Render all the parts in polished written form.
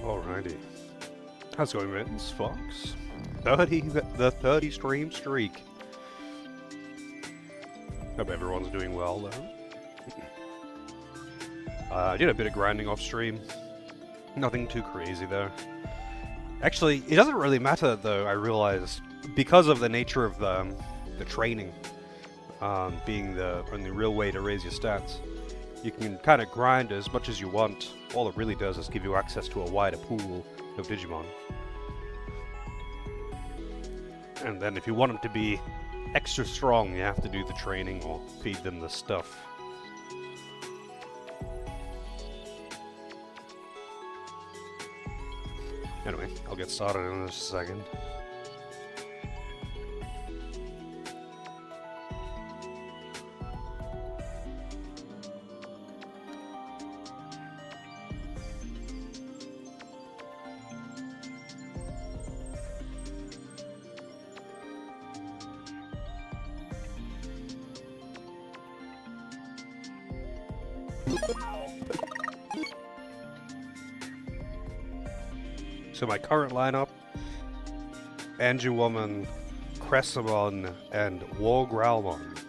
Alrighty. How's it going, Vince Fox? 30, the 30 stream streak. Hope everyone's doing well, though. I did a bit of grinding off stream. Nothing too crazy, though. Actually, it doesn't really matter, though, I realized, because of the nature of the training being the only real way to raise your stats. You can kind of grind as much as you want. All it really does is give you access to a wider pool of Digimon. And then if you want them to be extra strong, you have to do the training or feed them the stuff. Anyway, I'll get started in just a second. So my current lineup: Anju-Woman, Cressamon, and War Growlmon.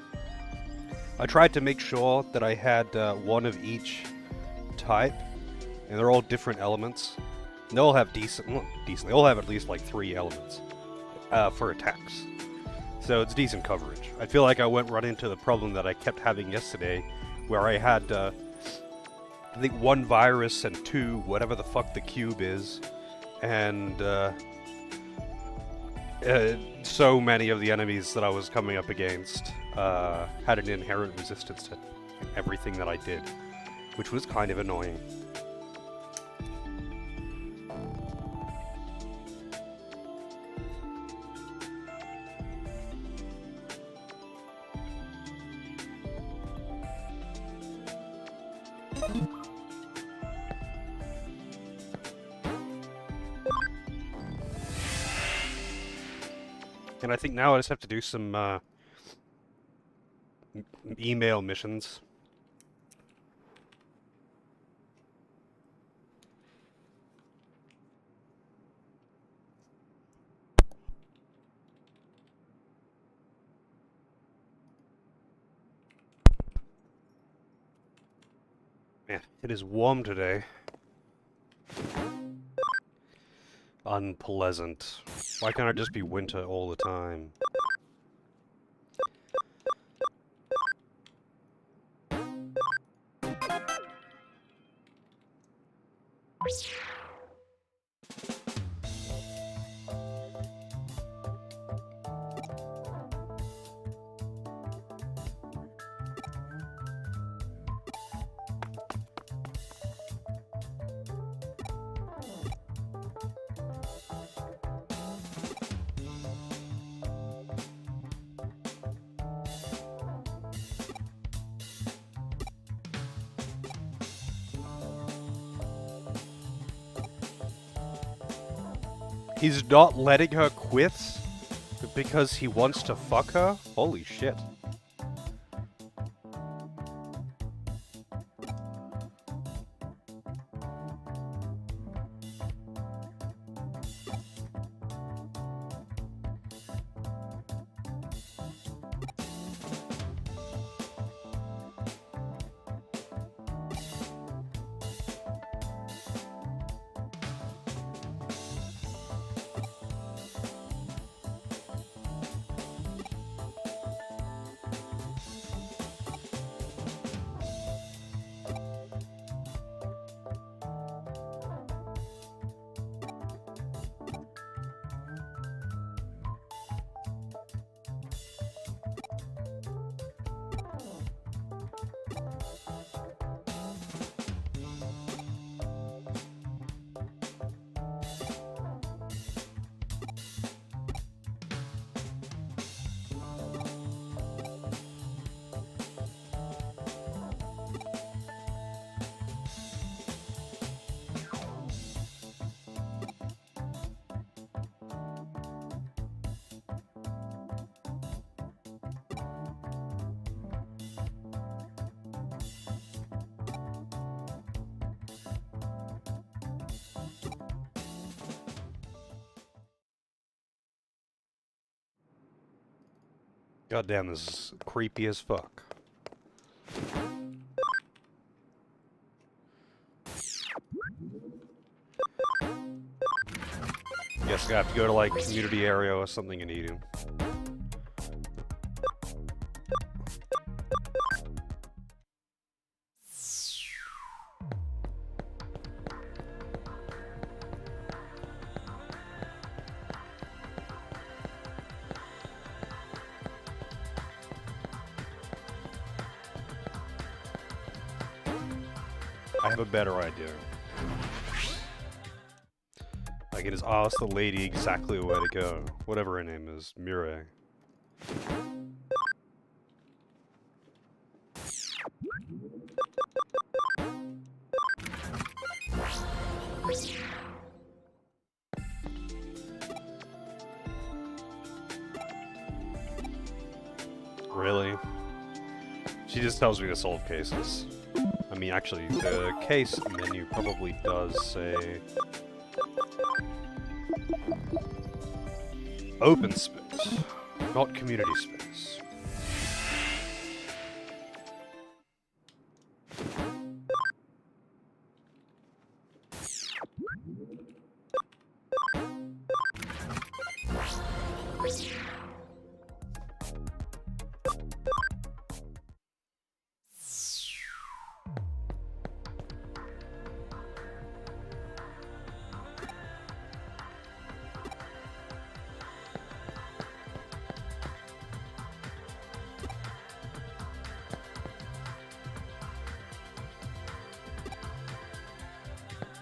I tried to make sure that I had one of each type, and they're all different elements. And they all have they all have at least like 3 elements for attacks. So it's decent coverage. I feel like I won't run into the problem that I kept having yesterday, where I had, I think 1 virus and 2, whatever the fuck the cube is, and so many of the enemies that I was coming up against had an inherent resistance to everything that I did, which was kind of annoying. And I think now I just have to do some email missions. Man, it is warm today. Unpleasant. Why can't it just be winter all the time? He's not letting her quit because he wants to fuck her? Holy shit. God damn, this is creepy as fuck. Guess I have to go to like community area or something and eat him. I have a better idea. I can just ask the lady exactly where to go. Whatever her name is. Mireille. Really? She just tells me to solve cases. I mean, actually, the case menu probably does say... open space, not community space.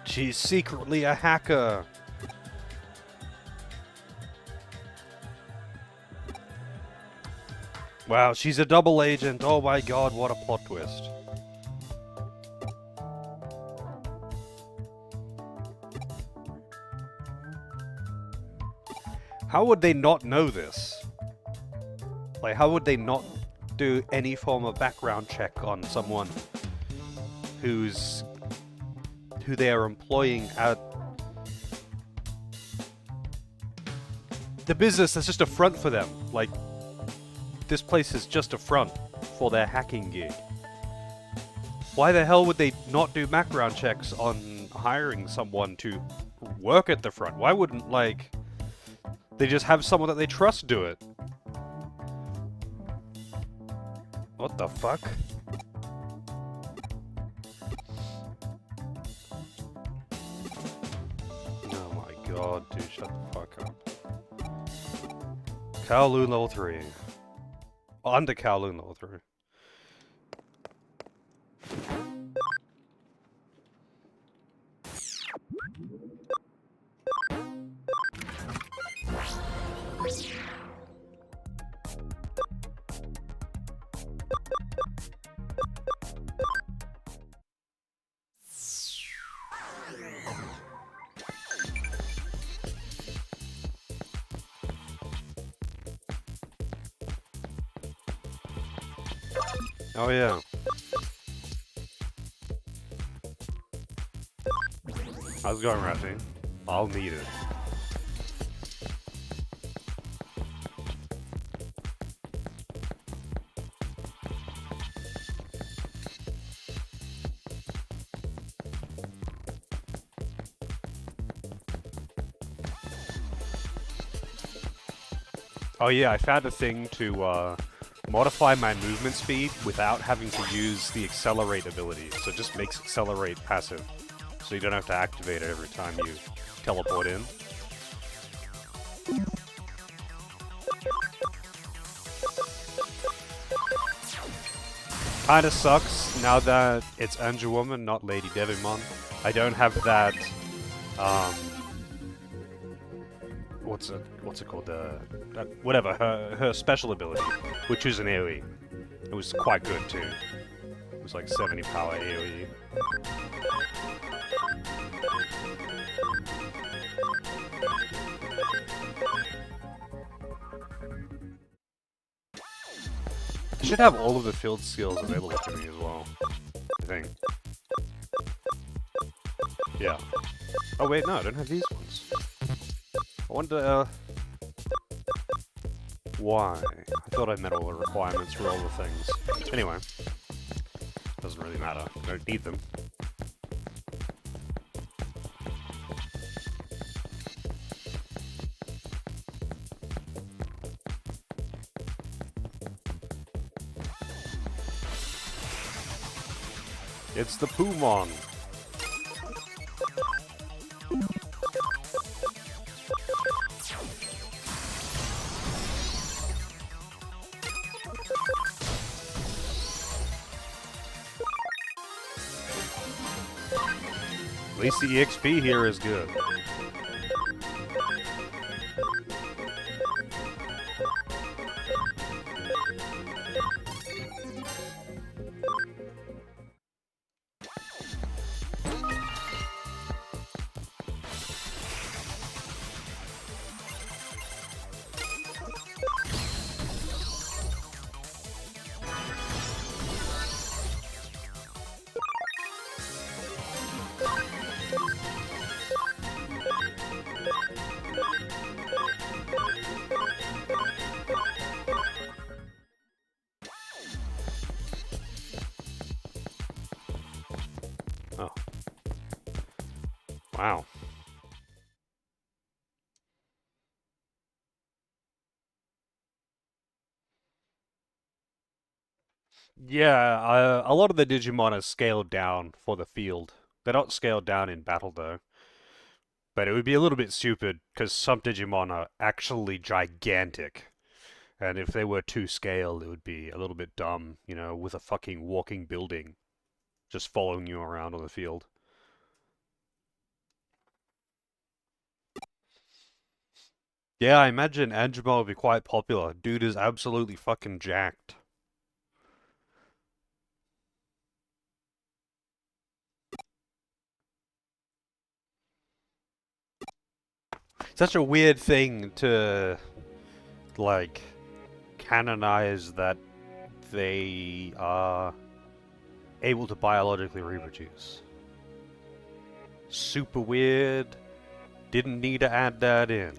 She's secretly a hacker. Wow, she's a double agent. Oh my god, what a plot twist. How would they not know this? Like, how would they not do any form of background check on someone who they are employing at the business that's just a front for them? Like, this place is just a front for their hacking gig. Why the hell would they not do background checks on hiring someone to work at the front? Why wouldn't, like, they just have someone that they trust do it? What the fuck? God, dude, shut the fuck up. Kowloon level 3. On to Kowloon level 3. Oh yeah. How's it going, Ratty? I'll need it. Oh yeah, I found a thing to modify my movement speed without having to use the accelerate ability. So it just makes accelerate passive. So you don't have to activate it every time you teleport in. Kinda sucks now that it's Woman, not Lady Digimon. I don't have that, what's it called? Whatever, her special ability, which is an AoE. It was quite good too. It was like 70 power AoE. I should have all of the field skills available to me as well, I think. Yeah. Oh wait, no, I don't have these ones. I wonder, Why? I thought I met all the requirements for all the things. Anyway. Doesn't really matter. Don't need them. It's the Poomon! At least the EXP here is good. Oh. Wow. Yeah, a lot of the Digimon are scaled down for the field. They're not scaled down in battle, though. But it would be a little bit stupid, because some Digimon are actually gigantic. And if they were to scale, it would be a little bit dumb, you know, with a fucking walking building just following you around on the field. Yeah, I imagine Angemon would be quite popular. Dude is absolutely fucking jacked. Such a weird thing to, like, canonize that they are able to biologically reproduce. Super weird. Didn't need to add that in.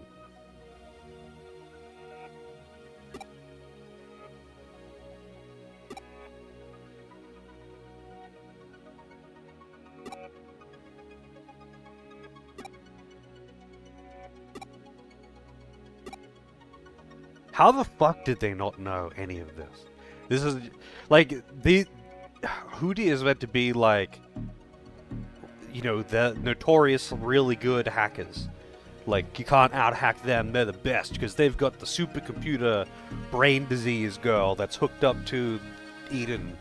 How the fuck did they not know any of this? This is like the Hootie is meant to be like, you know, the notorious really good hackers. Like, you can't out-hack them, they're the best, because they've got the supercomputer brain disease girl that's hooked up to Eden,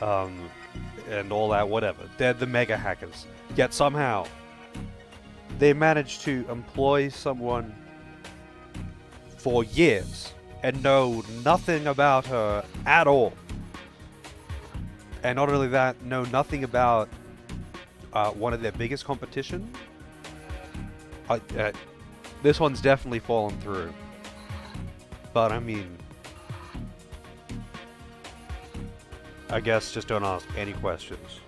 and all that, whatever. They're the mega hackers. Yet somehow, they managed to employ someone for years and know nothing about her at all. And not only that, know nothing about one of their biggest competition. This one's definitely fallen through. But I mean, I guess just don't ask any questions.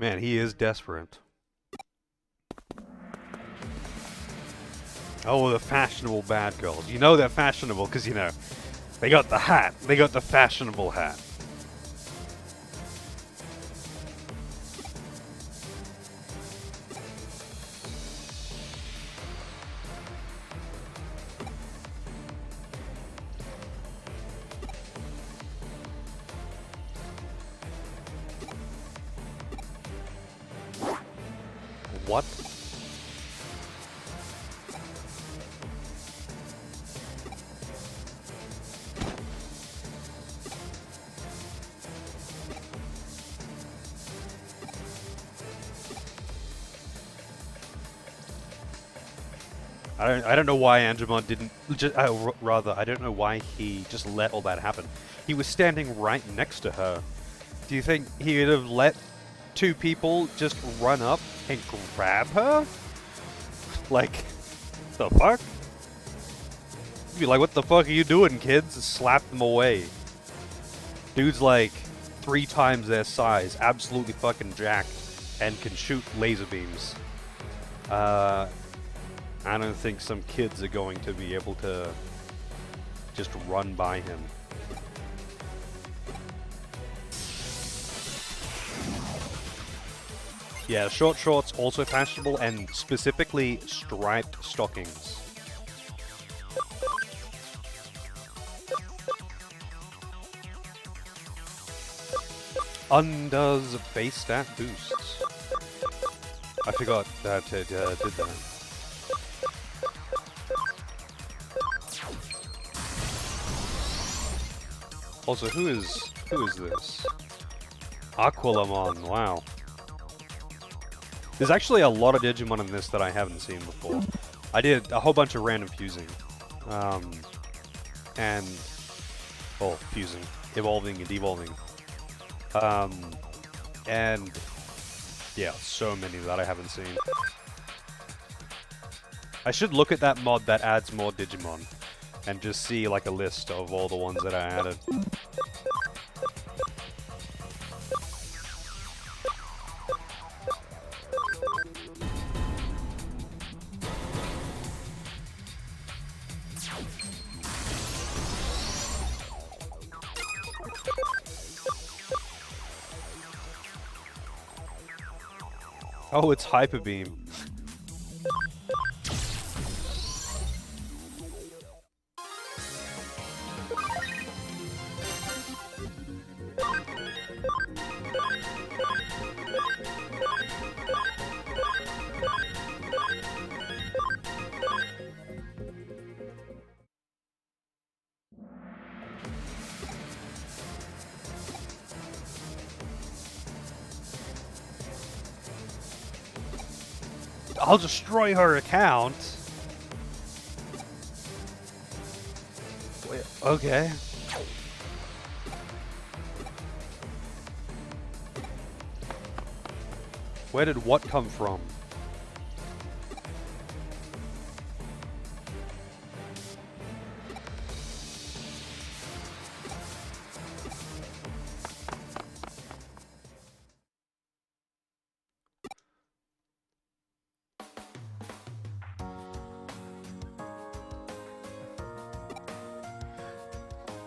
Man, he is desperate. Oh, the fashionable bad girls. You know they're fashionable because, you know, they got the hat. They got the fashionable hat. What? I don't know why Angemon didn't rather I don't know why he just let all that happen. He was standing right next to her. Do you think he would have let two people just run up and grab her? Like, the fuck? You'd be like, what the fuck are you doing, kids? Slap them away. Dude's like 3 times their size, absolutely fucking jacked, and can shoot laser beams. I don't think some kids are going to be able to just run by him. Yeah, short shorts also fashionable, and specifically striped stockings. Undoes base stat boosts. I forgot that it did that. Also, who is this? Aquilamon, wow. There's actually a lot of Digimon in this that I haven't seen before. I did a whole bunch of random fusing. Fusing. Evolving and devolving. And yeah, so many that I haven't seen. I should look at that mod that adds more Digimon and just see like a list of all the ones that I added. Oh, it's Hyper Beam. I'll destroy her account. Wait, okay. Where did what come from?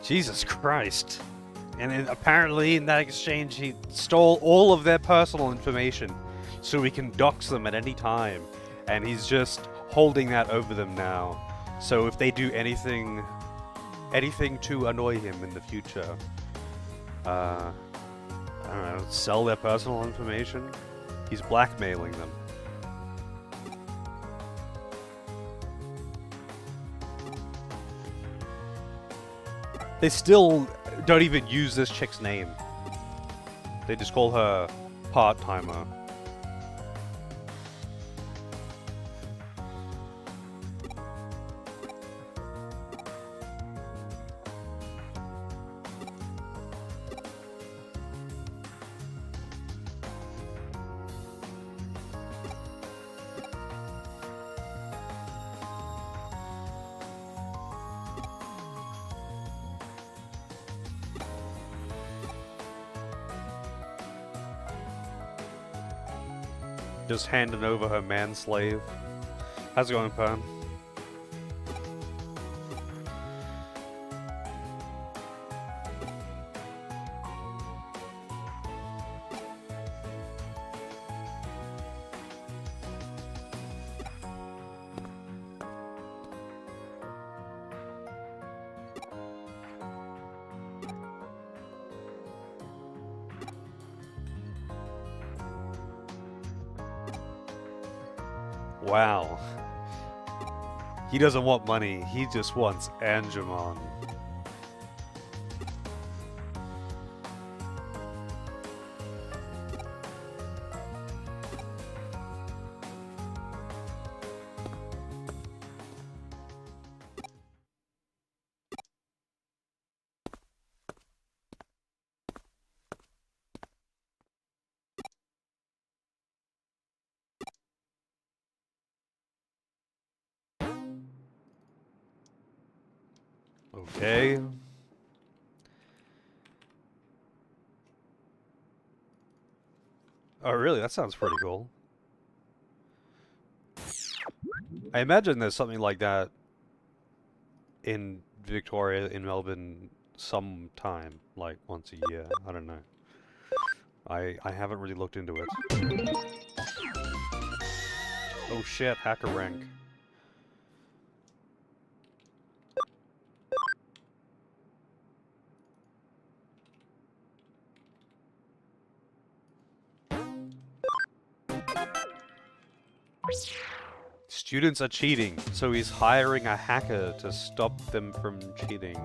Jesus Christ. And apparently in that exchange he stole all of their personal information so he can dox them at any time. And he's just holding that over them now. So if they do anything to annoy him in the future, I don't know, sell their personal information? He's blackmailing them. They still don't even use this chick's name. They just call her part-timer. Just handing over her manslave. How's it going, Pan? Wow. He doesn't want money, he just wants Angemon. Okay. Oh, really? That sounds pretty cool. I imagine there's something like that in Victoria, in Melbourne, sometime, like once a year. I don't know. I haven't really looked into it. Oh shit, hacker rank. Students are cheating, so he's hiring a hacker to stop them from cheating.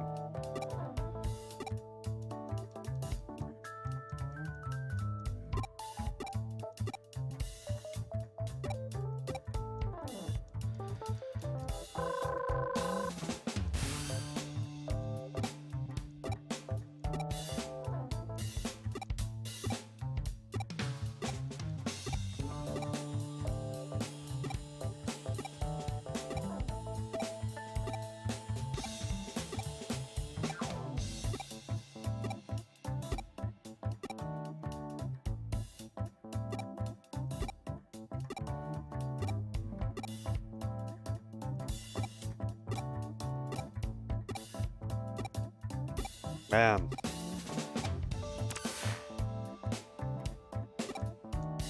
Man.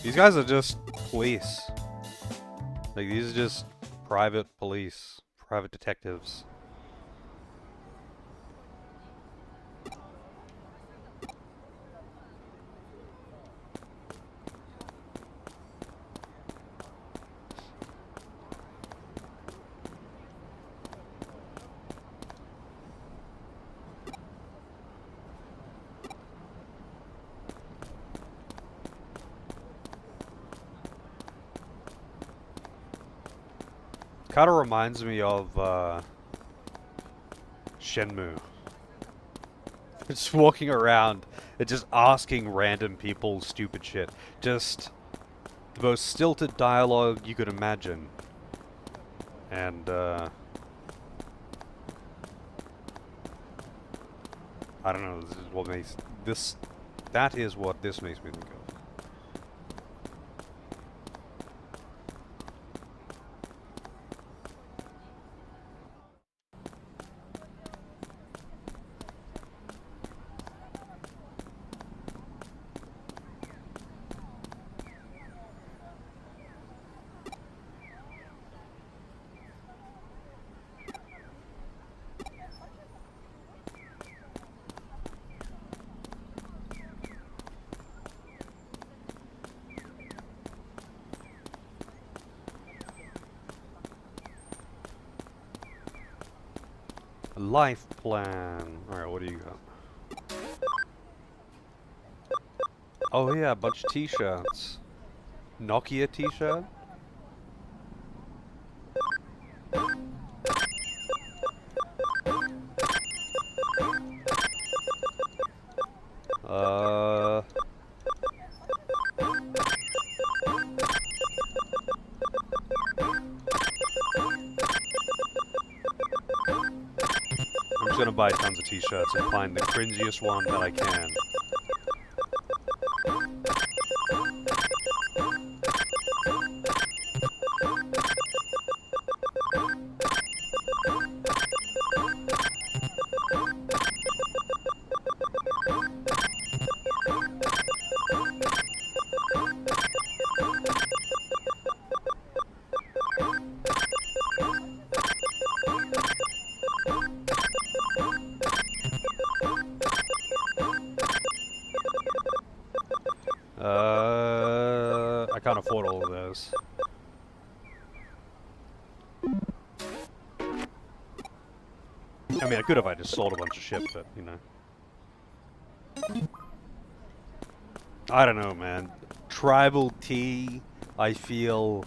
These guys are just police. Like, these are just private police, private detectives. Kind of reminds me of Shenmue. Just walking around and just asking random people stupid shit. Just the most stilted dialogue you could imagine. And I don't know, this is what makes this, that is what this makes me think of. Life plan. Alright, what do you got? Oh yeah, a bunch of t-shirts. Nokia t-shirt? I'm just gonna buy tons of t-shirts and find the cringiest one that I can. I mean, I could have I just sold a bunch of shit, but, you know. I don't know, man. Tribal tea, I feel,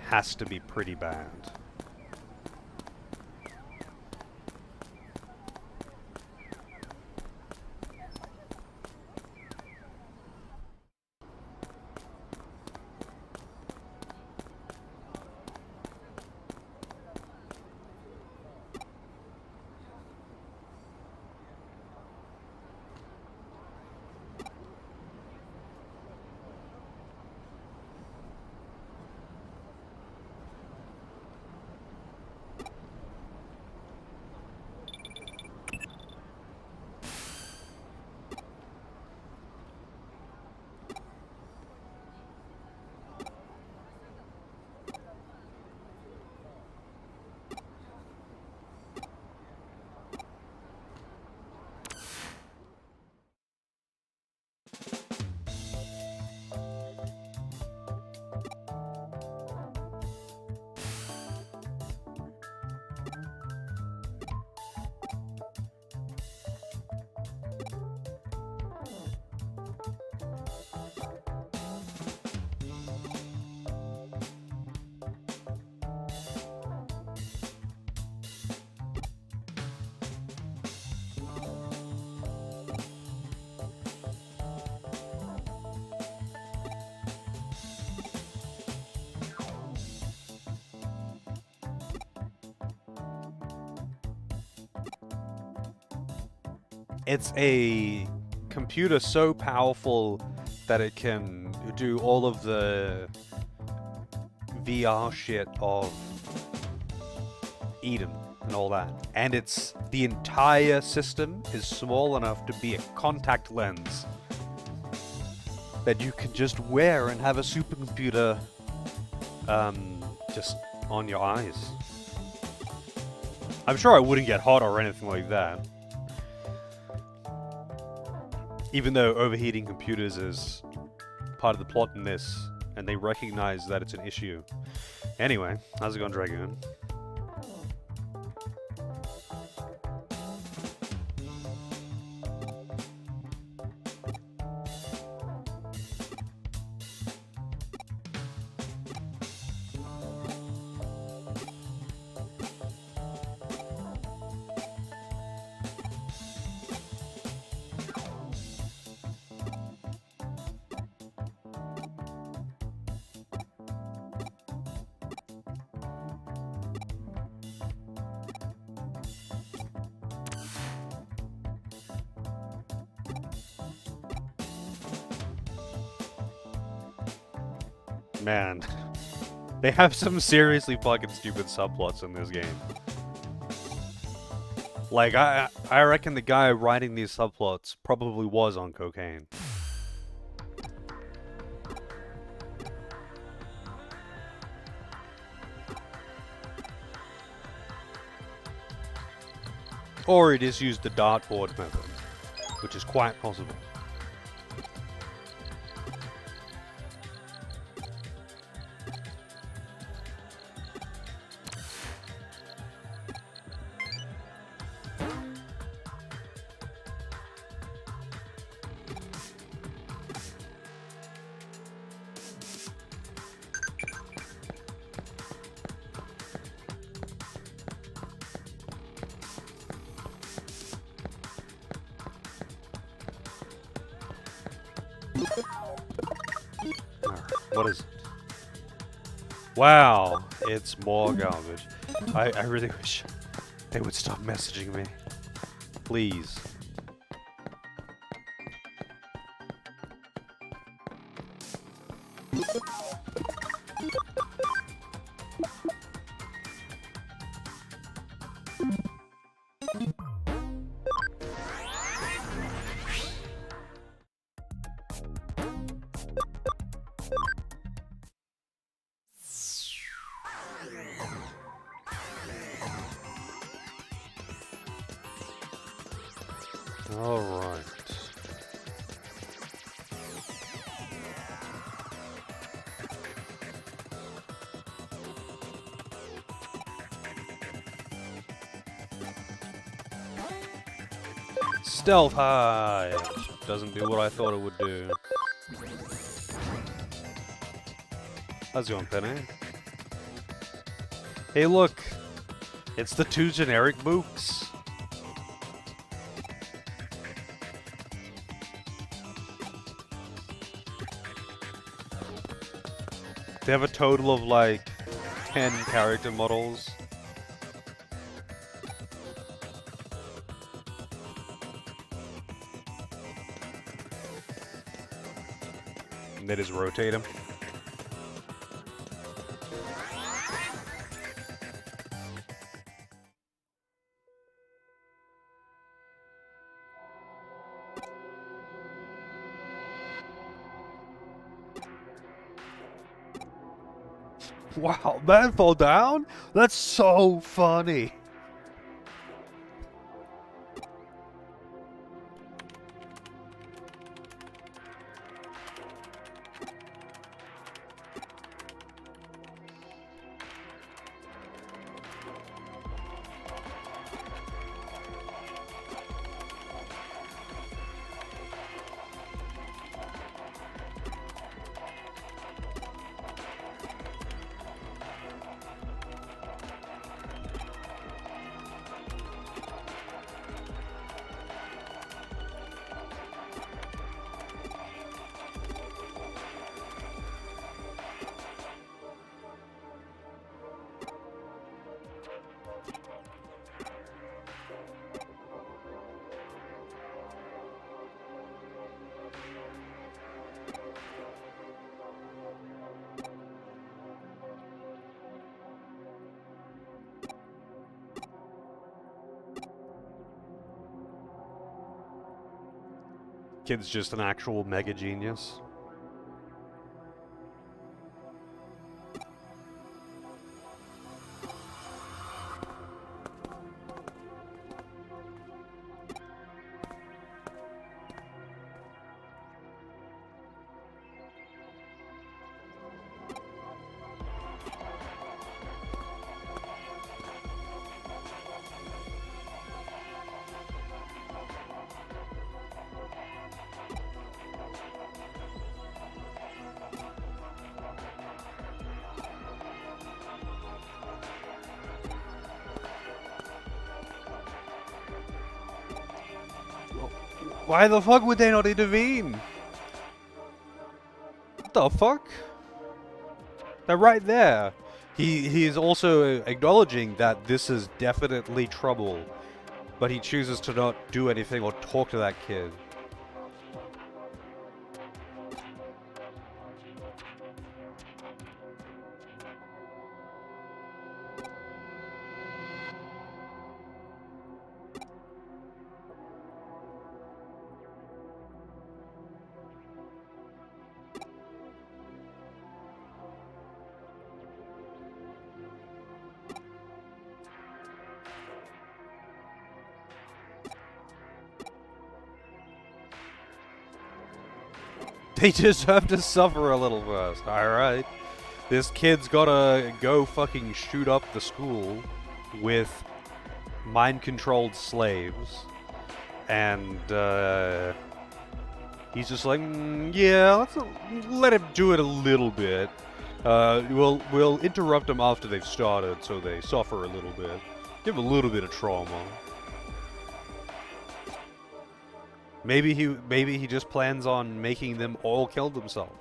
has to be pretty bad. It's a computer so powerful that it can do all of the VR shit of Eden and all that. And it's the entire system is small enough to be a contact lens that you can just wear and have a supercomputer just on your eyes. I'm sure I wouldn't get hot or anything like that. Even though overheating computers is part of the plot in this, and they recognize that it's an issue. Anyway, how's it going, Dragoon? Man, they have some seriously fucking stupid subplots in this game. Like, I reckon the guy writing these subplots probably was on cocaine. Or he just used the dartboard method, which is quite possible. What is it? Wow, it's more garbage. I really wish they would stop messaging me. Please. All right. Stealth hide! Doesn't do what I thought it would do. How's it going, Penny? Hey, look! It's the two generic mooks. They have a total of like 10 character models. And they just rotate them. Wow, man fall down? That's so funny. Kid's just an actual mega genius. Why the fuck would they not intervene? What the fuck? They're right there. He is also acknowledging that this is definitely trouble, but he chooses to not do anything or talk to that kid. They deserve to suffer a little first, alright? This kid's gotta go fucking shoot up the school with mind-controlled slaves. And, he's just like, yeah, let him do it a little bit. We'll interrupt them after they've started so they suffer a little bit. Give them a little bit of trauma. Maybe he just plans on making them all kill themselves.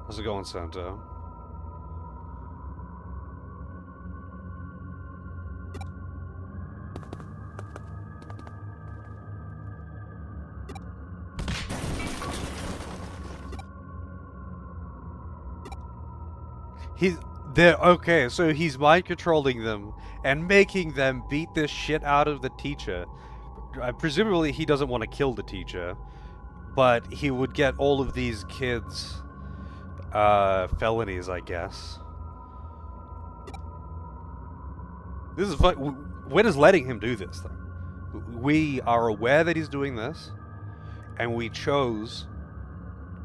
How's it going, Santa? Okay, so he's mind controlling them and making them beat this shit out of the teacher. Presumably he doesn't want to kill the teacher, but he would get all of these kids felonies, I guess. This is fun. We're just letting him do this, though. We are aware that he's doing this, and we chose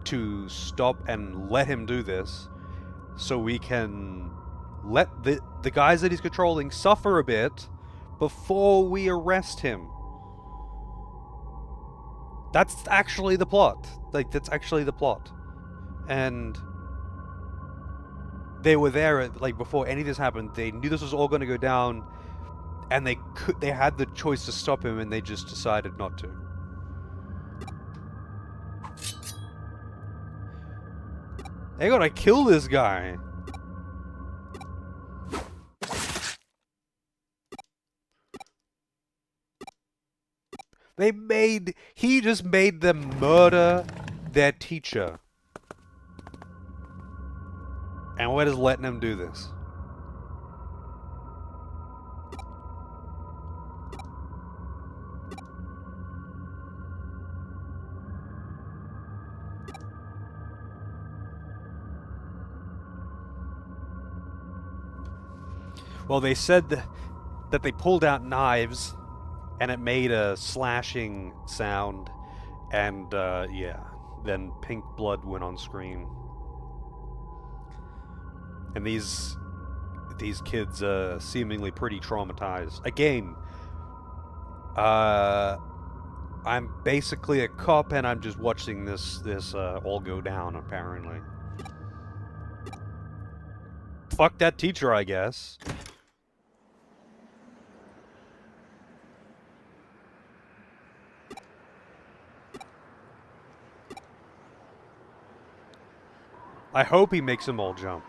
to stop and let him do this so we can let the guys that he's controlling suffer a bit before we arrest him. That's actually the plot. Like, that's actually the plot. And they were there, like, before any of this happened. They knew this was all going to go down, and they had the choice to stop him, and they just decided not to. They gotta kill this guy. He just made them murder their teacher. And we're just letting him do this. Well, they said that they pulled out knives, and it made a slashing sound, and yeah, then pink blood went on screen. And these kids are seemingly pretty traumatized. Again, I'm basically a cop, and I'm just watching this all go down, apparently. Fuck that teacher, I guess. I hope he makes them all jump.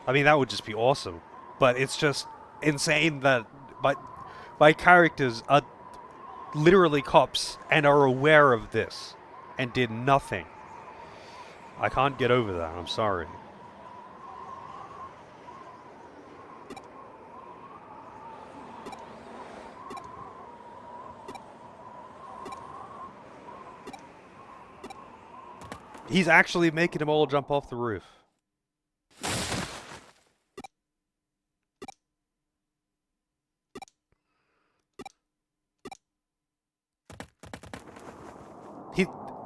I mean, that would just be awesome. But it's just insane that my characters are literally cops and are aware of this and did nothing. I can't get over that. I'm sorry. He's actually making them all jump off the roof.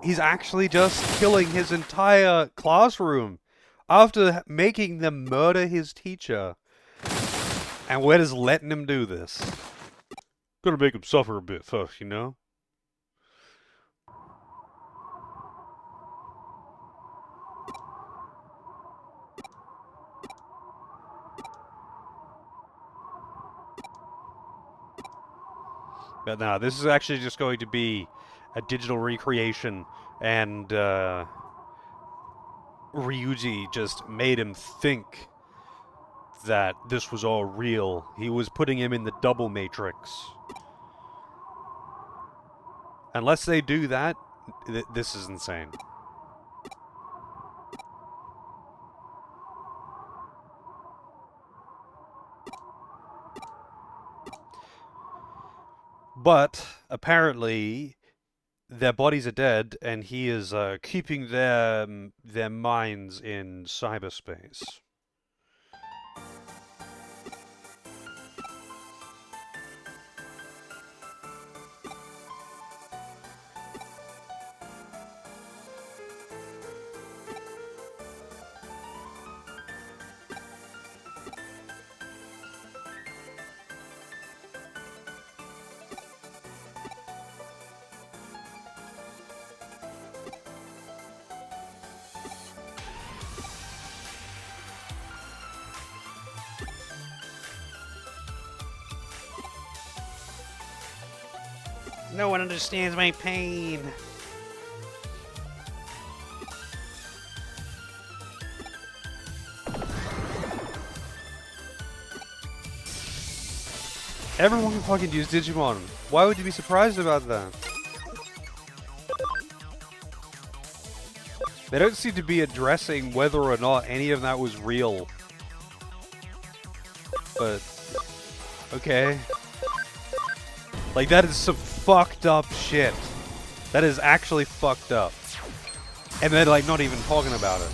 He's actually just killing his entire classroom after making them murder his teacher. And we're just letting him do this. Gonna make him suffer a bit first, you know? But nah, this is actually just going to be a digital recreation, and Ryuji just made him think that this was all real. He was putting him in the double matrix. Unless they do that, this is insane. But apparently, their bodies are dead, and he is keeping their minds in cyberspace. No one understands my pain. Everyone can fucking use Digimon. Why would you be surprised about that? They don't seem to be addressing whether or not any of that was real. But, okay. Like, that is some fucked up shit. That is actually fucked up. And they're, like, not even talking about it.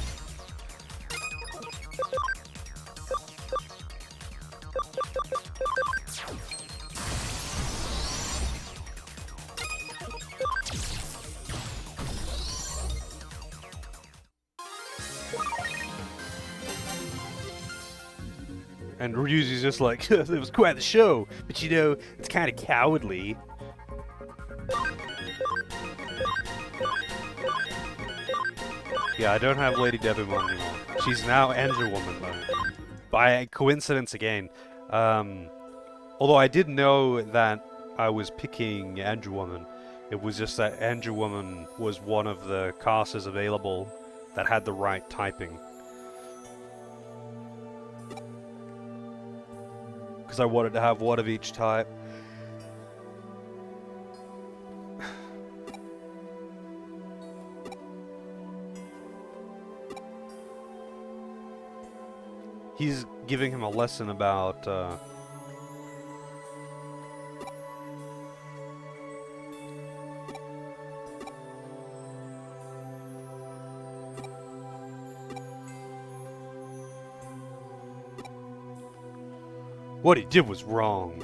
And Ryuji's just like, it was quite the show, but you know, it's kind of cowardly. Yeah, I don't have Lady Devimon anymore. She's now Andrew Woman, though. By coincidence again. Although I did know that I was picking Andrew Woman. It was just that Andrew Woman was one of the casters available that had the right typing. Because I wanted to have one of each type. He's giving him a lesson about, what he did was wrong.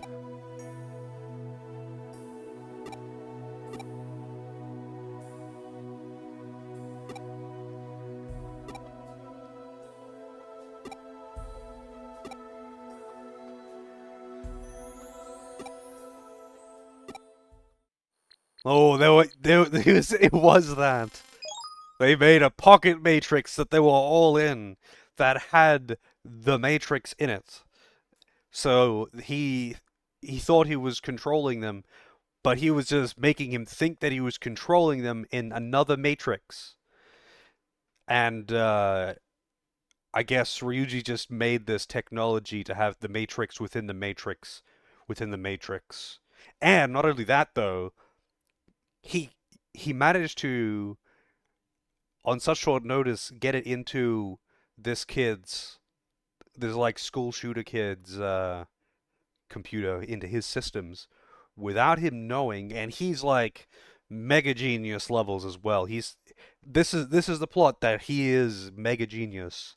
Oh, it was that. They made a pocket matrix that they were all in that had the matrix in it. So he thought he was controlling them, but he was just making him think that he was controlling them in another matrix. And I guess Ryuji just made this technology to have the matrix within the matrix within the matrix. And not only that though, he managed to on such short notice get it into this like school shooter kid's computer, into his systems without him knowing, and he's like mega genius levels as well. This is the plot, that he is mega genius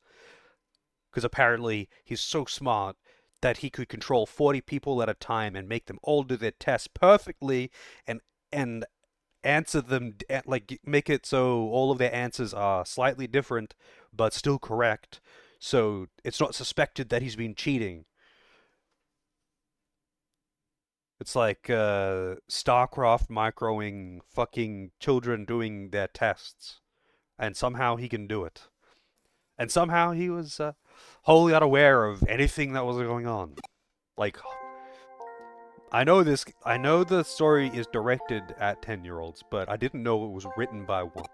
because apparently he's so smart that he could control 40 people at a time and make them all do their tests perfectly and answer them, like make it so all of their answers are slightly different but still correct, so it's not suspected that he's been cheating. It's like StarCraft microing fucking children doing their tests, and somehow he can do it. And somehow he was wholly unaware of anything that was going on. Like, I know this. I know the story is directed at 10-year-olds, but I didn't know it was written by one.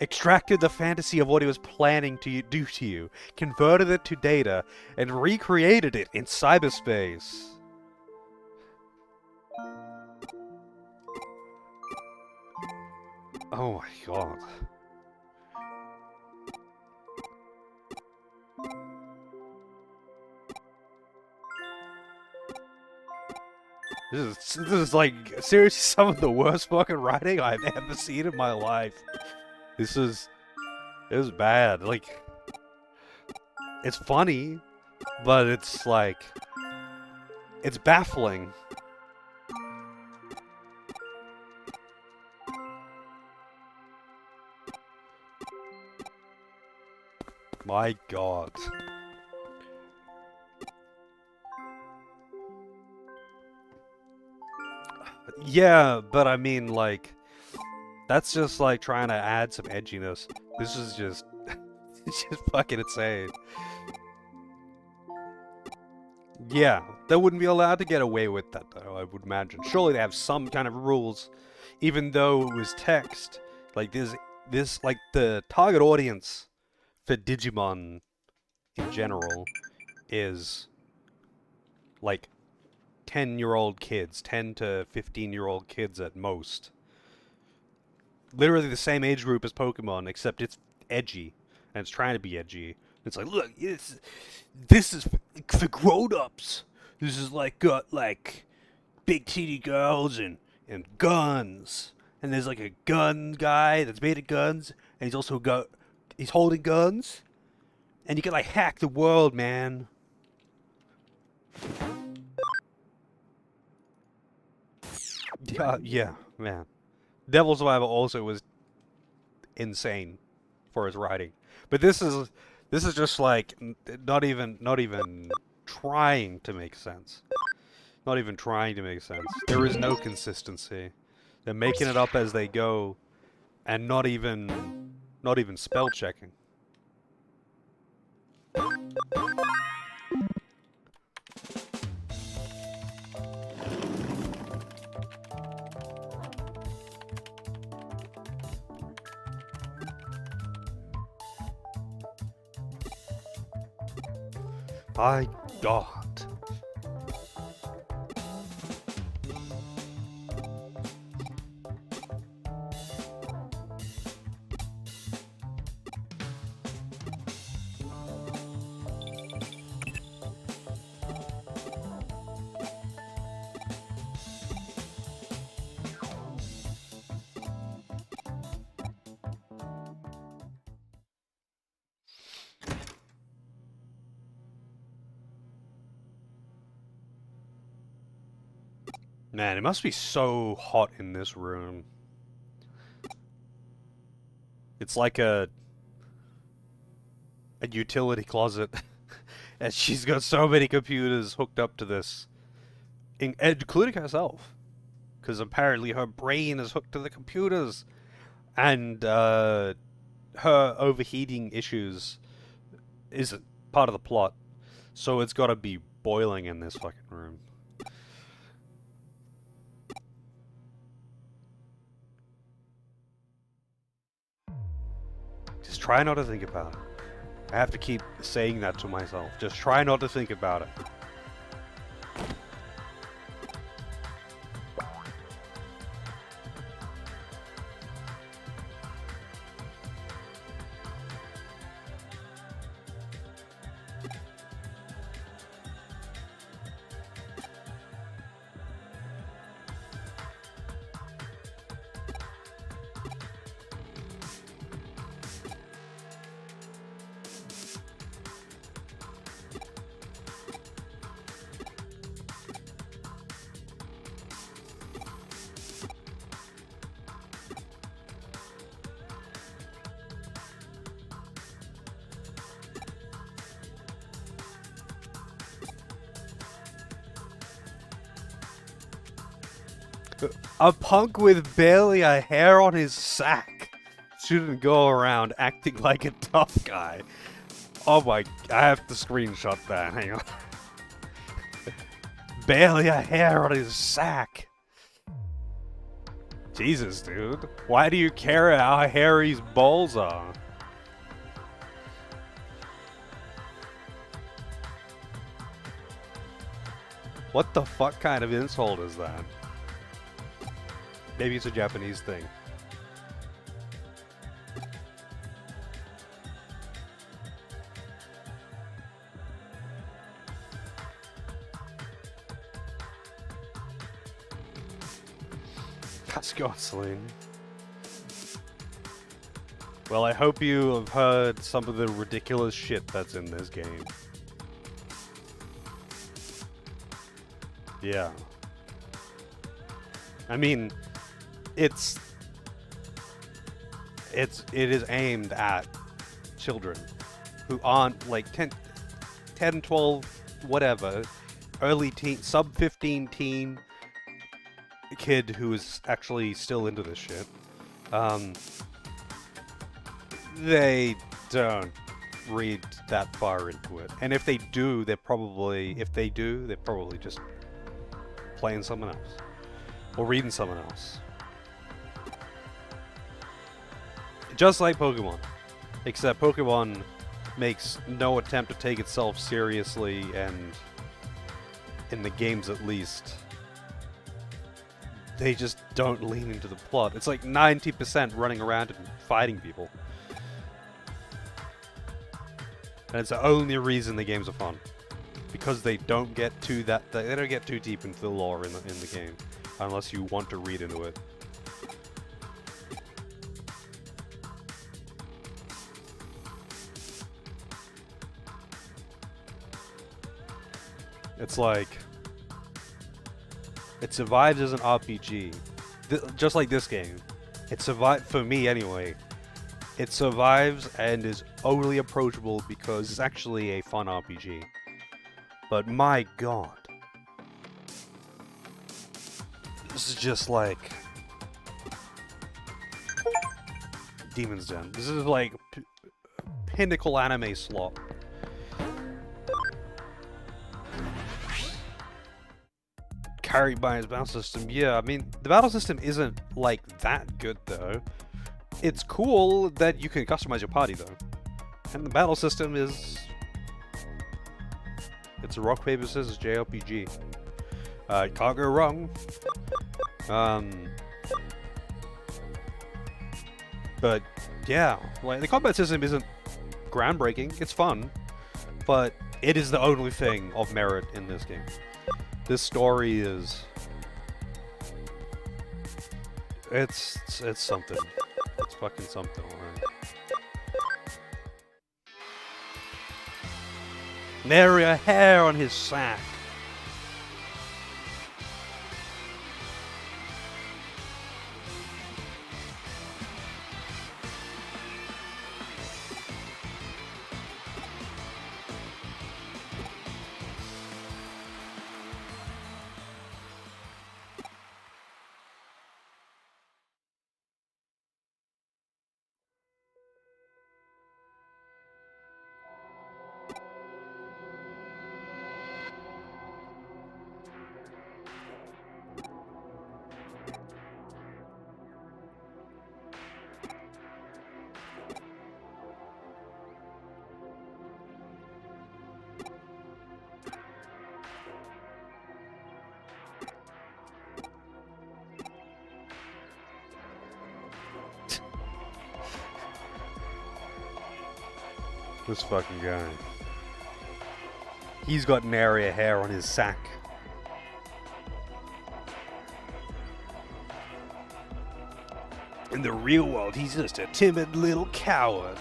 Extracted the fantasy of what he was planning to do to you, converted it to data, and recreated it in cyberspace. Oh my god. This is like seriously some of the worst fucking writing I've ever seen in my life. It was bad. Like, it's funny, but it's like, it's baffling. My god. Yeah, but I mean, like, that's just like trying to add some edginess. This is just, it's just fucking insane. Yeah, they wouldn't be allowed to get away with that, though, I would imagine. Surely they have some kind of rules, even though it was text. Like, like, the target audience for Digimon in general is, like, 10-year-old kids, 10 to 15-year-old kids at most. Literally the same age group as Pokemon, except it's edgy, and it's trying to be edgy. It's like, look, this is for grown-ups. This is like got like big titty girls and guns. And there's like a gun guy that's made of guns, and he's holding guns, and you can like hack the world, man. Yeah, man. Devil Survivor also was insane for his writing, but this is just like not even trying to make sense. Not even trying to make sense. There is no consistency. They're making it up as they go, and not even spell checking. My God. Man, it must be so hot in this room. It's like a utility closet. And she's got so many computers hooked up to this, including herself. Because apparently her brain is hooked to the computers. And her overheating issues is part of the plot. So it's gotta be boiling in this fucking room. Just try not to think about it. I have to keep saying that to myself. Just try not to think about it. A punk with barely a hair on his sack shouldn't go around acting like a tough guy. Oh my, I have to screenshot that, hang on. Barely a hair on his sack. Jesus, dude. Why do you care how hairy his balls are? What the fuck kind of insult is that? Maybe it's a Japanese thing. That's Gosling. Well, I hope you have heard some of the ridiculous shit that's in this game. Yeah. I mean, it is aimed at children who aren't like 10, 12, whatever, early teen, sub 15 teen kid who is actually still into this shit. They don't read that far into it. And if they do, they're probably just playing someone else. Or reading someone else. Just like Pokemon. Except Pokemon makes no attempt to take itself seriously and in the games at least, they just don't lean into the plot. It's like 90% running around and fighting people. And it's the only reason the games are fun. Because they don't get too they don't get too deep into the lore in the game. Unless you want to read into it. It's like, it survives as an RPG. Just like this game. It survived, for me anyway. It survives and is overly approachable because it's actually a fun RPG. But my god. This is just like Demon's Den. This is like pinnacle anime slop. Carried by his battle system. Yeah, I mean, the battle system isn't like that good though. It's cool that you can customize your party though. And the battle system is... it's a rock, paper, scissors JRPG. Can't go wrong. But yeah, like the combat system isn't groundbreaking. It's fun, but it is the only thing of merit in this game. This story is... it's something. It's fucking something, alright. Nary a hair on his sack. This fucking guy. He's got nary a hair on his sack. In the real world, he's just a timid little coward.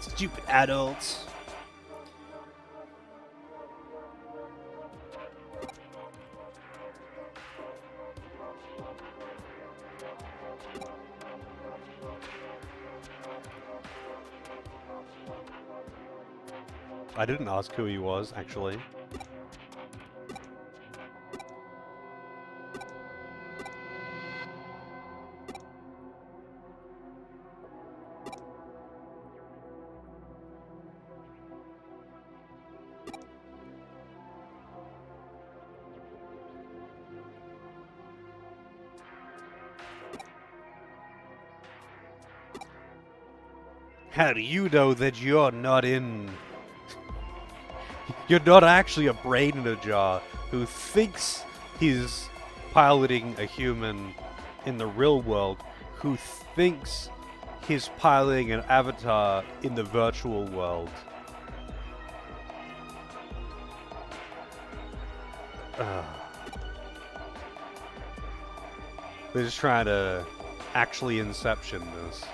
Stupid adults. I didn't ask who he was, actually. How do you know that you're not in... You're not actually a brain in a jar who thinks he's piloting a human in the real world, who thinks he's piloting an avatar in the virtual world. They're just trying to actually Inception this.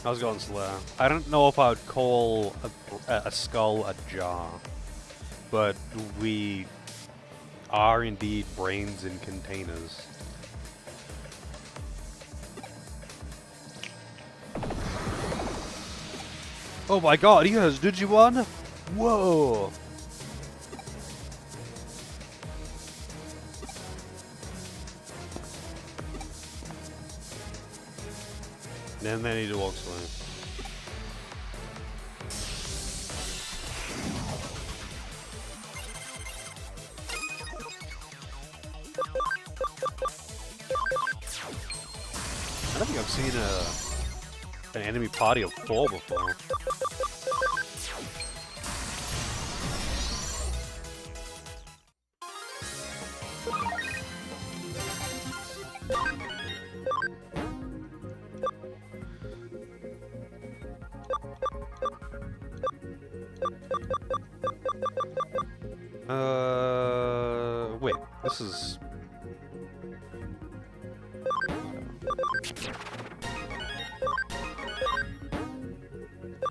I was going slow. I don't know if I would call a skull a jar, but we are indeed brains in containers. Oh my god, he has Digimon? Whoa! And then he walks away. I don't think I've seen an enemy party of 4 before. Wait, this is...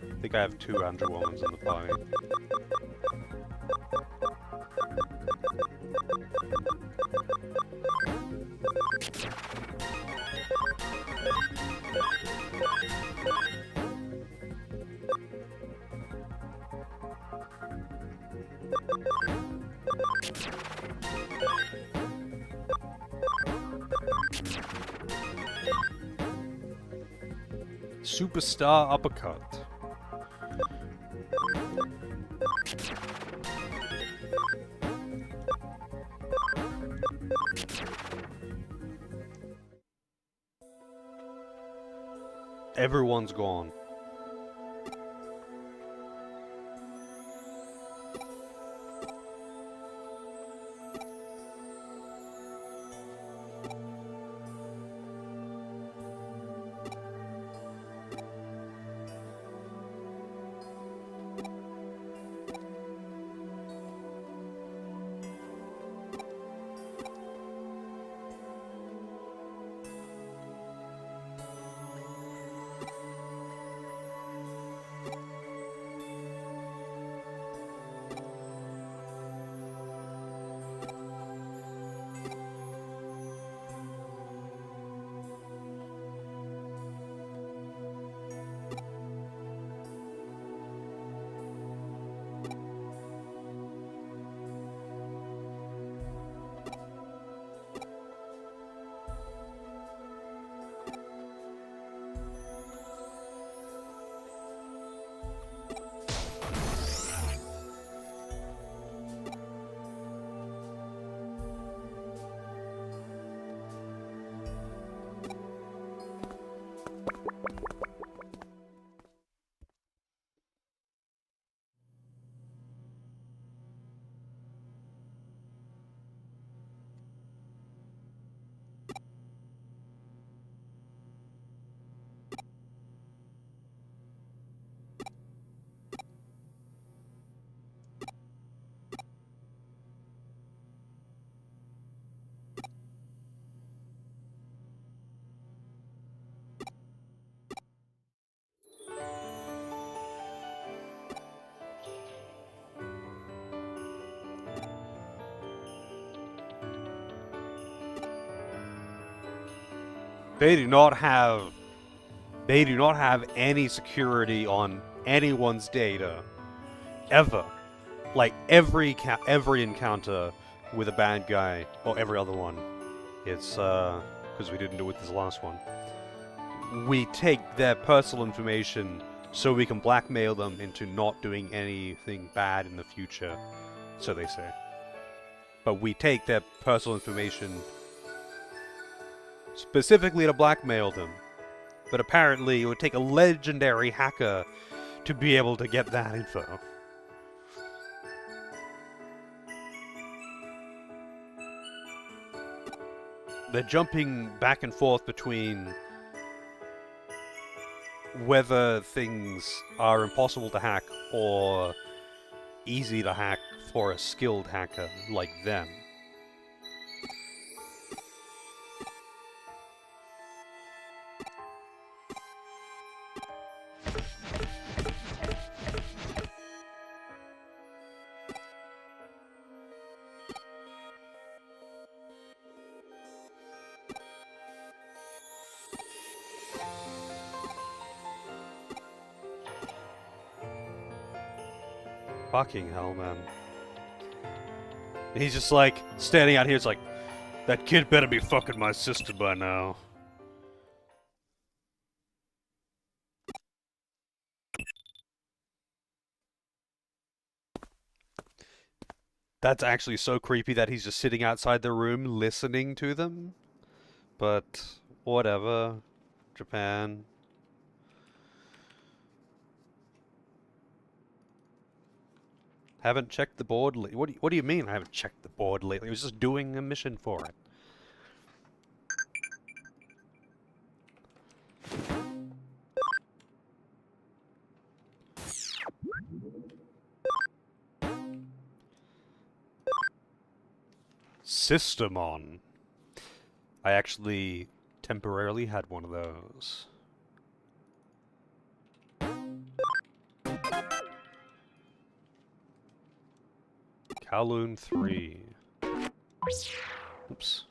I think I have 2 Andrew Womans in the party. Superstar uppercut. Everyone's gone. They do not have any security on anyone's data ever. Like every encounter with a bad guy or every other one, it's because we didn't do it with this last one. We take their personal information so we can blackmail them into not doing anything bad in the future, so they say. But we take their personal information specifically to blackmail them. But apparently it would take a legendary hacker to be able to get that info. They're jumping back and forth between whether things are impossible to hack or easy to hack for a skilled hacker like them. Fucking hell, man. He's just like, standing out here, it's like, that kid better be fucking my sister by now. That's actually so creepy that he's just sitting outside the room listening to them. But, whatever. Japan. Haven't checked the board lately. What do you mean I haven't checked the board lately? I was just doing a mission for it. Systemon. I actually temporarily had one of those. Kowloon 3. Oops.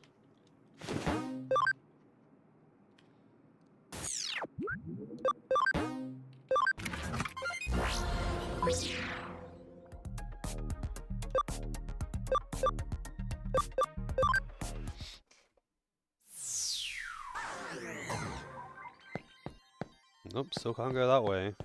Nope, still can't go that way.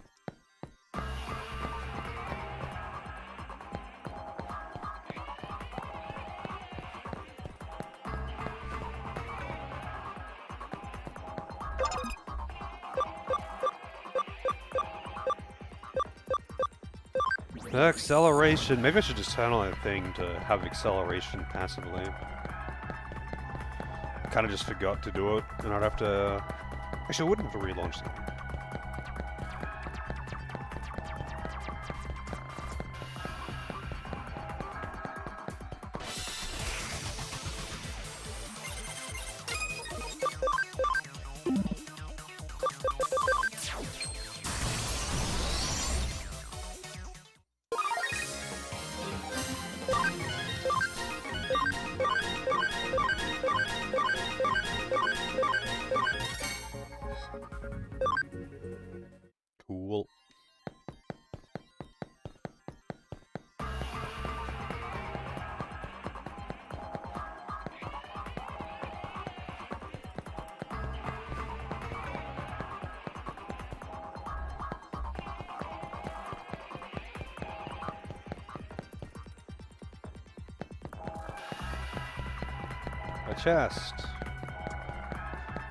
Acceleration. Maybe I should just turn on that thing to have acceleration passively. Kind of just forgot to do it, and I'd have to... Actually, I wouldn't have to relaunch it. Cool. A chest.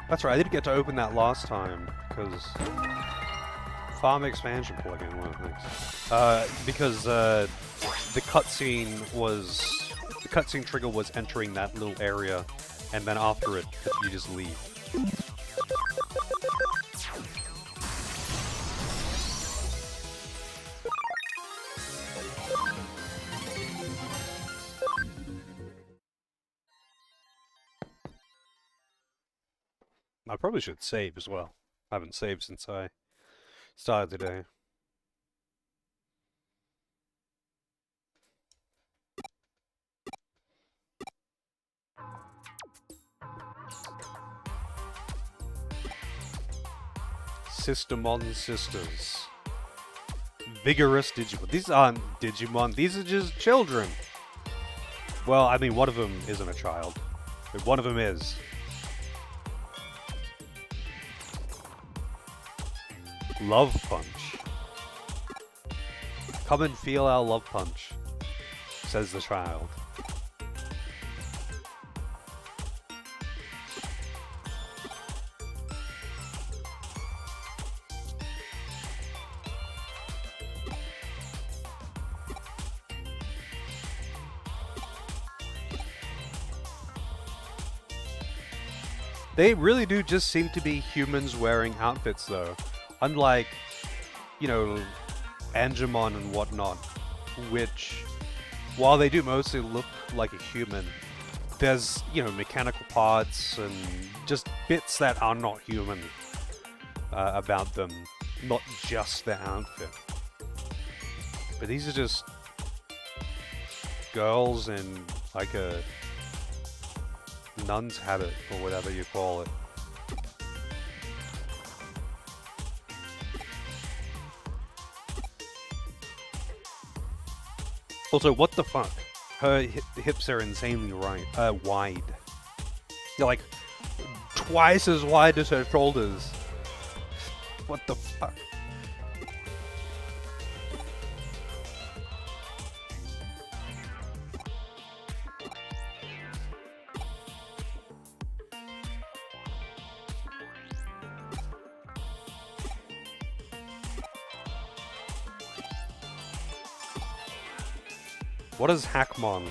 That's right, I didn't get to open that last time, because... Farm expansion plugin, one of the things. Because the cutscene was... The cutscene trigger was entering that little area, and then after it, you just leave. I probably should save as well. I haven't saved since I started today. Systemon sisters. Vigorous Digimon. These aren't Digimon, these are just children. Well, I mean, one of them isn't a child. But one of them is. Love punch. Come and feel our love punch, says the child. They really do just seem to be humans wearing outfits, though. Unlike, you know, Angemon and whatnot, which, while they do mostly look like a human, there's, you know, mechanical parts and just bits that are not human about them, not just their outfit. But these are just girls in, like, a nun's habit, or whatever you call it. Also, what the fuck? Her hips are insanely wide. They're like twice as wide as her shoulders. What the fuck? What is Hackmon?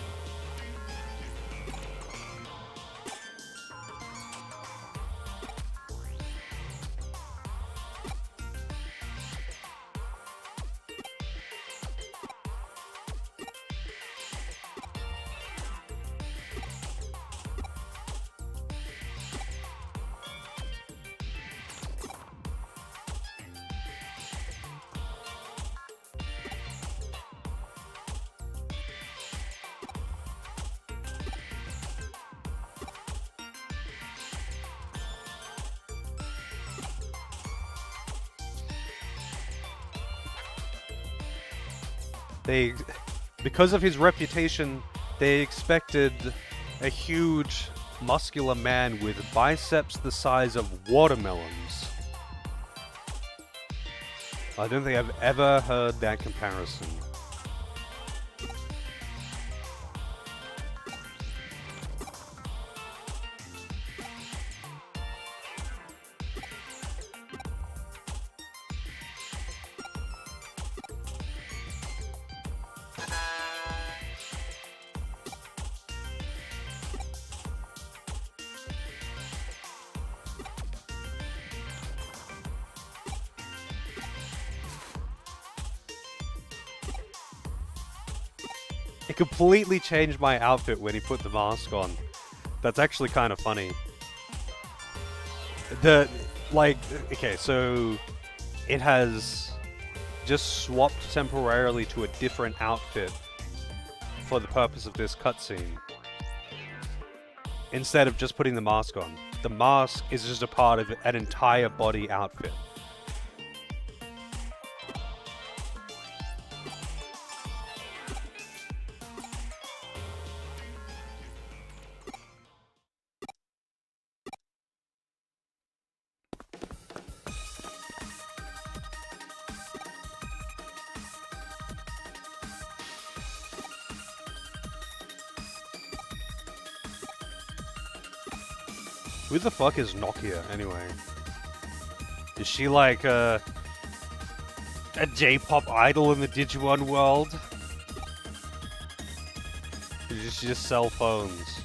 Because of his reputation, they expected a huge, muscular man with biceps the size of watermelons. I don't think I've ever heard that comparison. It completely changed my outfit when he put the mask on. That's actually kind of funny. Okay, so it has just swapped temporarily to a different outfit for the purpose of this cutscene. Instead of just putting the mask on. The mask is just a part of an entire body outfit. Who the fuck is Nokia, anyway? Is she like a J-pop idol in the Digimon world? Or does she just sell phones?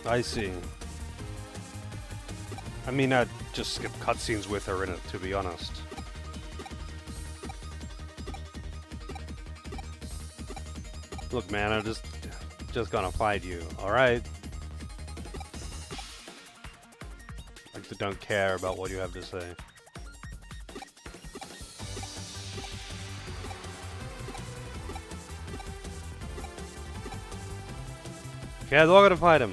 I see. I mean, I'd just skip cutscenes with her in it, to be honest. Look, man, I'm just gonna fight you. All right. I don't care about what you have to say. Okay, I'm not gonna fight him.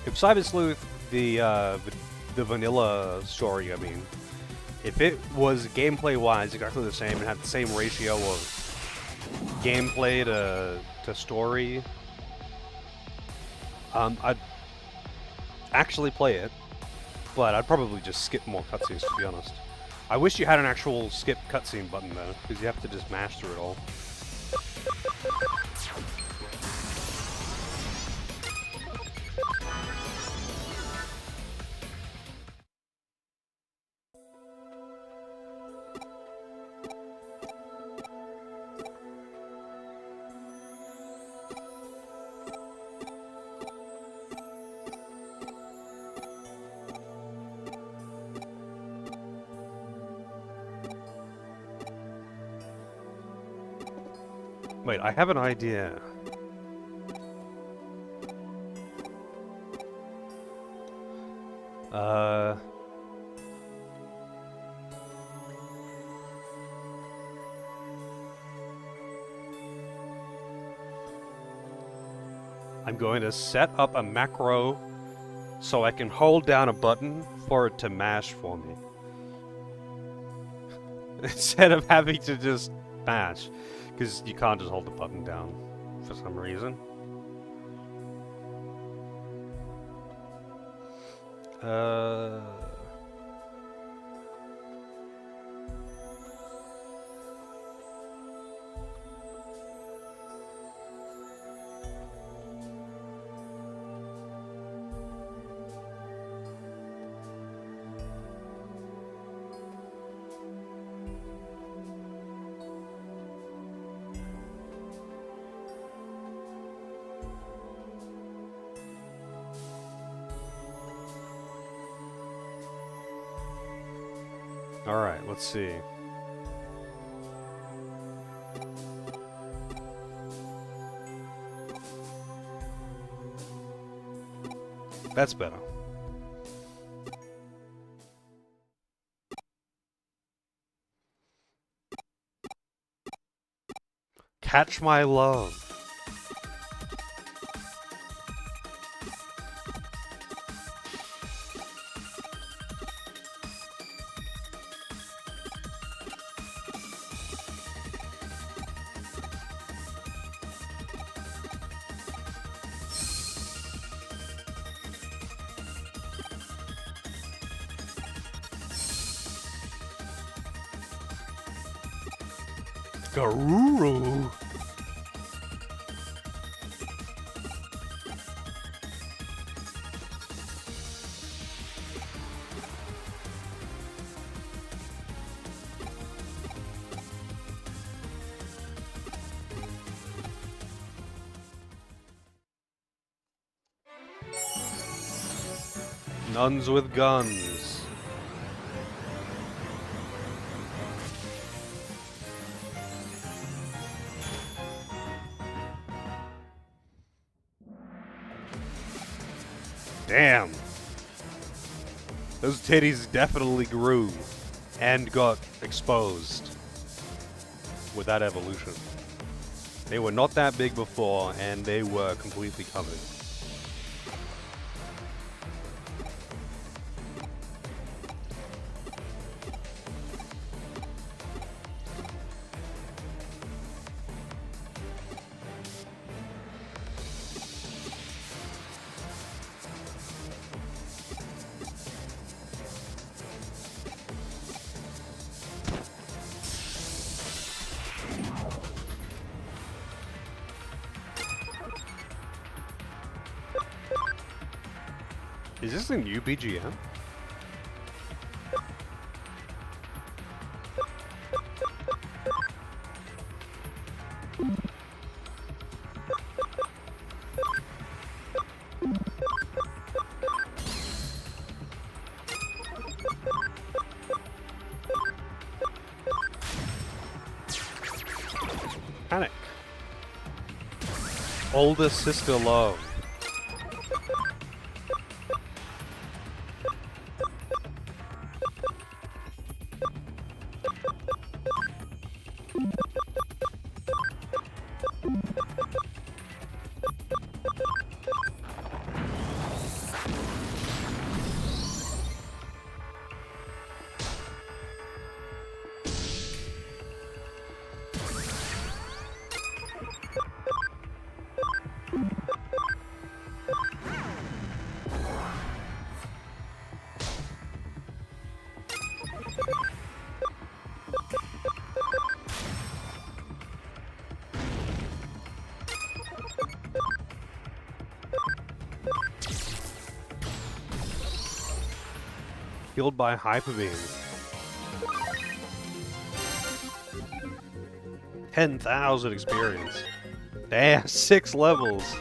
If Cyber Sleuth, the vanilla story, I mean, if it was gameplay-wise exactly the same and had the same ratio of gameplay to story, I'd actually play it, but I'd probably just skip more cutscenes, to be honest. I wish you had an actual skip cutscene button, though, because you have to just mash through it all. Wait, I have an idea. I'm going to set up a macro so I can hold down a button for it to mash for me. Instead of having to just mash. Because you can't just hold the button down for some reason. Alright, let's see. That's better. Catch my love. Garuru. Nuns with guns. Damn. Those titties definitely grew and got exposed with that evolution. They were not that big before, and they were completely covered. Is this a new BGM? Older sister love. Healed by Hyper Beam. 10,000 experience. Damn, 6 levels.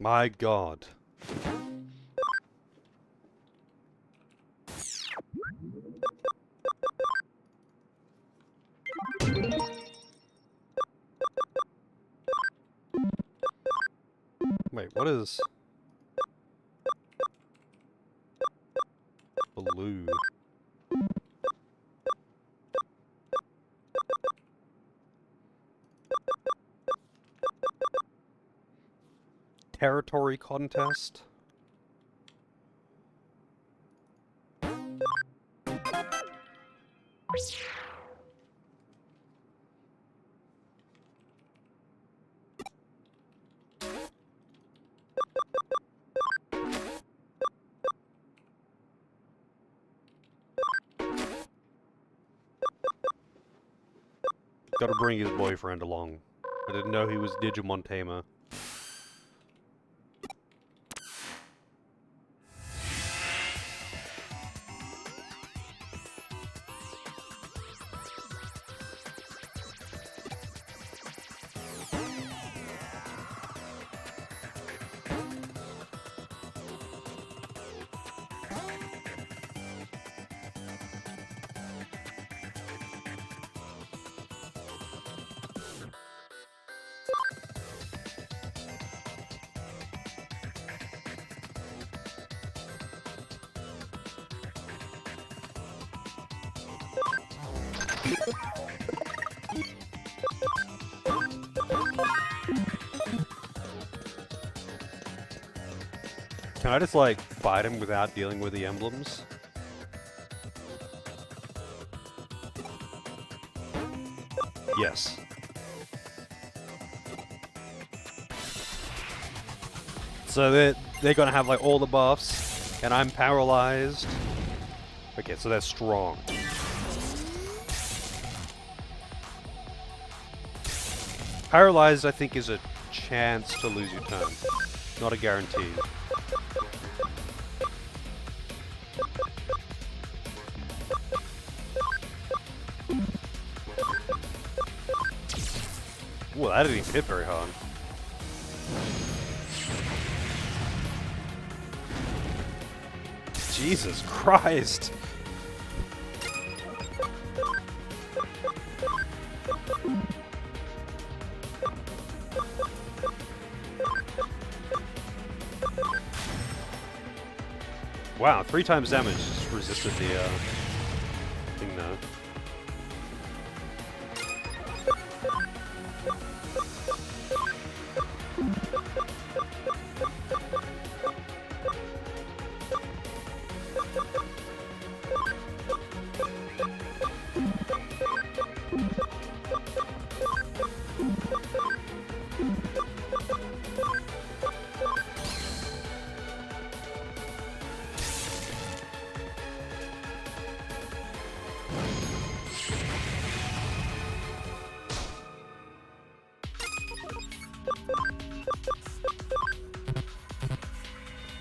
My god. Wait, what is... blue? Territory contest? Gotta bring his boyfriend along. I didn't know he was Digimon tamer. Can I just, like, fight him without dealing with the emblems? Yes. So they're gonna have, like, all the buffs, and I'm paralyzed. Okay, so they're strong. Paralyzed, I think, is a chance to lose your turn, not a guarantee. Well, that didn't even hit very hard. Jesus Christ! Wow, 3 times damage just resisted the thing though.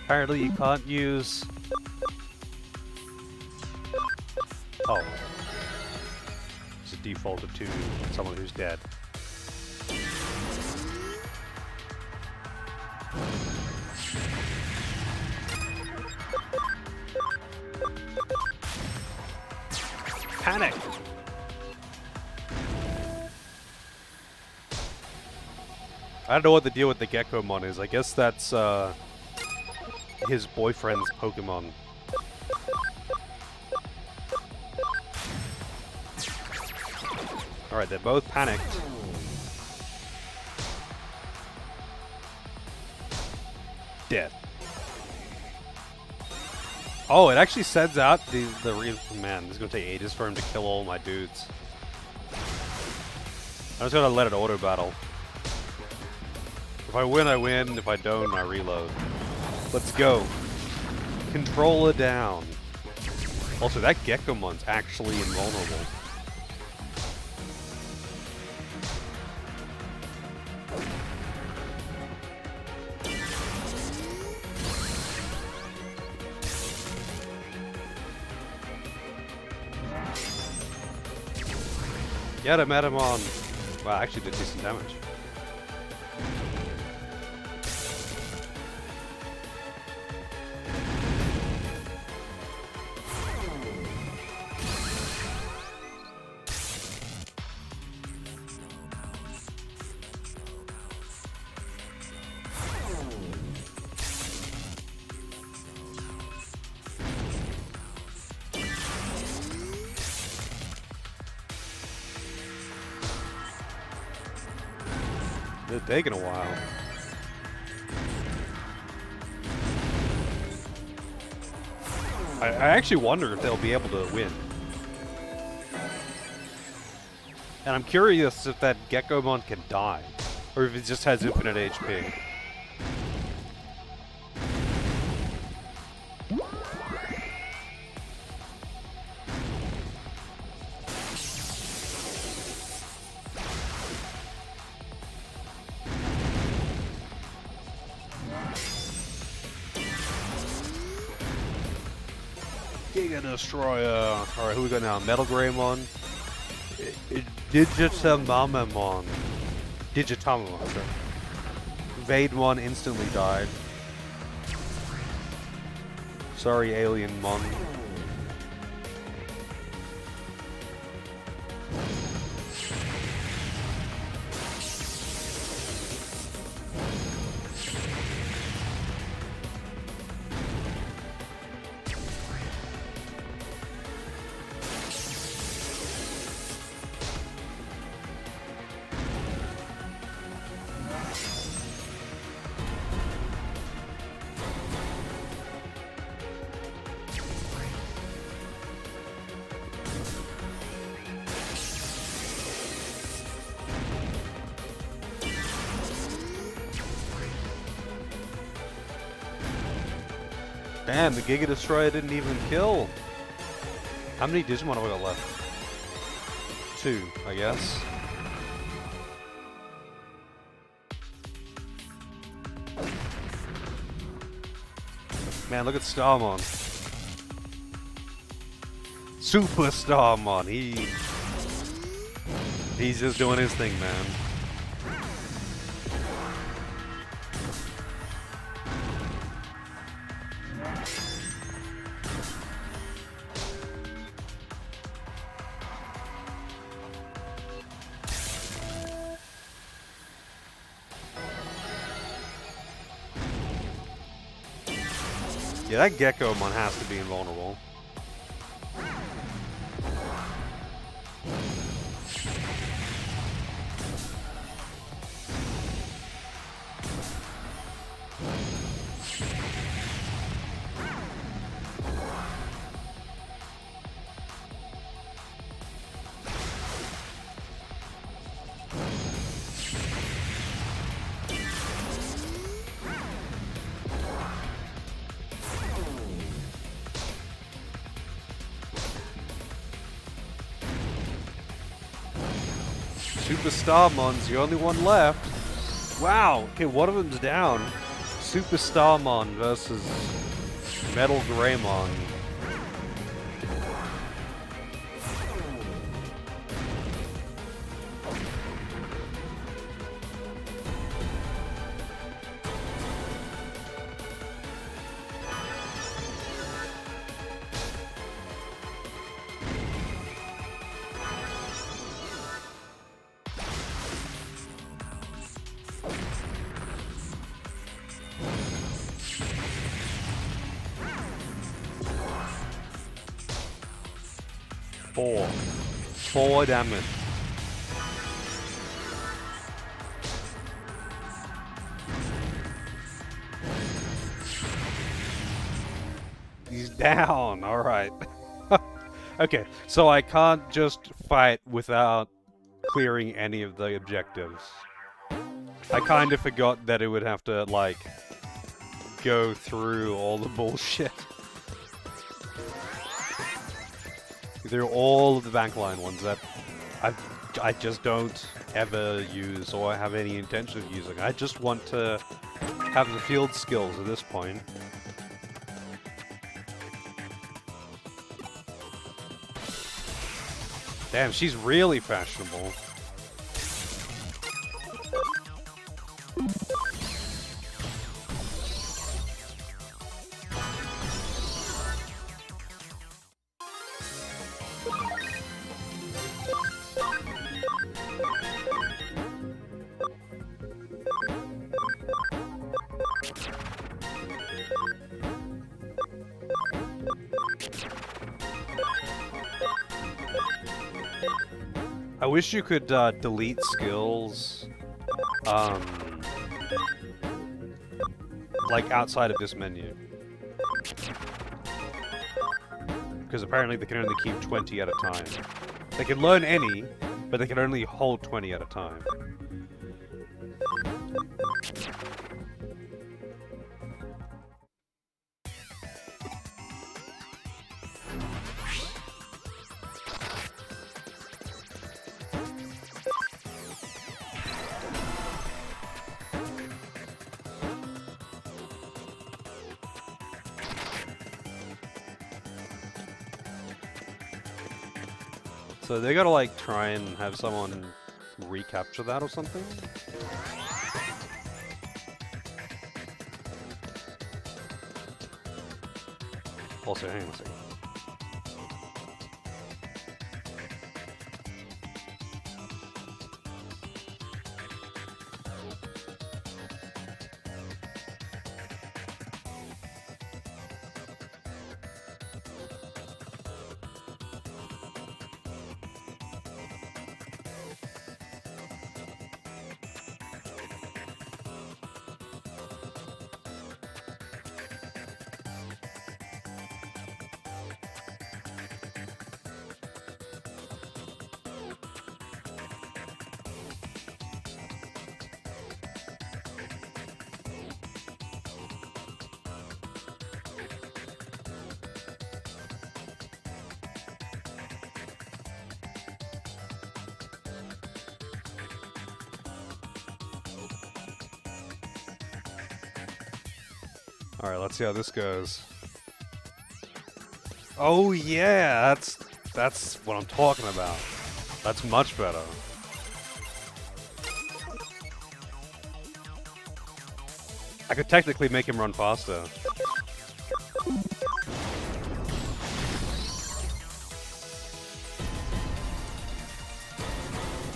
Apparently you can't use... Oh. It's a default to someone who's dead. Panic! I don't know what the deal with the Gekomon is. I guess that's, his boyfriend's Pokemon. Alright, they're both panicked. Dead. Oh, it actually sends out the real... Man, this is gonna take ages for him to kill all my dudes. I'm just gonna let it auto battle. If I win, I win. If I don't, I reload. Let's go. Controller down. Also, that Gekomon's actually invulnerable. Get him, Edamon. Wow, actually did decent damage. They're taking a while. I actually wonder if they'll be able to win. And I'm curious if that Gekomon can die, or if it just has infinite HP. Giga Destroyer. Alright, who we got now? Metal Greymon. Digitamamon. Digitamamon, sorry. Vaidmon instantly died. Sorry, Alienmon. Damn, the Giga Destroyer didn't even kill. How many Digimon have I got left? 2, I guess. Man, look at Starmon. Super Starmon. He's just doing his thing, man. Yeah, that Gekomon has to be invulnerable. Super Starmon's the only one left. Wow, okay, one of them's down. Super Starmon versus Metal Greymon. Four damage. He's down, alright. Okay, so I can't just fight without clearing any of the objectives. I kind of forgot that it would have to, like, go through all the bullshit. They're all of the backline ones that I just don't ever use or have any intention of using. I just want to have the field skills at this point. Damn, she's really fashionable. I wish you could delete skills, like outside of this menu. Because apparently they can only keep 20 at a time. They can learn any, but they can only hold 20 at a time. So they gotta like try and have someone recapture that or something? Also, hang on a second. Alright, let's see how this goes. Oh yeah, that's what I'm talking about. That's much better. I could technically make him run faster.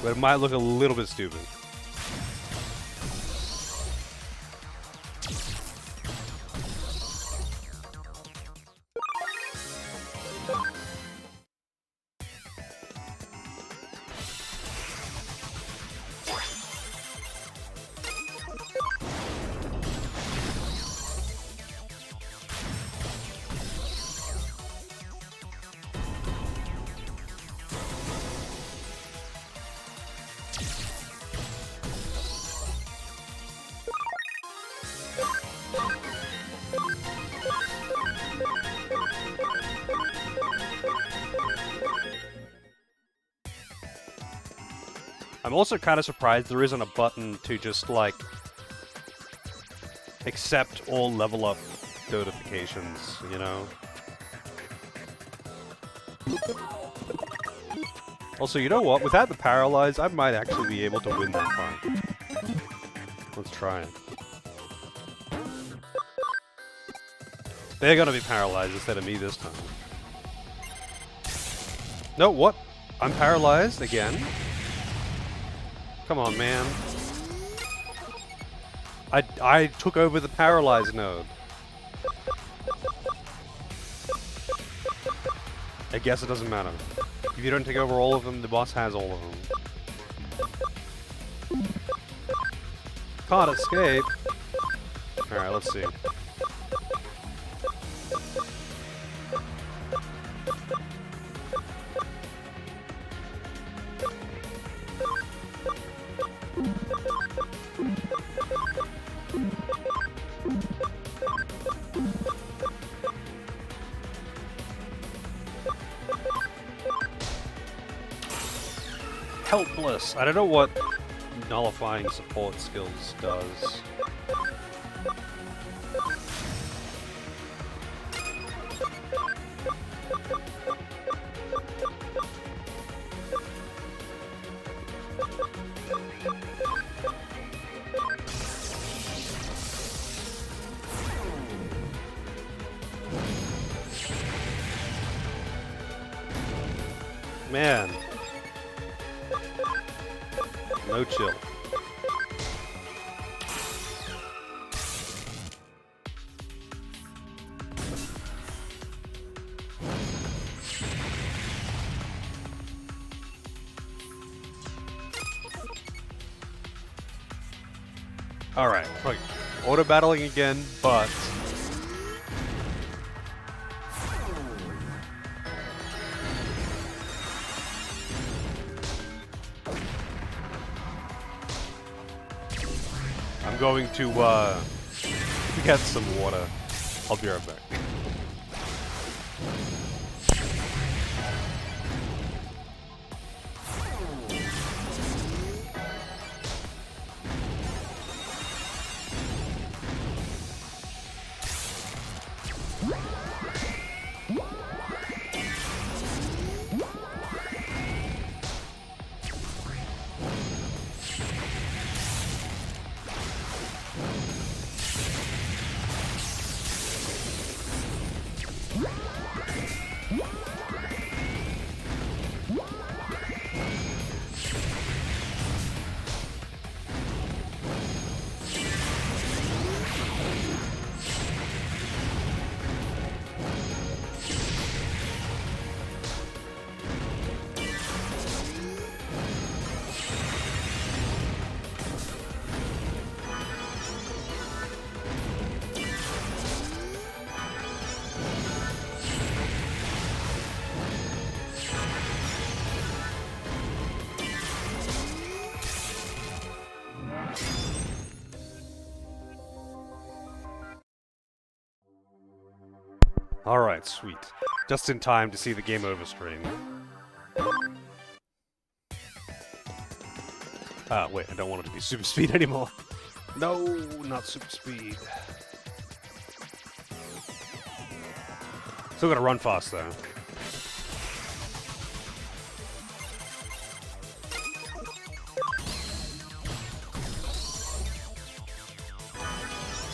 But it might look a little bit stupid. I'm also kind of surprised there isn't a button to just, like, accept all level up notifications, you know? Also, you know what? Without the paralyze, I might actually be able to win that fight. Let's try it. They're gonna be paralyzed instead of me this time. No, what? I'm paralyzed again? Come on, man. I took over the paralyzed node. I guess it doesn't matter. If you don't take over all of them, the boss has all of them. Can't escape. Alright, let's see. Helpless. I don't know what nullifying support skills does. Man. No chill. Alright, okay. Auto battling again, but I'm going to get some water. I'll be right back. Alright, sweet. Just in time to see the game over screen. Ah, wait, I don't want it to be super speed anymore. No, not super speed. Still gotta run fast, though.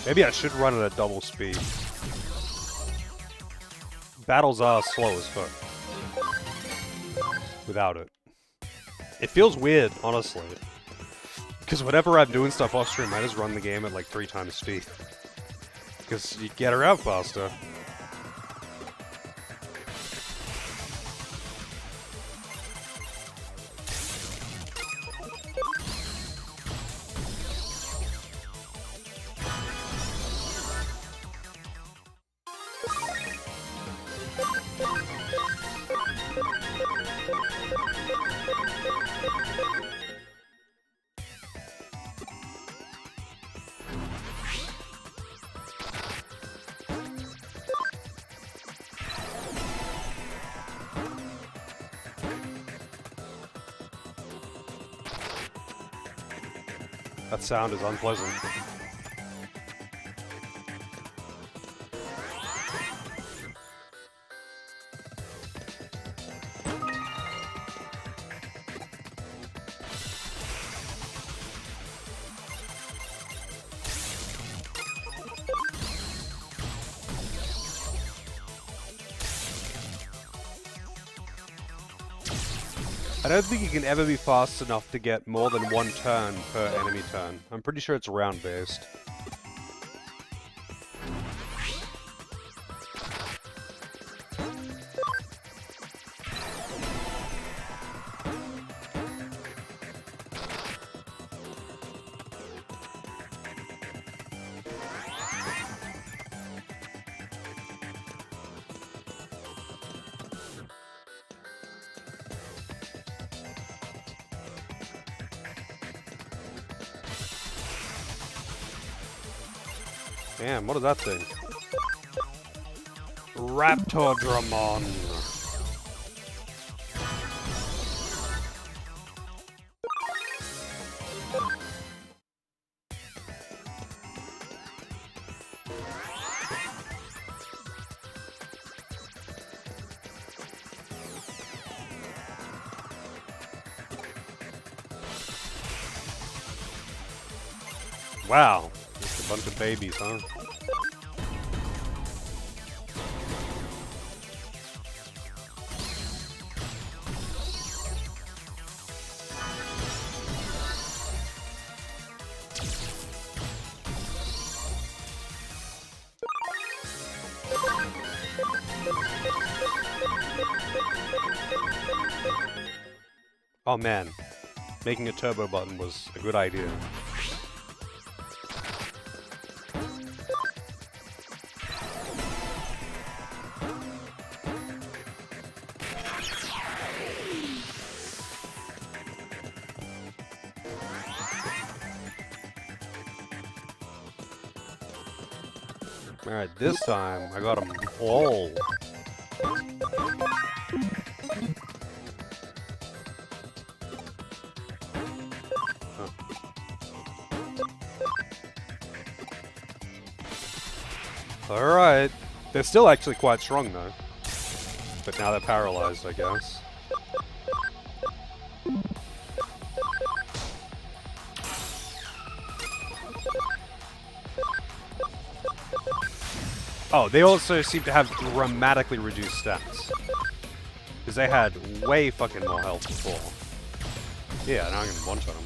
Maybe I should run at a double speed. Battles are slow as fuck. Without it. It feels weird, honestly. Because whenever I'm doing stuff off stream, I just run the game at like 3 times speed. Because you get around faster. That sound is unpleasant. I don't think you can ever be fast enough to get more than one turn per enemy turn. I'm pretty sure it's round-based. Damn, what is that thing? Raptordramon. Wow, just a bunch of babies, huh? Oh man, making a turbo button was a good idea. Alright, this time I got them all. Alright. They're still actually quite strong though. But now they're paralyzed, I guess. Oh, they also seem to have dramatically reduced stats. Because they had way fucking more health before. Yeah, now I can one-shot them.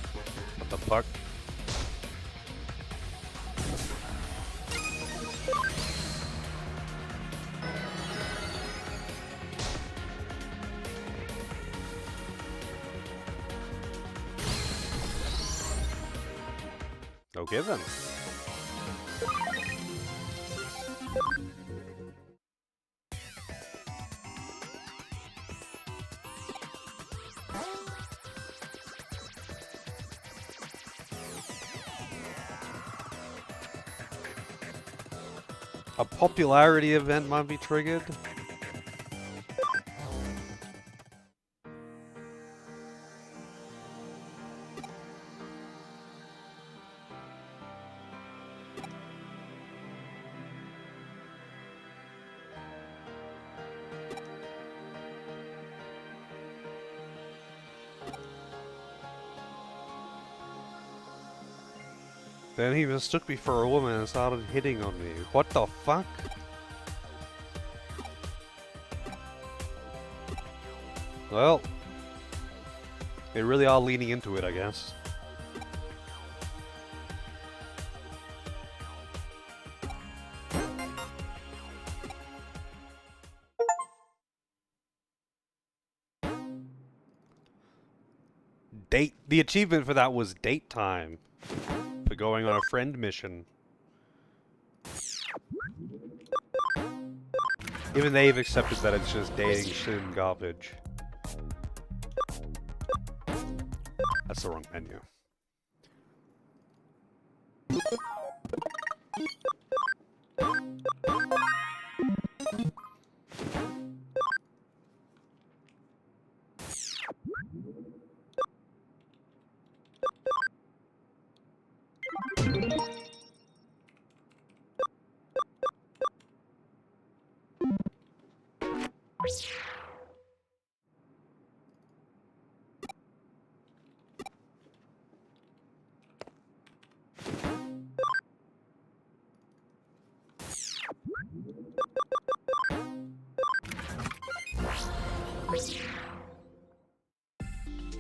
What the fuck? Okay then. A popularity event might be triggered. Then he mistook me for a woman and started hitting on me. What the fuck? Well, they really are leaning into it, I guess. The achievement for that was date time. For going on a friend mission. Even they've accepted that it's just dating sim garbage. That's the wrong menu.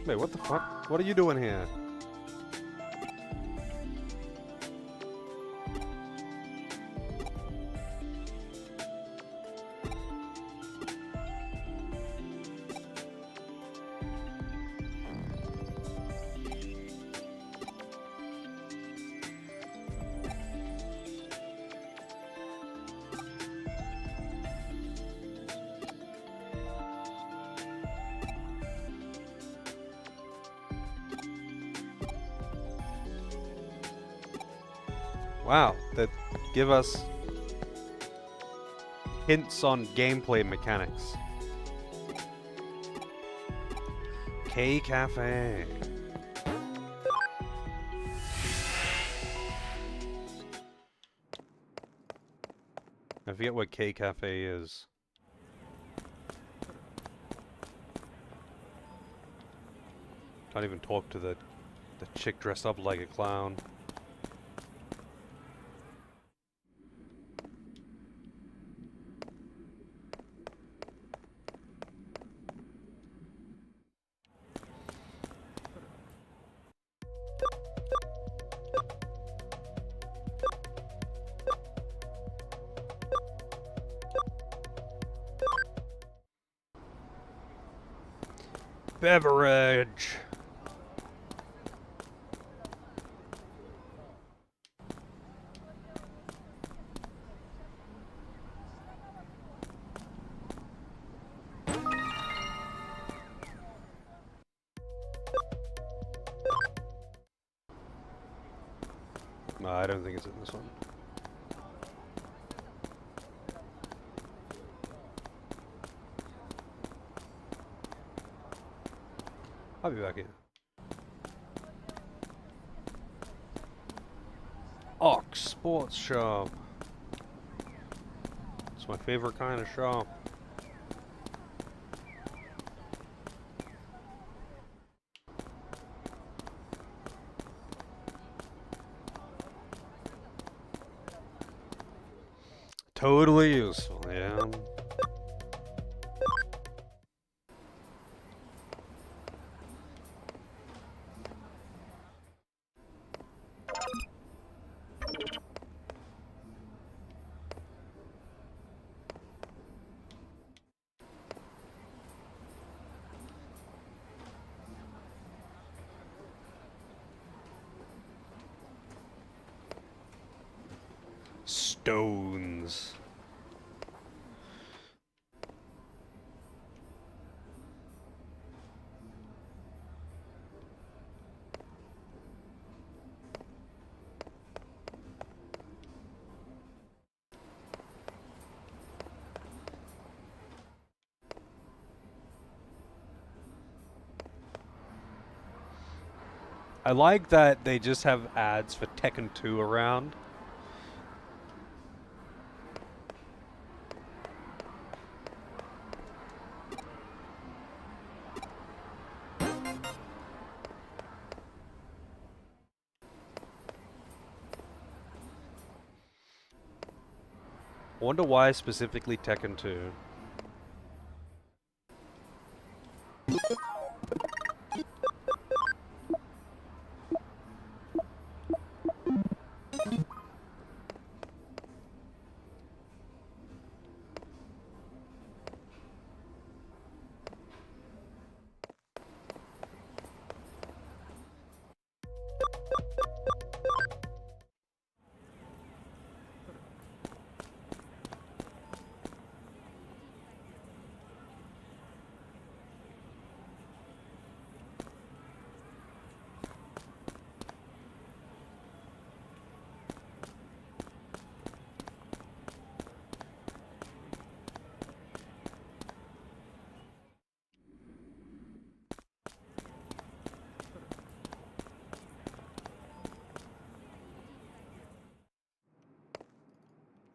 Wait, what the fuck? What are you doing here? Wow, that give us hints on gameplay mechanics. K Cafe. I forget what K Cafe is. Can't even talk to the chick dressed up like a clown. Beverage. No, I don't think it's in this one. I'll be back here. Ox Sports Shop. It's my favorite kind of shop. Totally useful, yeah. Stones. I like that they just have ads for Tekken 2 around. I wonder why specifically Tekken 2.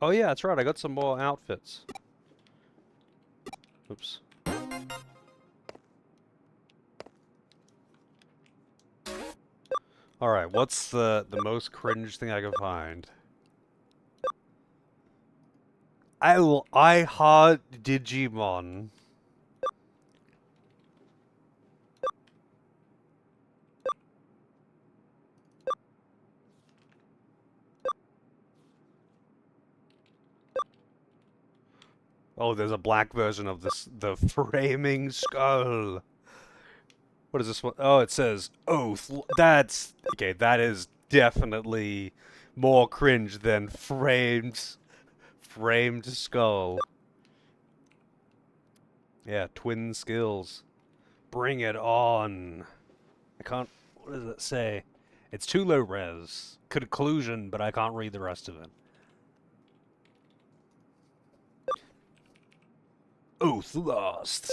Oh yeah, that's right, I got some more outfits. Oops. Alright, what's the most cringe thing I can find? I heart Digimon. Oh, there's a black version of this, the framing skull. What is this one? Oh, it says Oath. That's okay. That is definitely more cringe than framed skull. Yeah, twin skills. Bring it on. I can't. What does it say? It's too low res. Conclusion, but I can't read the rest of it. Oath lost.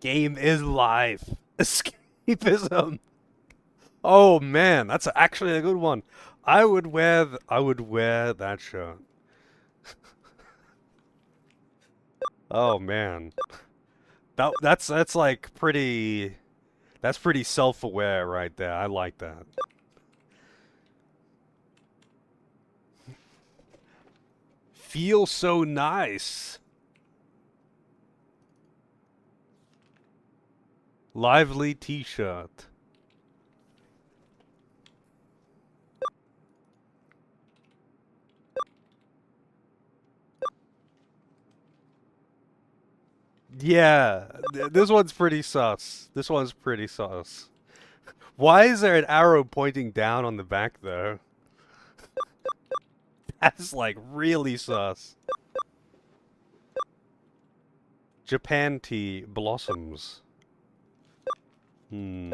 Game is life. Escapism. Oh man, that's actually a good one. I would wear that shirt. Oh man. That's like pretty that's pretty self-aware right there. I like that. Feel so nice. Lively t-shirt. Yeah, this one's pretty sus. This one's pretty sus. Why is there an arrow pointing down on the back though? That's like really sus. Japan tea blossoms. Hmm.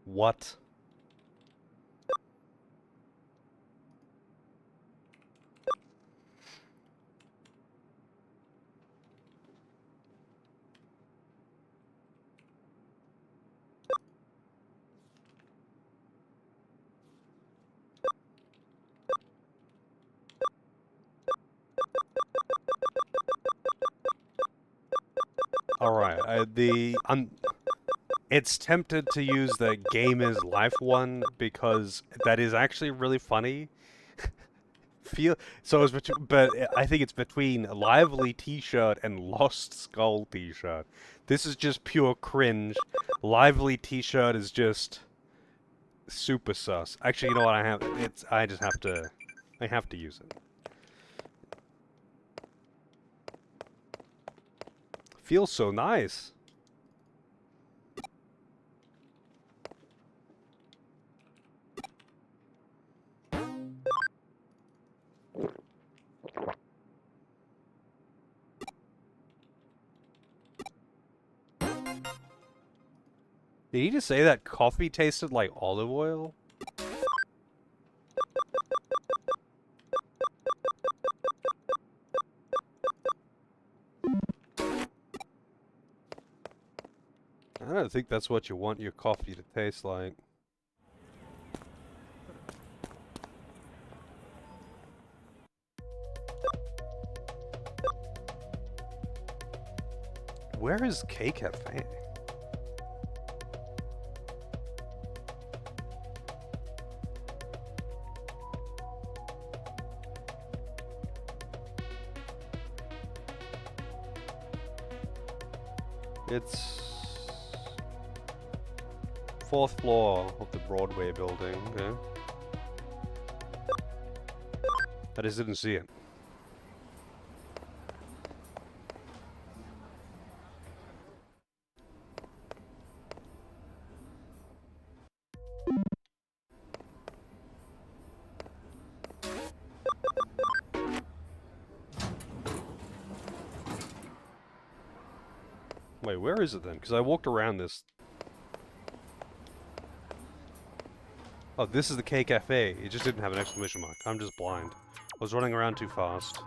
What? Alright, it's tempted to use the game is life one because that is actually really funny. Feel so it's between, but I think it's between lively t-shirt and lost skull t-shirt. This is just pure cringe. Lively t-shirt is just super sus. Actually, you know what? I just have to. I have to use it. Feels so nice. Did he just say that coffee tasted like olive oil? I don't think that's what you want your coffee to taste like. Where is K Cafe? It's 4th floor of the Broadway building. Okay. I just didn't see it. Wait, where is it then? Because I walked around this. Oh, this is the K Cafe. It just didn't have an exclamation mark. I'm just blind. I was running around too fast.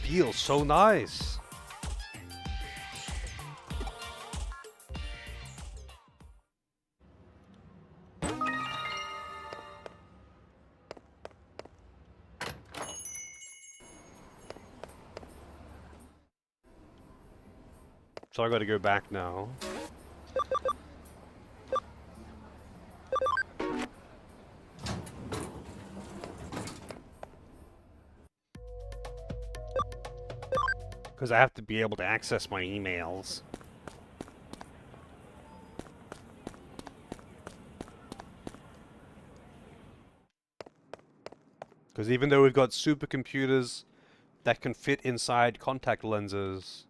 Feels so nice. So I gotta go back now. Because I have to be able to access my emails. Because even though we've got supercomputers that can fit inside contact lenses,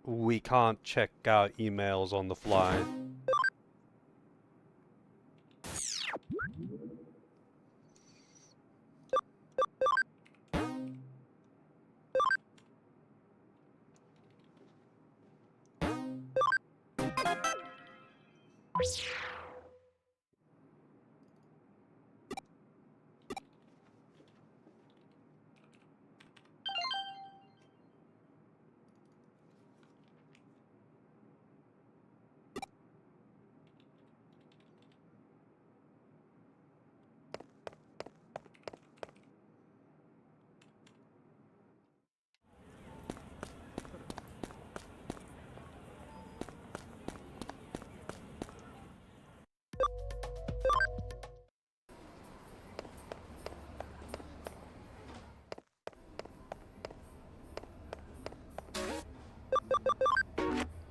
we can't check out emails on the fly.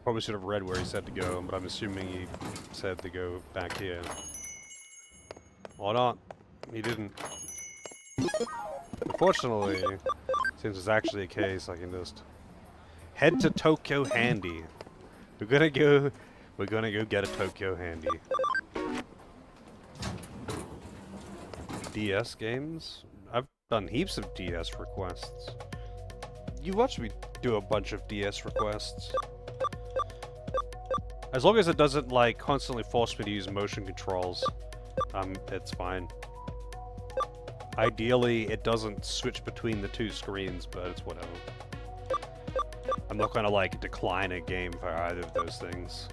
Probably should have read where he said to go, but I'm assuming he said to go back here. Or not. He didn't. Unfortunately, since it's actually a case, I can just head to Tokyo Handy. We're gonna go get a Tokyo Handy. DS games? I've done heaps of DS requests. You watch me do a bunch of DS requests. As long as it doesn't, like, constantly force me to use motion controls, it's fine. Ideally, it doesn't switch between the two screens, but it's whatever. I'm not gonna, like, decline a game for either of those things.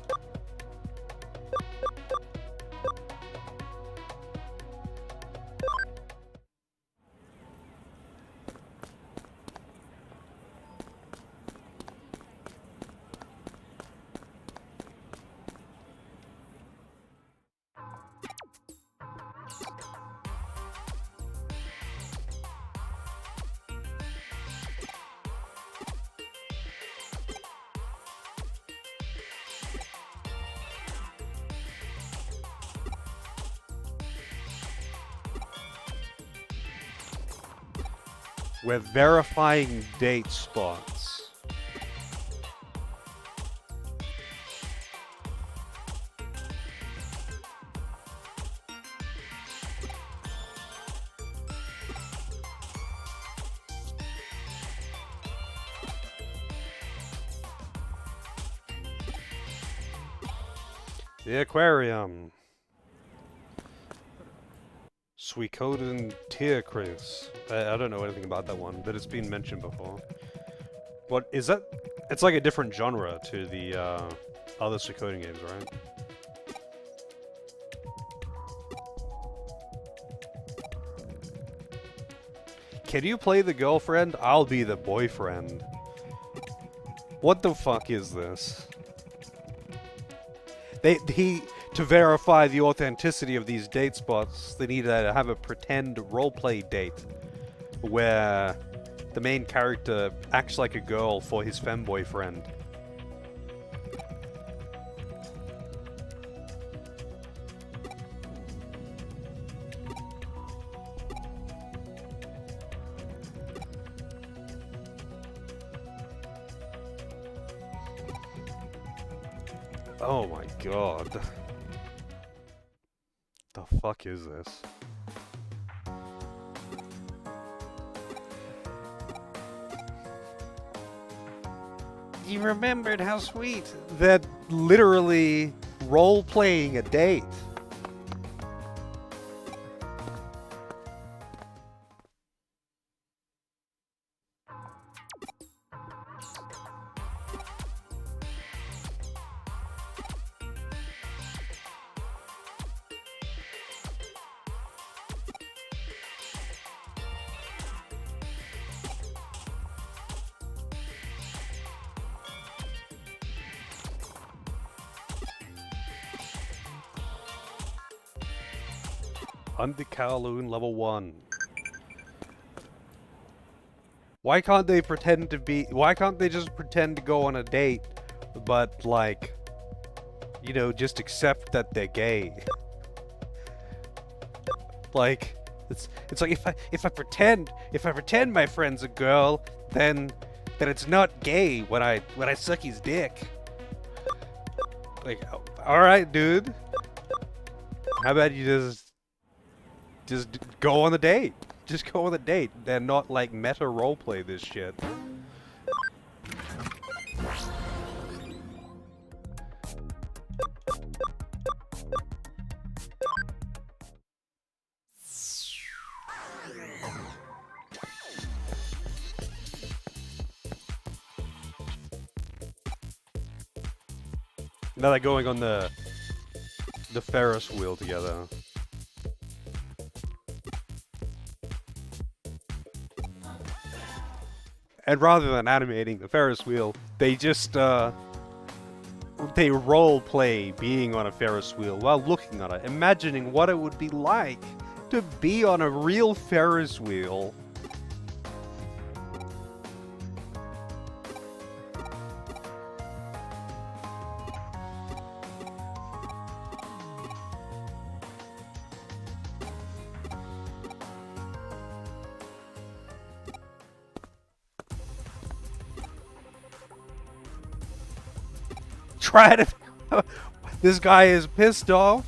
We're verifying date spots. The aquarium. Suikoden Tierkreis. I don't know anything about that one, but it's been mentioned before. What is that? It's like a different genre to the other Suikoden games, right? Can you play the girlfriend? I'll be the boyfriend. What the fuck is this? To verify the authenticity of these date spots, they need to have a pretend roleplay date where the main character acts like a girl for his femboy friend. Oh my god. The fuck is this? You remembered how sweet. That literally role-playing a date. Under Kowloon level 1. Why can't they pretend to be... Why can't they just pretend to go on a date, but, like, you know, just accept that they're gay? Like, it's like if I pretend my friend's a girl, then it's not gay when I suck his dick. Like, all right, dude. How about you just go on the date? Just go on the date and not like meta roleplay this shit. Now they're going on the Ferris wheel together. And rather than animating the Ferris wheel, they just they role play being on a Ferris wheel while looking on it, imagining what it would be like to be on a real Ferris wheel. Try to... This guy is pissed off,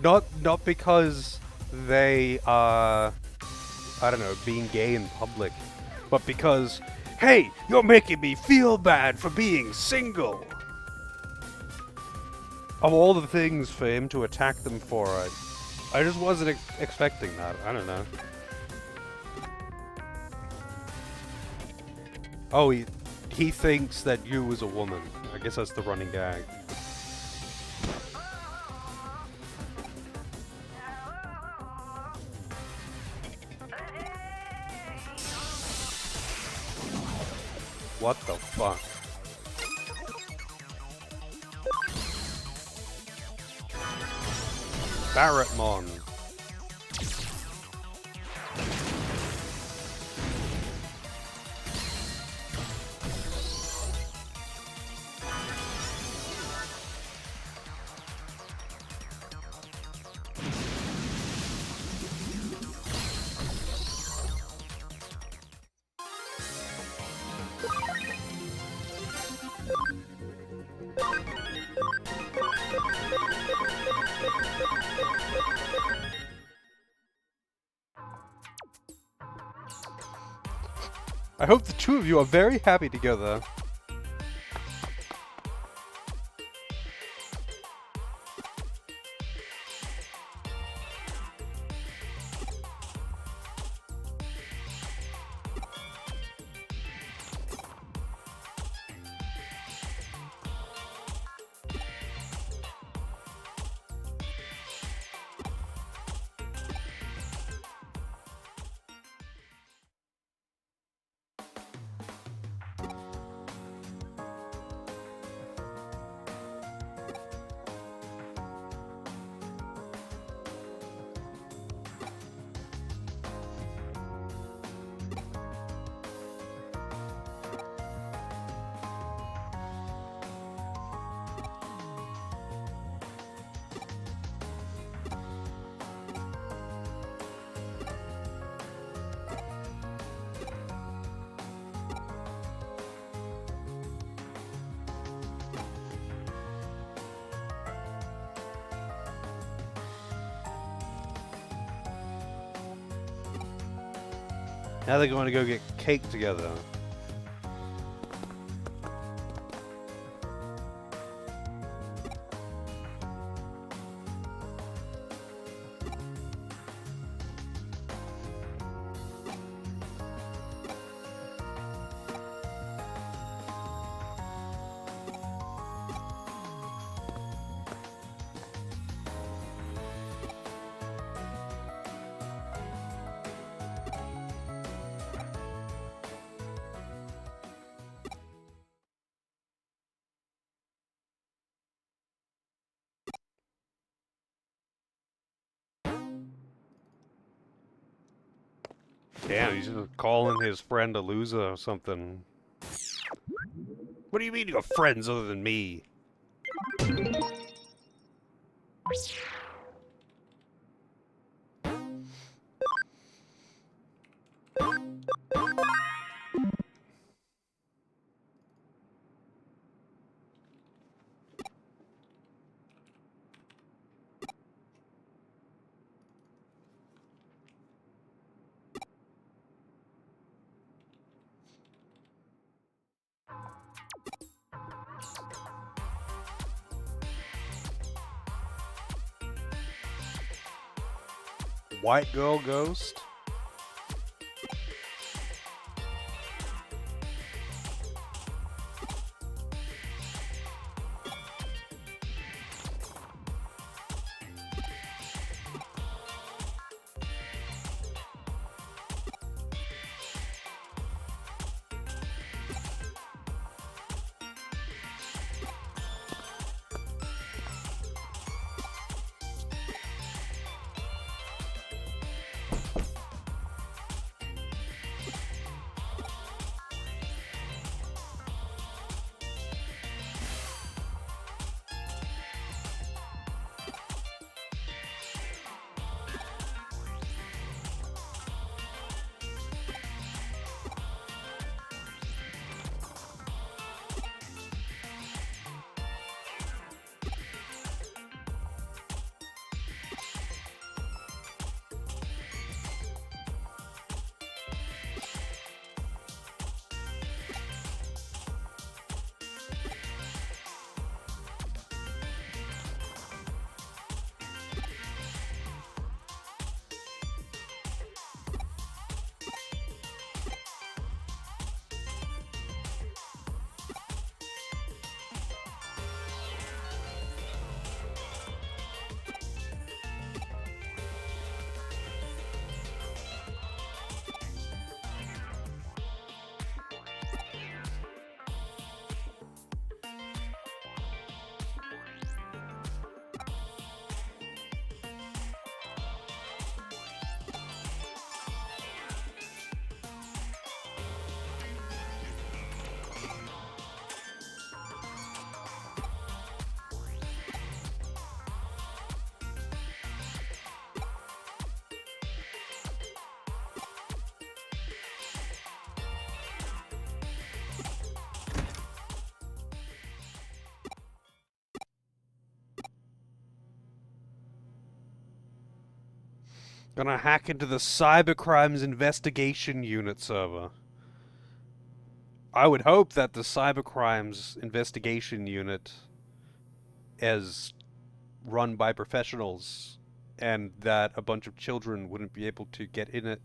not because they are, I don't know, being gay in public, but because, hey, you're making me feel bad for being single. Of all the things for him to attack them for, I just wasn't expecting that. I don't know. Oh, he thinks that you was a woman. I guess that's the running gag. What the fuck? Barretmon. I hope the two of you are very happy together. Now they're going to go get cake together. Damn, he's just calling his friend a loser or something. What do you mean you got friends other than me? White girl ghost? Gonna hack into the Cybercrimes Investigation Unit server. I would hope that the Cybercrimes Investigation Unit is run by professionals and that a bunch of children wouldn't be able to get in it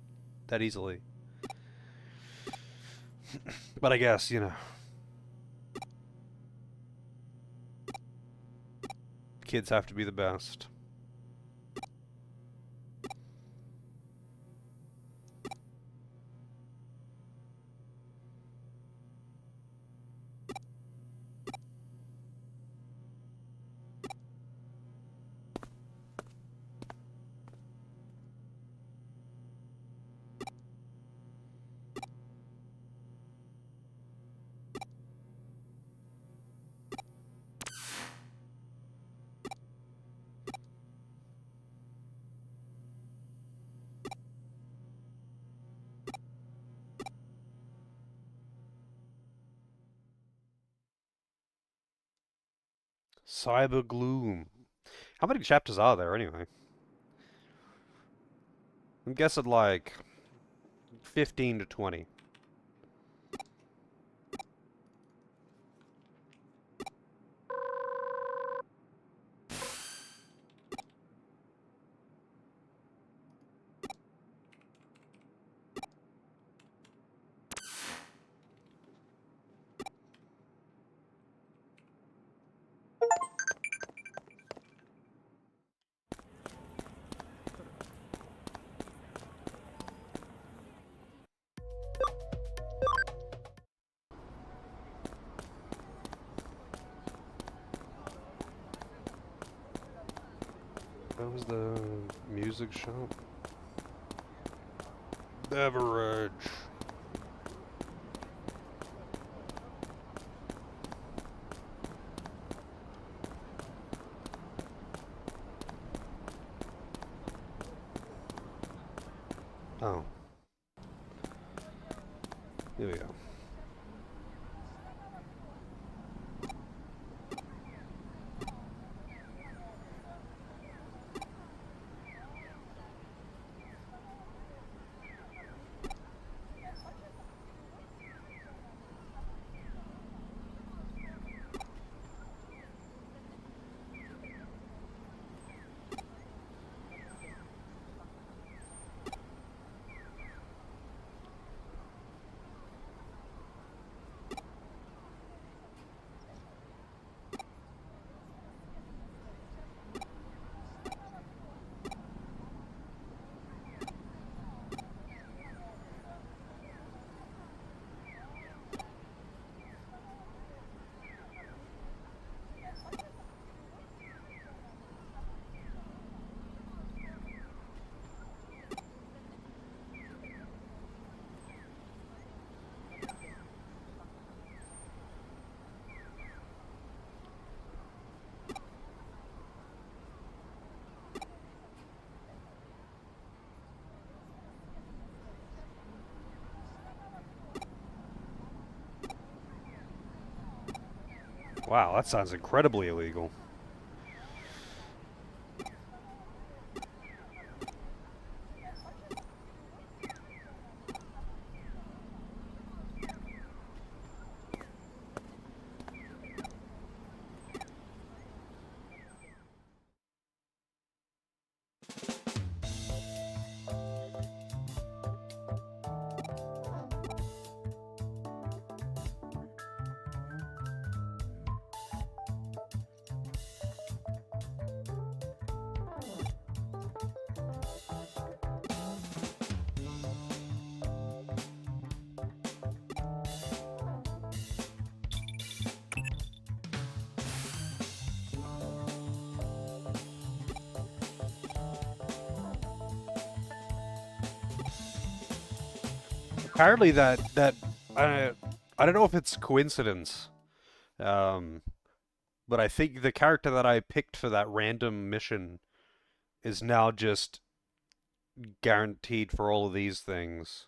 that easily. But I guess, you know, kids have to be the best. Cyber Gloom. How many chapters are there anyway? I'm guessing like 15 to 20. That was the music shop. Beverage. Oh. Here we go. Wow, that sounds incredibly illegal. Apparently, that I I don't know if it's coincidence, um, but I think the character that I picked for that random mission is now just guaranteed for all of these things.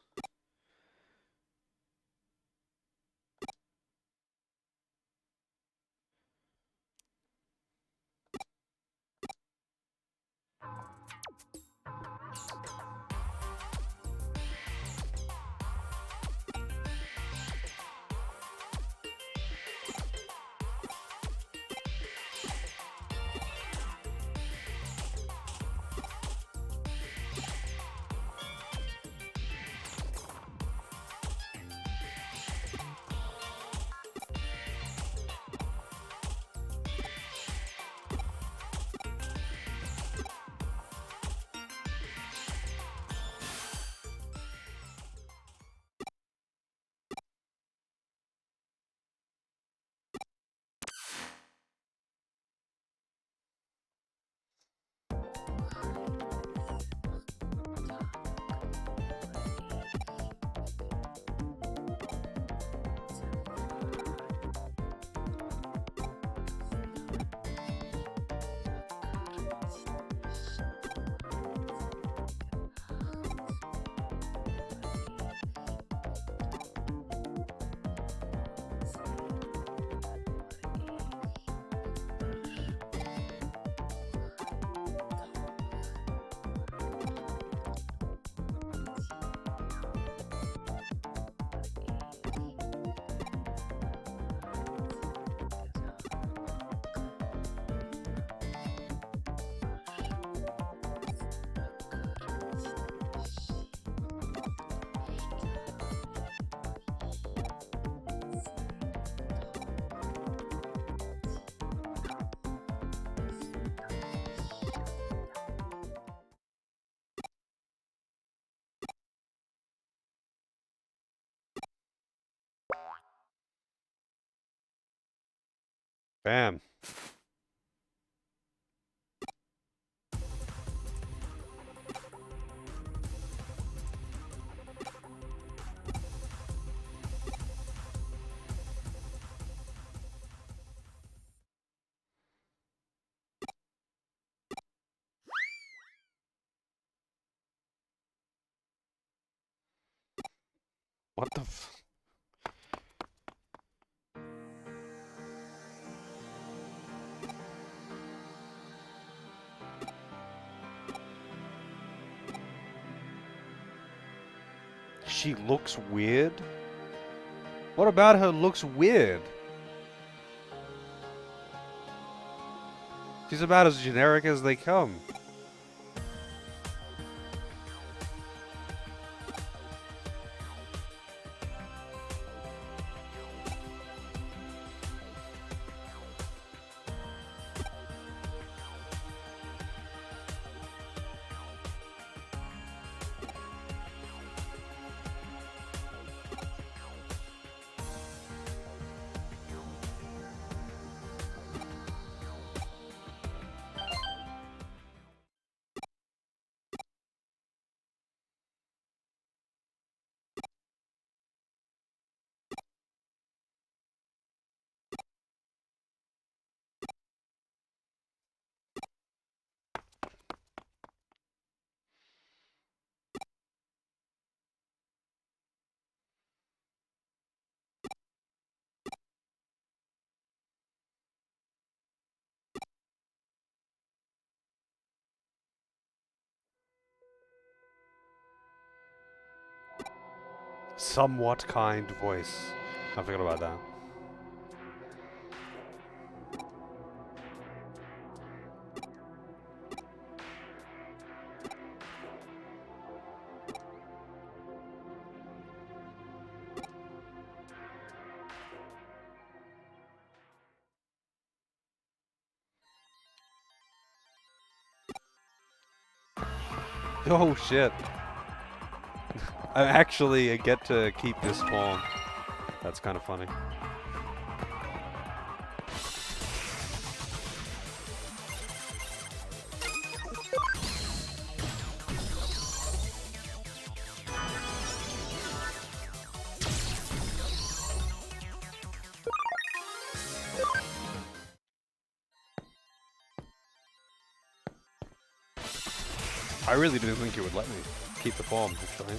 Bam. What the f... She looks weird? What about her looks weird? She's about as generic as they come. Somewhat kind voice. I forgot about that. Oh shit. I actually get to keep this form. That's kind of funny. I really didn't think it would let me keep the form, actually.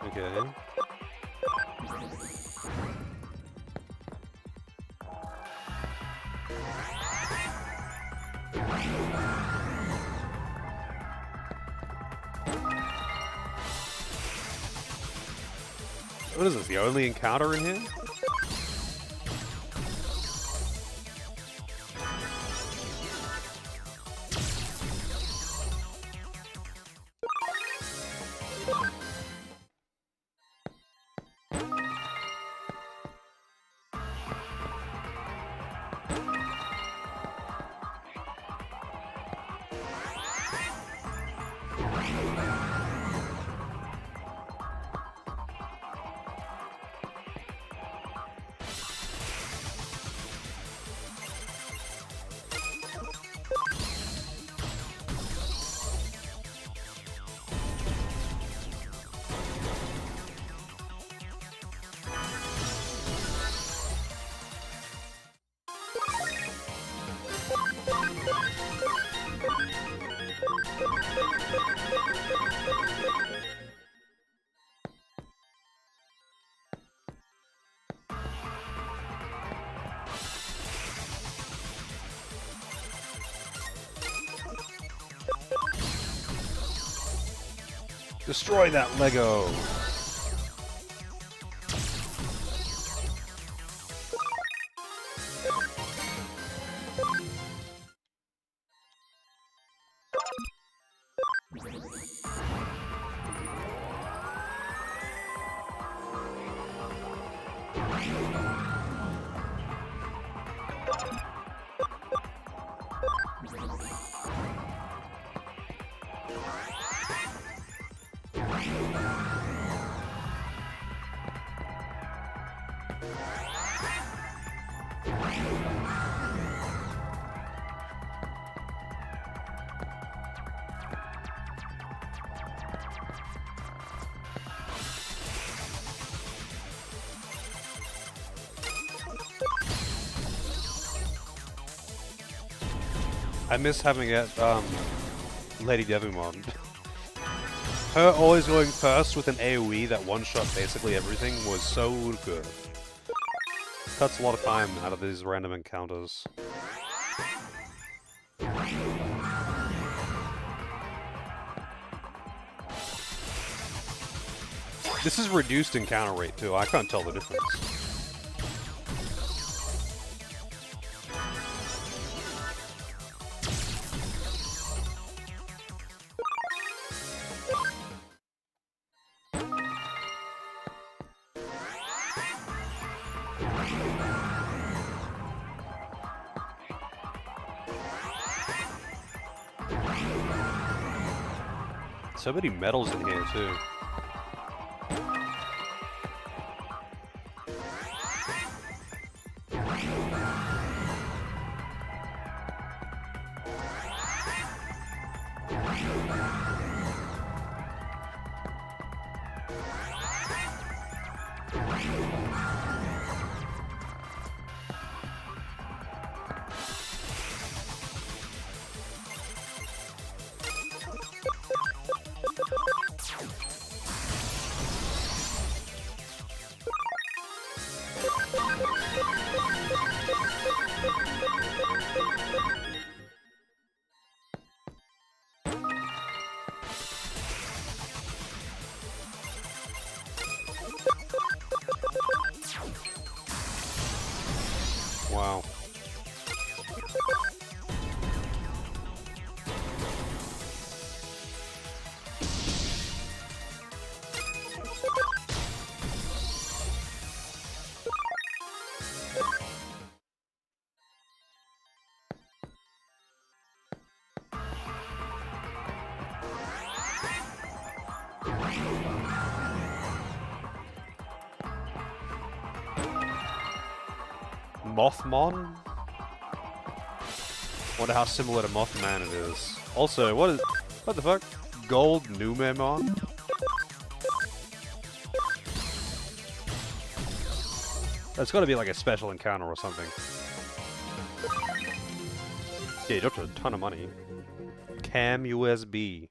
Okay. What is this, the only encounter in here? Destroy that Lego! I miss having it, Lady Devimon. Her always going first with an AoE that one-shot basically everything was so good. Cuts a lot of time out of these random encounters. This is reduced encounter rate too, I can't tell the difference. So many medals in here too. Wow. Mothmon? Wonder how similar to Mothman it is. Also, what the fuck? Gold Numemon? That's gotta be like a special encounter or something. Yeah, you dropped a ton of money. Cam USB.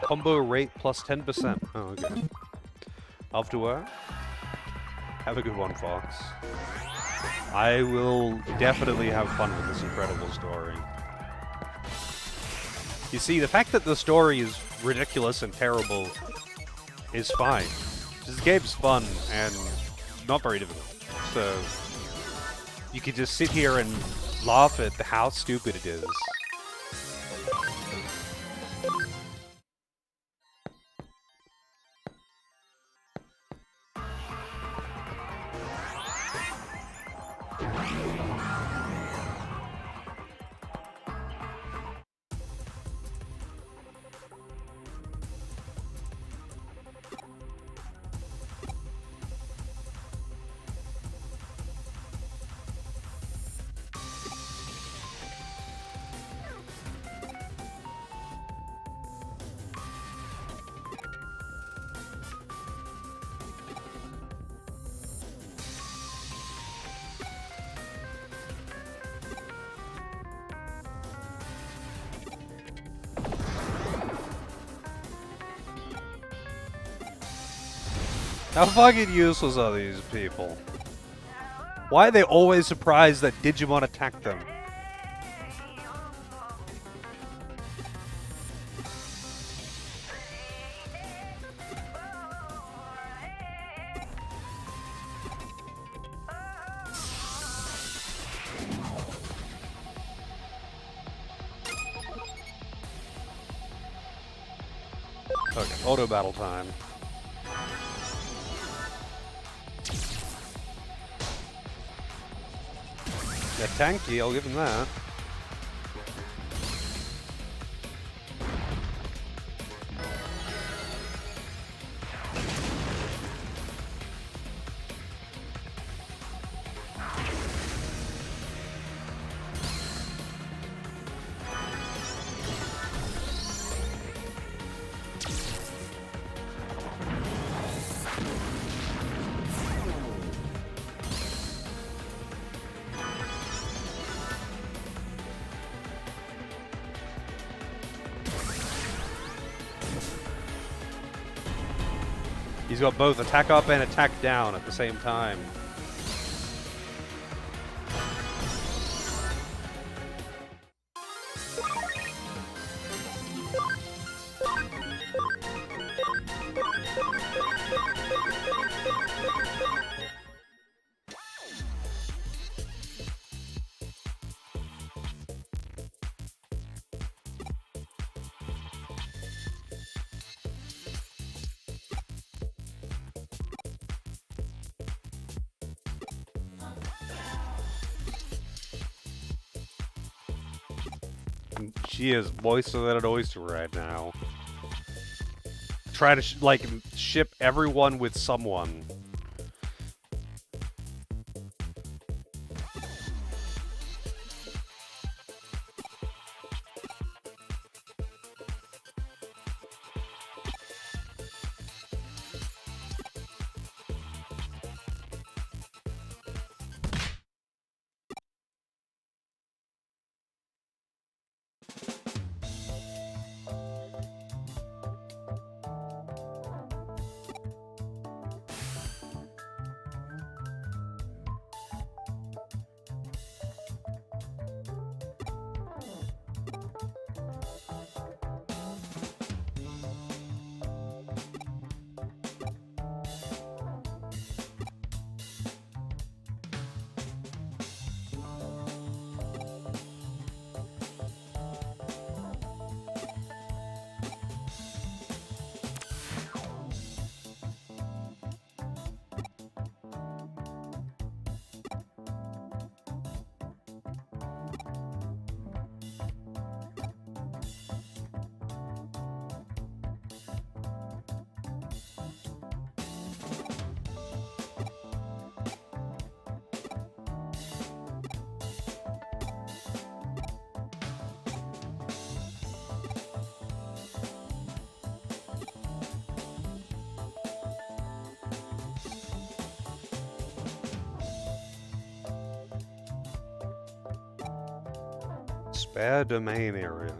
Combo rate plus 10%. Oh, okay. Off to work. Have a good one, Fox. I will definitely have fun with this incredible story. You see, the fact that the story is ridiculous and terrible is fine. This game's fun and not very difficult. So, you can just sit here and laugh at how stupid it is. How fucking useless are these people? Why are they always surprised that Digimon attacked them? Okay, auto battle time. Yeah, tanky, I'll give him that. He's got both attack up and attack down at the same time. She is moister than an oyster right now. Try to like ship everyone with someone. Spare domain area.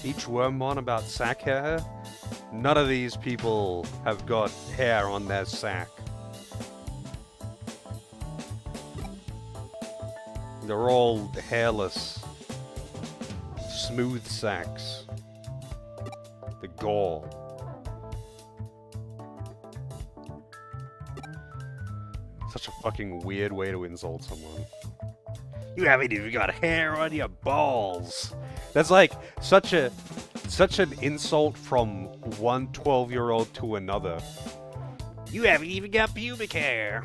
Each Wormmon about sack hair? None of these people have got hair on their sack. They're all hairless, smooth sacks. The gall. Such a fucking weird way to insult someone. You haven't even got hair on your balls. That's like such an insult from one 12-year-old to another. You haven't even got pubic hair.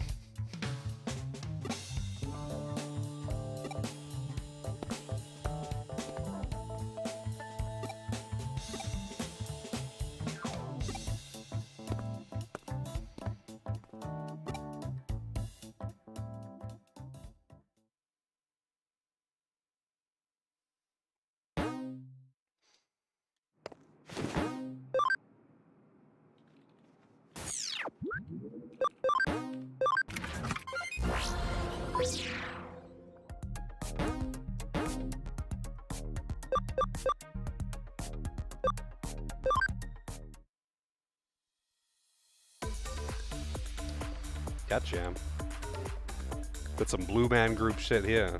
Gotcha. That's some Blue Man Group shit here.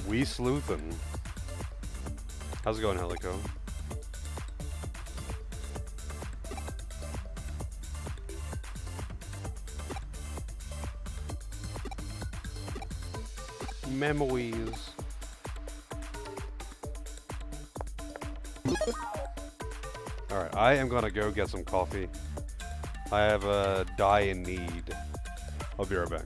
We sleuthin'. How's it going, Helico? Memories. Alright, I am gonna go get some coffee. I have a dire need. I'll be right back.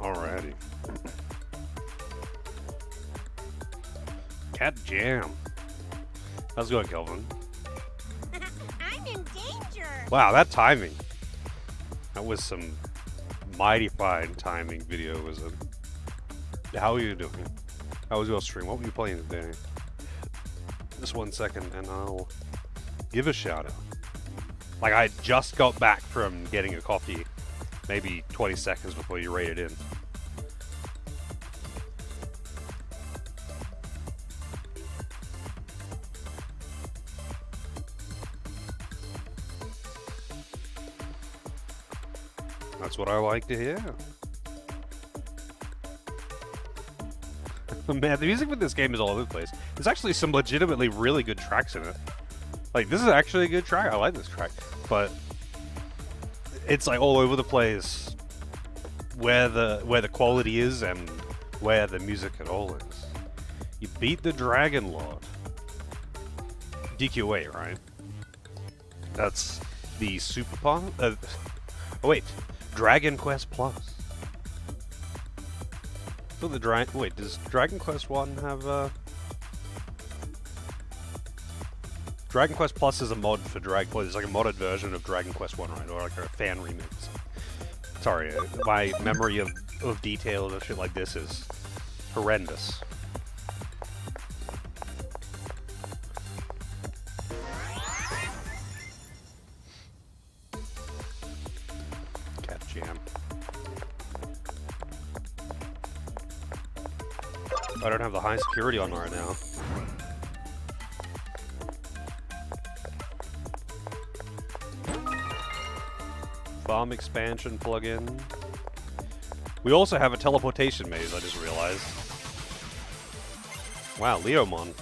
Alrighty. Cat Jam. How's it going, Kelvin? I'm in danger. Wow, that timing. That was some mighty fine timing video, was it? How are you doing? How was your stream? What were you playing today? Just 1 second and I'll give a shout out. Like, I just got back from getting a coffee maybe 20 seconds before you rated in. That's what I like to hear. Man, the music for this game is all over the place. There's actually some legitimately really good tracks in it. Like, this is actually a good track. I like this track. But it's like all over the place where the quality is and where the music at all is. You beat the Dragon Lord. DQ8, right? That's the Super Pop? Oh wait, Dragon Quest Plus. So the wait, does Dragon Quest 1 have Dragon Quest Plus is a mod for Dragon Quest. It's like a modded version of Dragon Quest 1, right? Or like a fan remix. Sorry, my memory of detail and shit like this is horrendous. Cat Jam. I don't have the high security on right now. Farm expansion plugin. We also have a teleportation maze, I just realized. Wow, Leomon.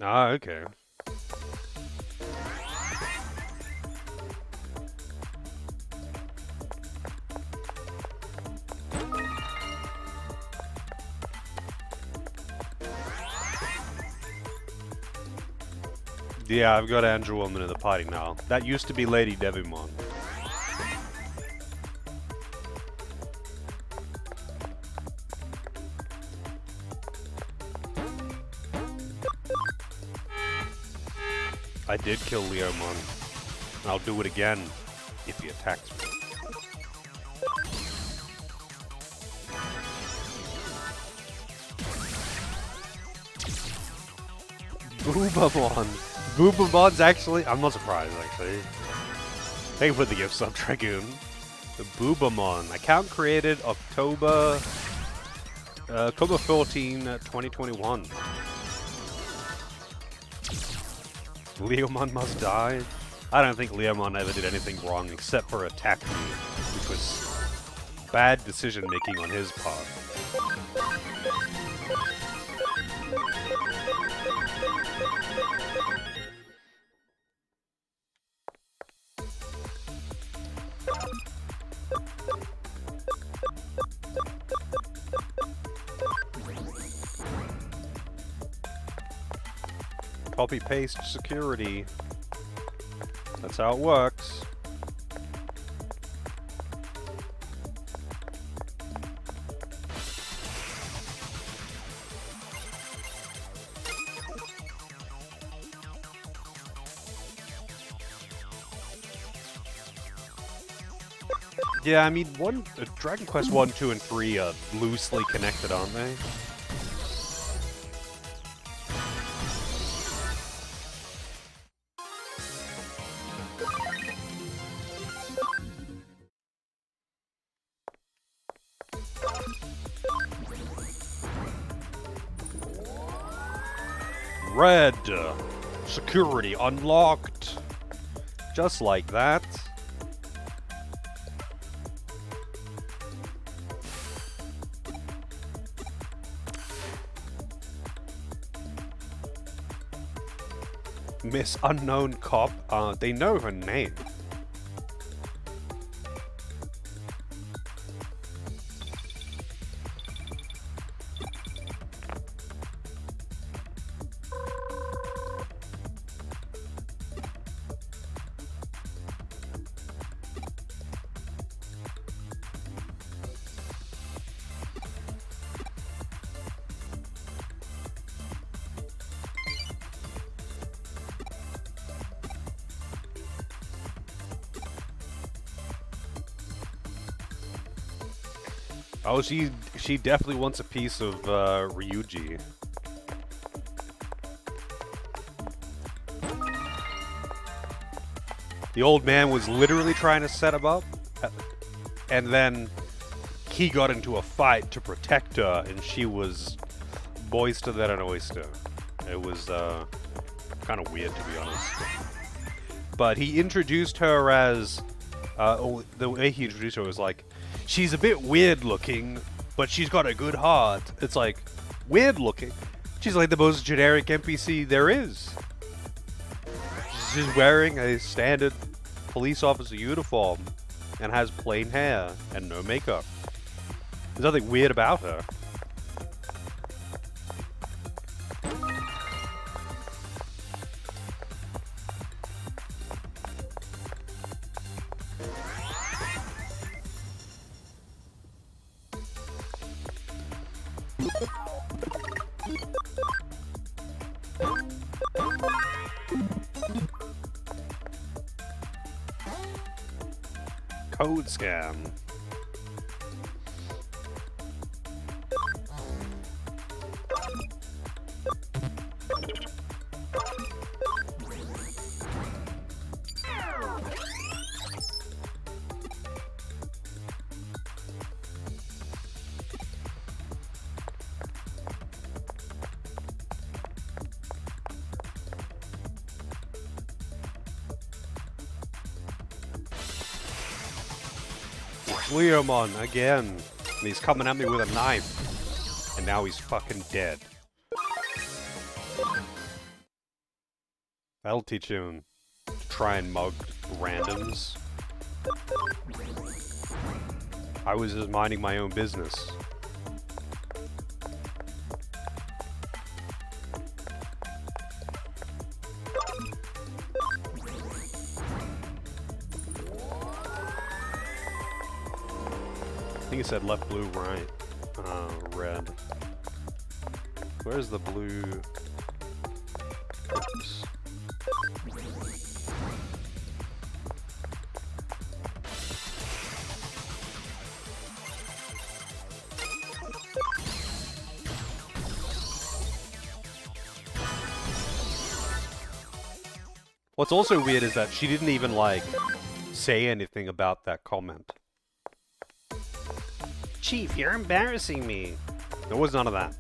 Ah, okay. Yeah, I've got Andrew Woman in the party now. That used to be Lady Digimon. I did kill Leomon. And I'll do it again if he attacks me. Boobamon. Boobamon's actually... I'm not surprised, actually. Thank you for the gift sub, Dragoon. The Boobamon. Account created October 14, 2021. Leomon must die? I don't think Leomon ever did anything wrong except for attack me, which was bad decision making on his part. Copy paste security. That's how it works. Yeah, I mean, Dragon Quest 1, 2, and 3 are loosely connected, aren't they? Red! Security unlocked! Just like that. Miss Unknown Cop, they know her name. Oh, she definitely wants a piece of Ryuji. The old man was literally trying to set him up, and then he got into a fight to protect her, and she was moister than an oyster. It was kind of weird, to be honest. But he introduced her as... the way he introduced her was like, she's a bit weird looking, but she's got a good heart. It's like, weird looking? She's like the most generic NPC there is. She's wearing a standard police officer uniform and has plain hair and no makeup. There's nothing weird about her. Code scam. Leomon again. And he's coming at me with a knife. And now he's fucking dead. That'll teach him to try and mug randoms. I was just minding my own business. I think it said left, blue, right, red. Where's the blue? Oops. What's also weird is that she didn't even, like, say anything about that comment. Chief, you're embarrassing me. There was none of that.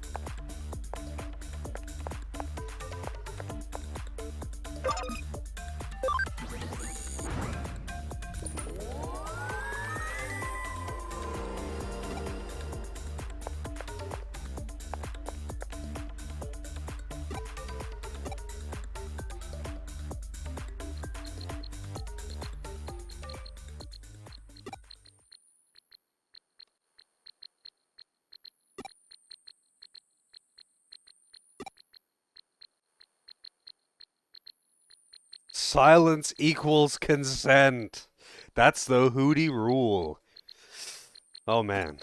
Silence equals consent. That's the Hootie rule. Oh, man.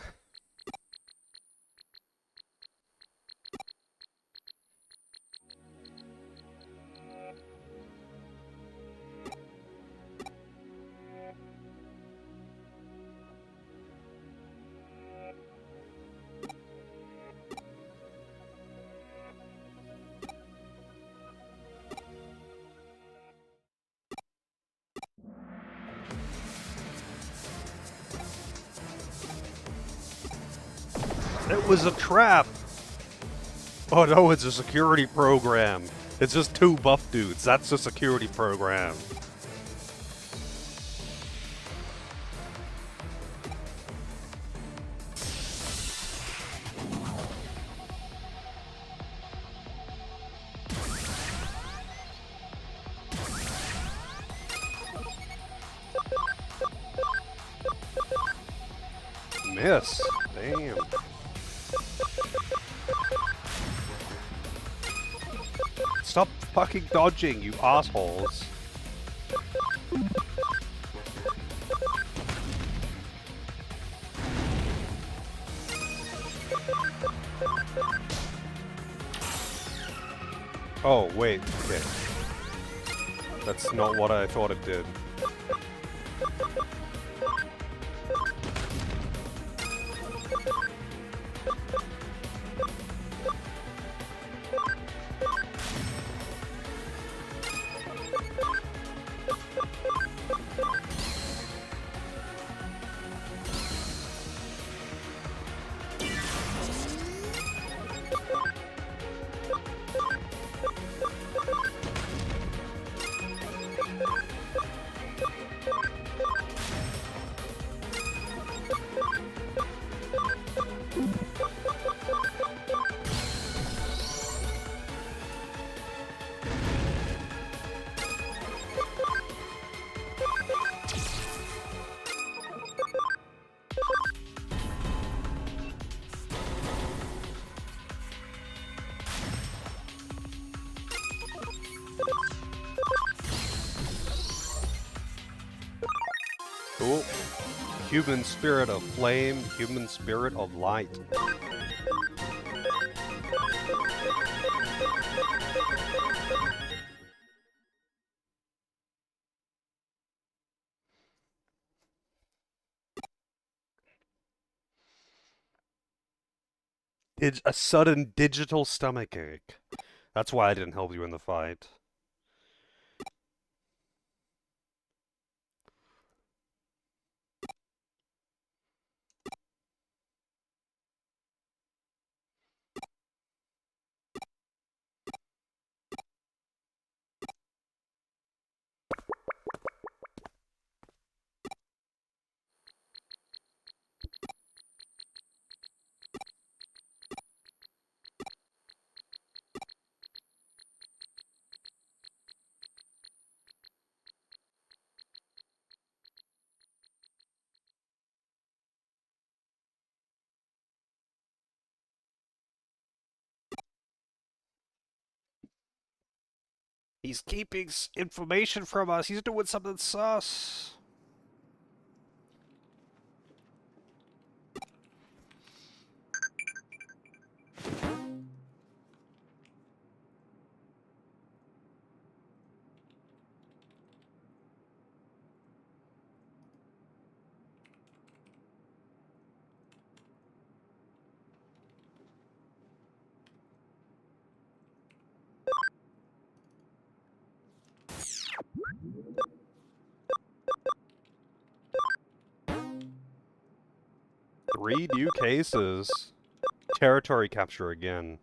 It was a trap! Oh no, it's a security program. It's just two buff dudes. That's a security program. Miss. Damn. Stop fucking dodging, you assholes. Oh, wait, okay. That's not what I thought it did. Cool. Human spirit of flame, human spirit of light. It's a sudden digital stomachache. That's why I didn't help you in the fight. He's keeping information from us. He's doing something sus. Three new cases. Territory capture again.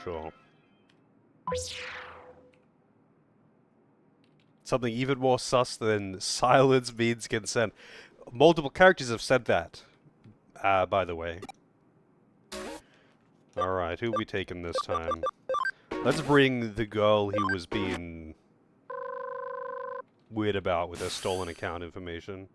Sure. Something even more sus than silence means consent. Multiple characters have said that, by the way. Alright, who are we taking this time? Let's bring the girl he was being weird about with her stolen account information.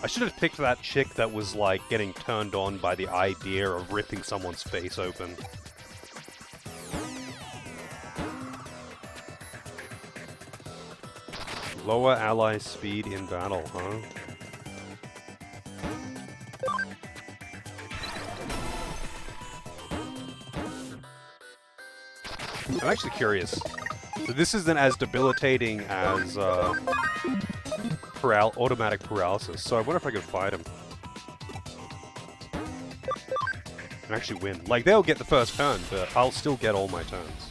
I should have picked that chick that was, like, getting turned on by the idea of ripping someone's face open. Lower ally speed in battle, huh? I'm actually curious. So this isn't as debilitating as automatic paralysis, so I wonder if I could fight him. And actually win. Like, they'll get the first turn, but I'll still get all my turns.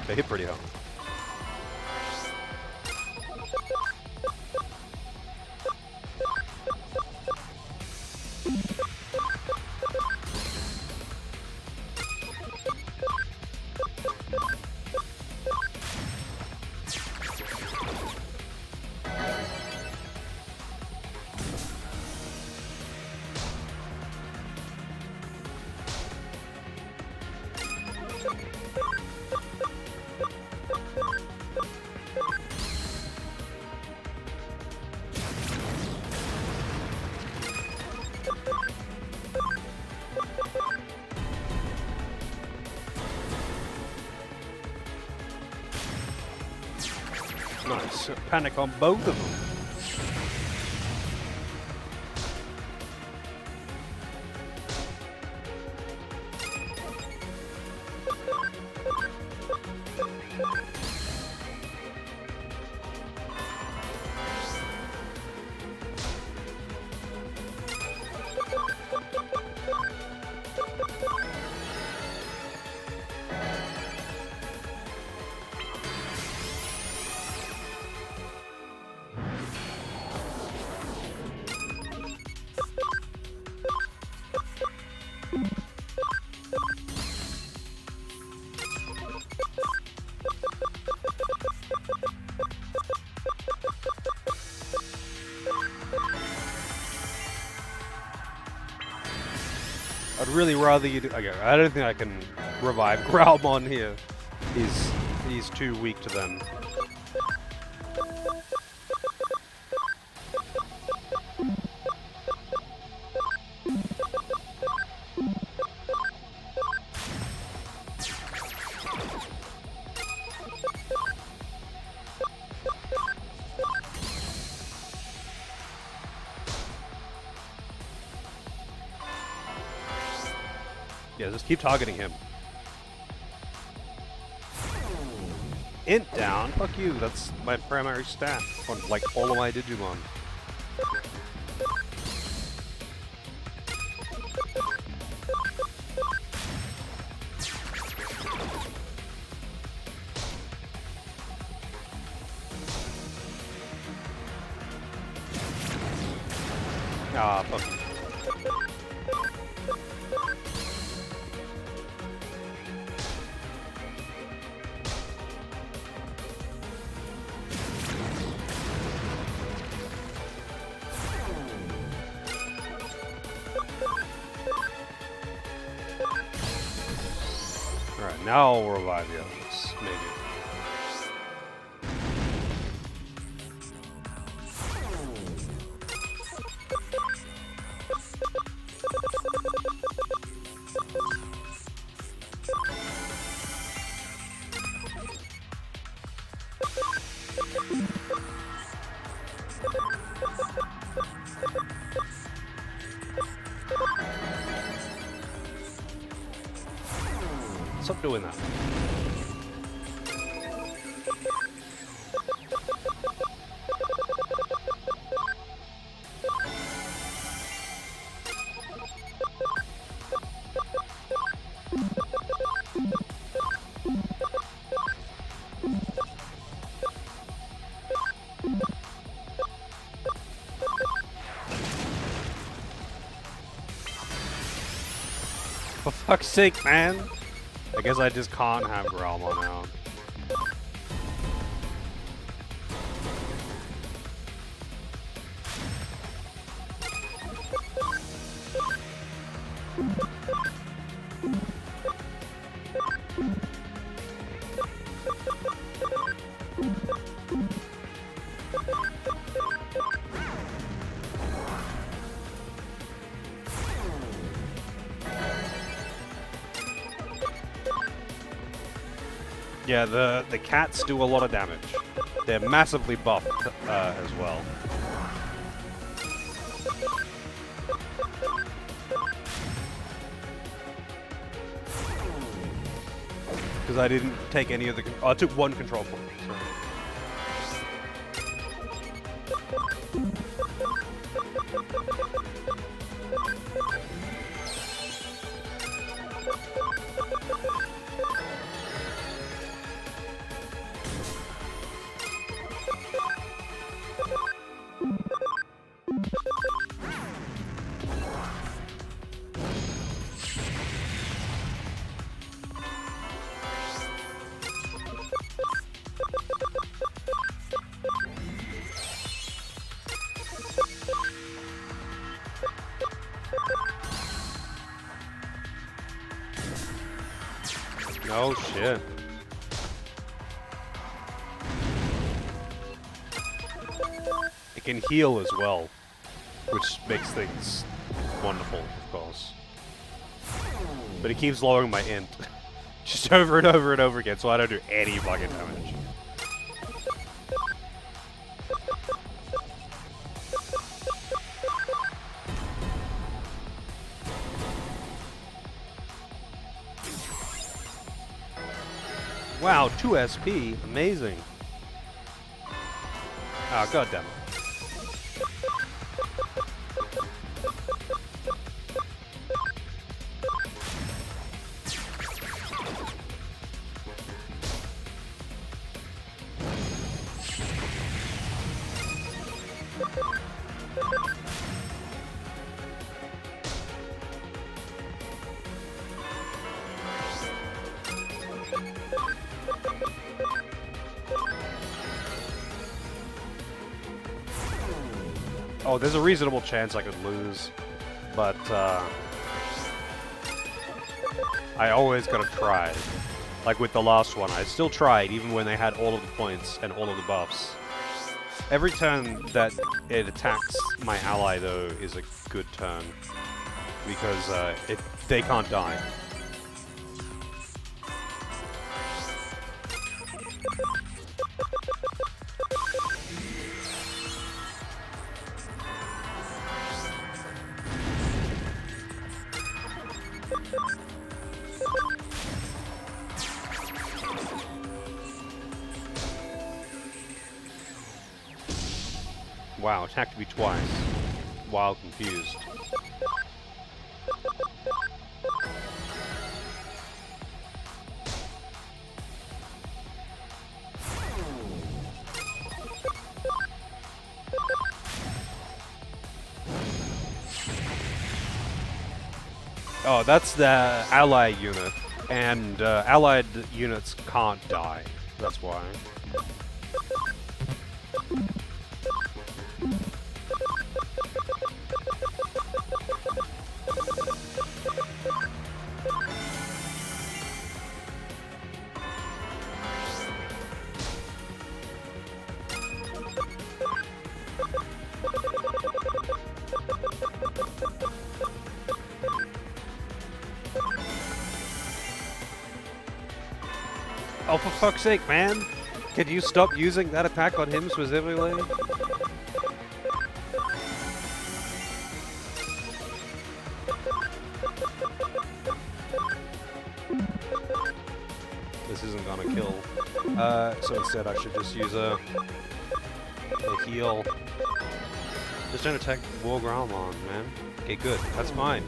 They hit pretty hard. Nice. Panic on both of them. I'd really rather you do... Okay, I don't think I can revive Growlmon here. He's too weak to them. Yeah, just keep targeting him. Int down? Fuck you, that's my primary stat on like all of my Digimon. Ah, fuck you. Alright, now I'll revive the others, maybe. Stop doing that. For fuck's sake, man! I guess I just can't have Growlmon out. Yeah, the cats do a lot of damage. They're massively buffed as well. Because I didn't take any of the... Oh, I took one control point. So. Oh shit. It can heal as well, which makes things wonderful, of course. But it keeps lowering my int. Just over and over and over again, so I don't do any fucking damage. Wow, 2 SP, amazing. Ah, goddammit. Oh, there's a reasonable chance I could lose, but I always gotta try. Like with the last one, I still tried even when they had all of the points and all of the buffs. Every turn that it attacks my ally, though, is a good turn, because they can't die. Wow, attacked me twice. While confused. Oh, that's the ally unit. And allied units can't die. That's why. Oh, for fuck's sake, man! Could you stop using that attack on him specifically? This isn't gonna kill. So instead I should just use a heal. Just don't attack War Growlmon, man. Okay, good. That's fine.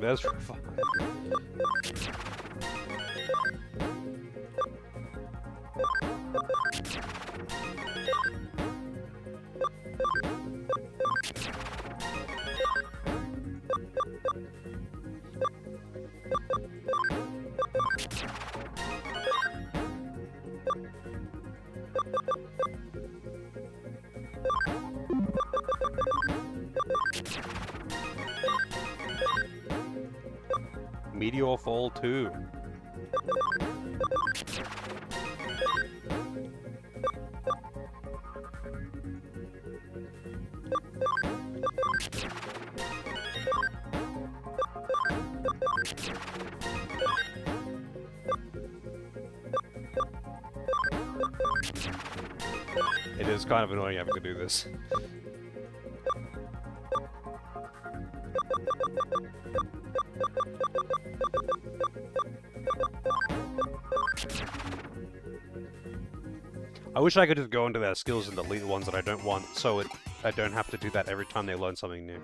That's fine. Meteor Fall 2. It is kind of annoying having to do this. I wish I could just go into their skills and delete the ones that I don't want, so I don't have to do that every time they learn something new.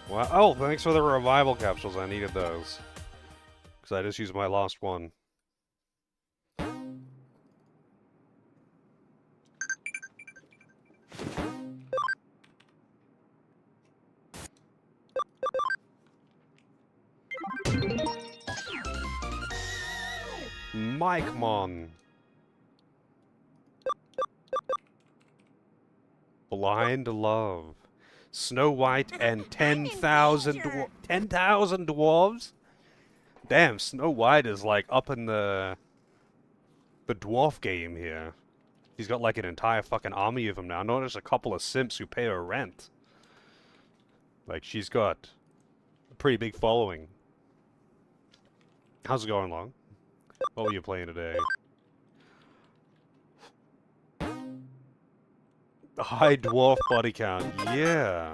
Wow. Oh, thanks for the revival capsules. I needed those. Because I just used my last one. Mike-mon. Blind Love. Snow White and 10,000 dwarves? Damn, Snow White is like up in the dwarf game here. He's got like an entire fucking army of them now, not just a couple of simps who pay her rent. Like, she's got a pretty big following. How's it going along? What were you playing today? High dwarf body count, yeah.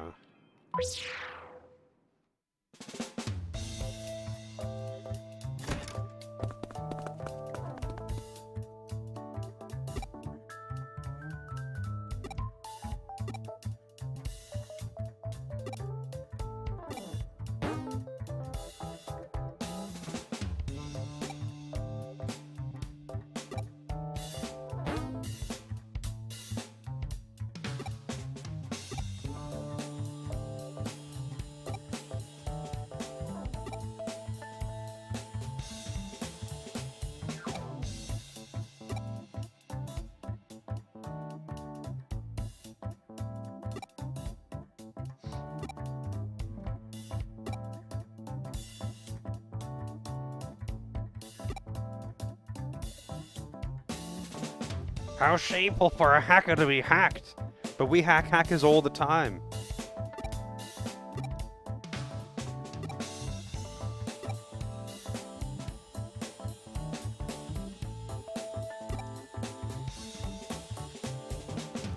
How shameful for a hacker to be hacked! But we hack hackers all the time.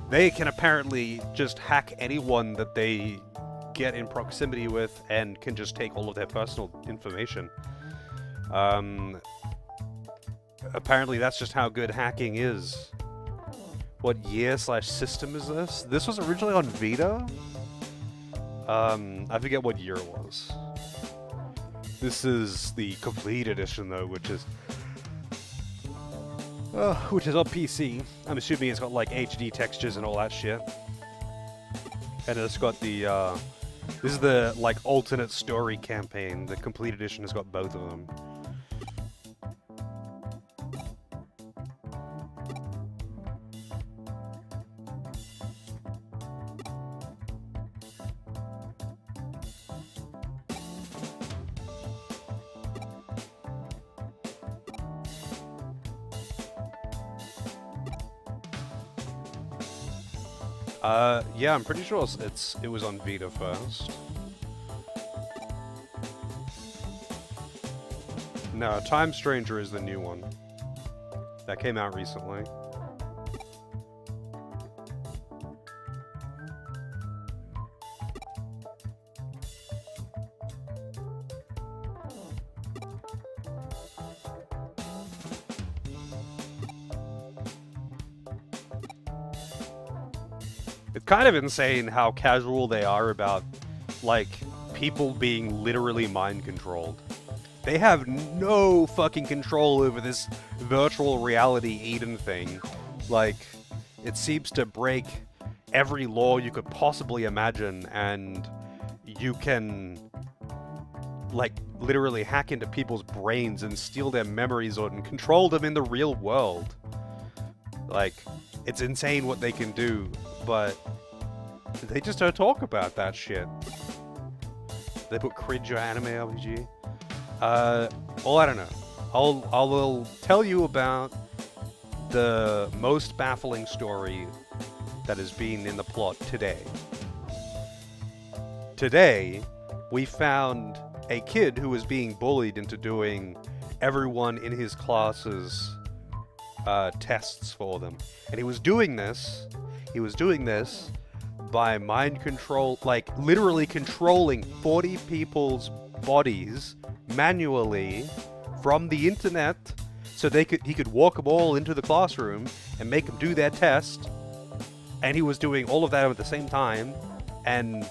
They can apparently just hack anyone that they get in proximity with and can just take all of their personal information. Apparently that's just how good hacking is. What year/system is this? This was originally on Vita? I forget what year it was. This is the complete edition though, which is on PC. I'm assuming it's got like HD textures and all that shit. And it's got the, this is the like alternate story campaign. The complete edition has got both of them. Yeah, I'm pretty sure it was on Vita first. No, Time Stranger is the new one. That came out recently. It's kind of insane how casual they are about, like, people being literally mind-controlled. They have no fucking control over this virtual reality Eden thing. Like, it seems to break every law you could possibly imagine, and you can, like, literally hack into people's brains and steal their memories and control them in the real world. Like, it's insane what they can do, but they just don't talk about that shit. They put cringe or anime RPG. Well, I don't know. I'll tell you about the most baffling story that has been in the plot today. Today, we found a kid who was being bullied into doing everyone in his class's tests for them. And he was doing this by mind control, like literally controlling 40 people's bodies manually from the internet, so he could walk them all into the classroom and make them do their test. And he was doing all of that at the same time and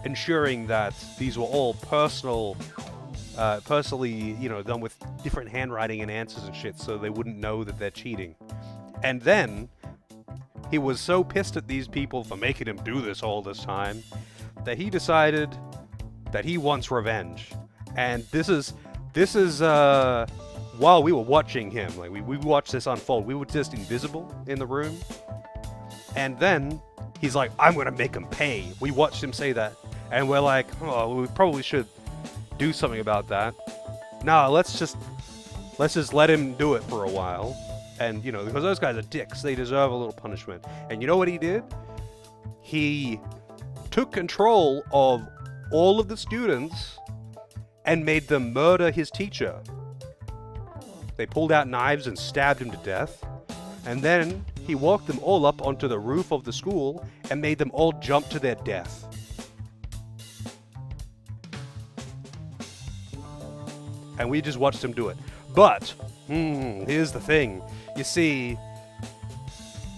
ensuring that these were all personally, done with different handwriting and answers and shit, so they wouldn't know that they're cheating. And then he was so pissed at these people for making him do this all this time that he decided that he wants revenge. And this is while we were watching him, like we watched this unfold. We were just invisible in the room. And then he's like, I'm gonna make him pay. We watched him say that, and we're like, oh, we probably should do something about that. No, let's just let him do it for a while. And, because those guys are dicks, they deserve a little punishment. And you know what he did? He took control of all of the students and made them murder his teacher. They pulled out knives and stabbed him to death. And then he walked them all up onto the roof of the school and made them all jump to their death. And we just watched him do it. But, here's the thing. You see,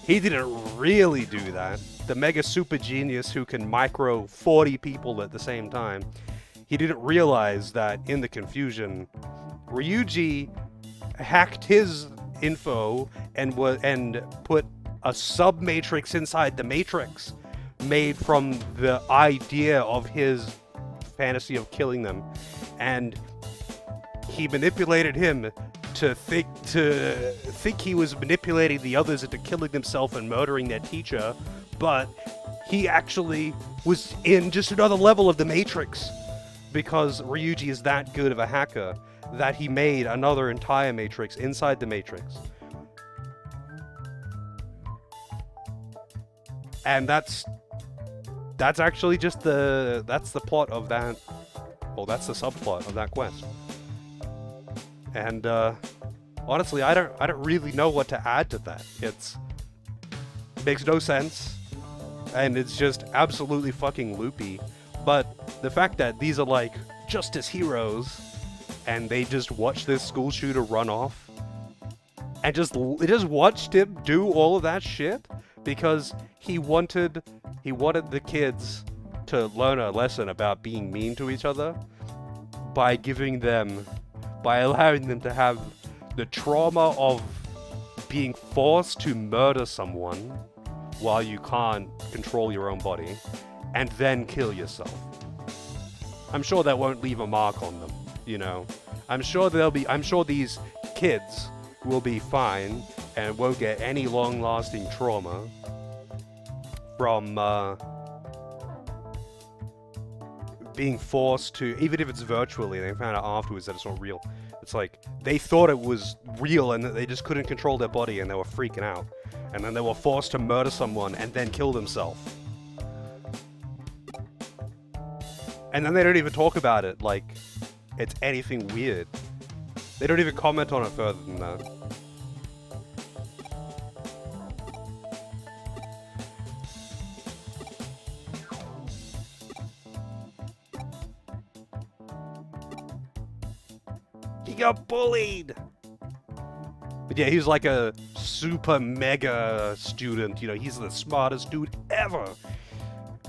he didn't really do that. The mega super genius who can micro 40 people at the same time, he didn't realize that in the confusion, Ryuji hacked his info and put a sub-matrix inside the matrix made from the idea of his fantasy of killing them. And he manipulated him to think he was manipulating the others into killing themselves and murdering their teacher, but he actually was in just another level of the Matrix, because Ryuji is that good of a hacker that he made another entire Matrix inside the Matrix. And that's actually just that's the plot of that. Well, that's the subplot of that quest. And honestly, I don't really know what to add to that. It makes no sense, and it's just absolutely fucking loopy. But the fact that these are like justice heroes, and they just watch this school shooter run off, and just watched him do all of that shit because he wanted the kids to learn a lesson about being mean to each other by allowing them to have the trauma of being forced to murder someone while you can't control your own body, and then kill yourself. I'm sure that won't leave a mark on them, you know. I'm sure these kids will be fine and won't get any long-lasting trauma from being forced to, even if it's virtually, they found out afterwards that it's not real. It's like, they thought it was real and that they just couldn't control their body and they were freaking out. And then they were forced to murder someone and then kill themselves. And then they don't even talk about it like it's anything weird. They don't even comment on it further than that. He got bullied! But yeah, he's like a super mega student, you know, he's the smartest dude ever!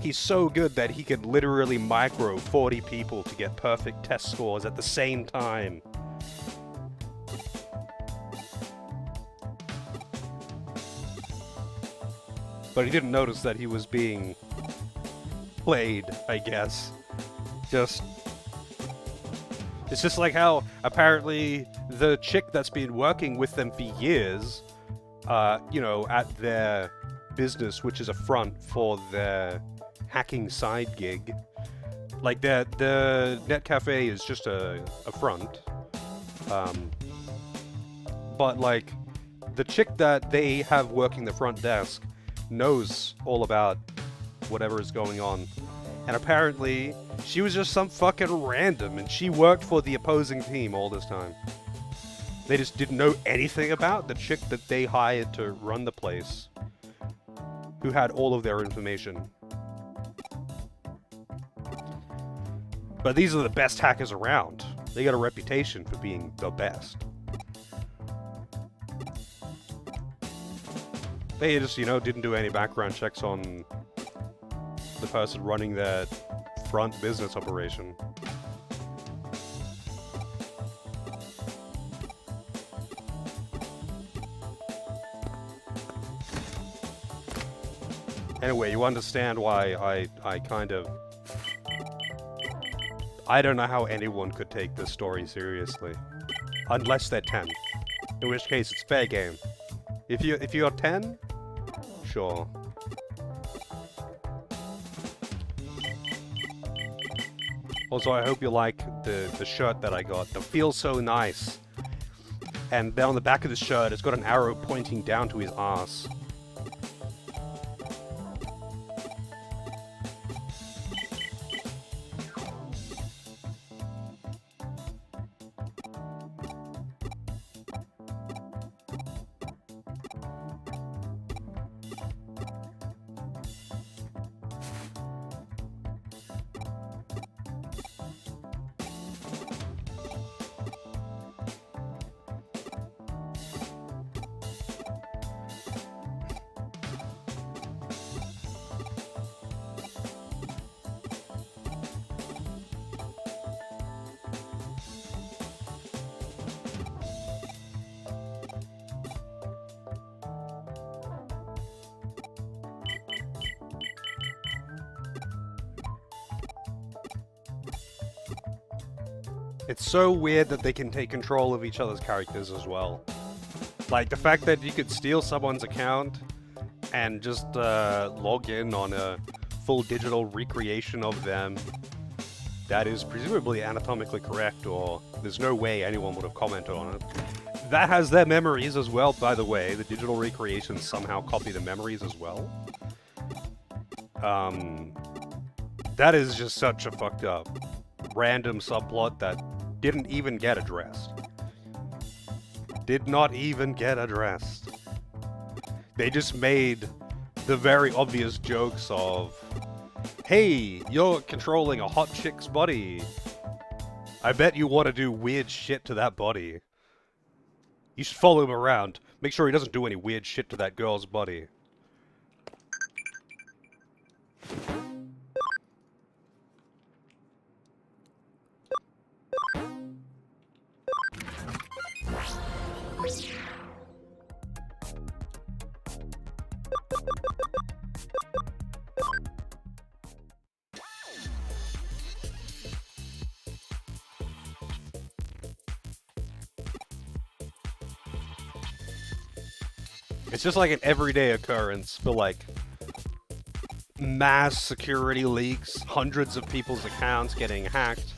He's so good that he could literally micro 40 people to get perfect test scores at the same time. But he didn't notice that he was being played, I guess. It's just like how, apparently, the chick that's been working with them for years, you know, at their business, which is a front for their hacking side gig. Like, the net cafe is just a front. But, like, the chick that they have working the front desk knows all about whatever is going on. And apparently, she was just some fucking random, and she worked for the opposing team all this time. They just didn't know anything about the chick that they hired to run the place, who had all of their information. But these are the best hackers around. They got a reputation for being the best. They just, you know, didn't do any background checks on the person running their front business operation. Anyway, you understand why I kind of... I don't know how anyone could take this story seriously. Unless they're 10. In which case, it's fair game. If you're 10, sure. Also, I hope you like the shirt that I got. It feels so nice. And then on the back of the shirt, it's got an arrow pointing down to his ass. It's so weird that they can take control of each other's characters as well. Like, the fact that you could steal someone's account and just log in on a full digital recreation of them that is presumably anatomically correct, or there's no way anyone would have commented on it. That has their memories as well, by the way. The digital recreations somehow copy the memories as well. That is just such a fucked up random subplot that didn't even get addressed. Did not even get addressed. They just made the very obvious jokes of, hey, you're controlling a hot chick's body. I bet you want to do weird shit to that body. You should follow him around. Make sure he doesn't do any weird shit to that girl's body. It's just like an everyday occurrence for like mass security leaks, hundreds of people's accounts getting hacked,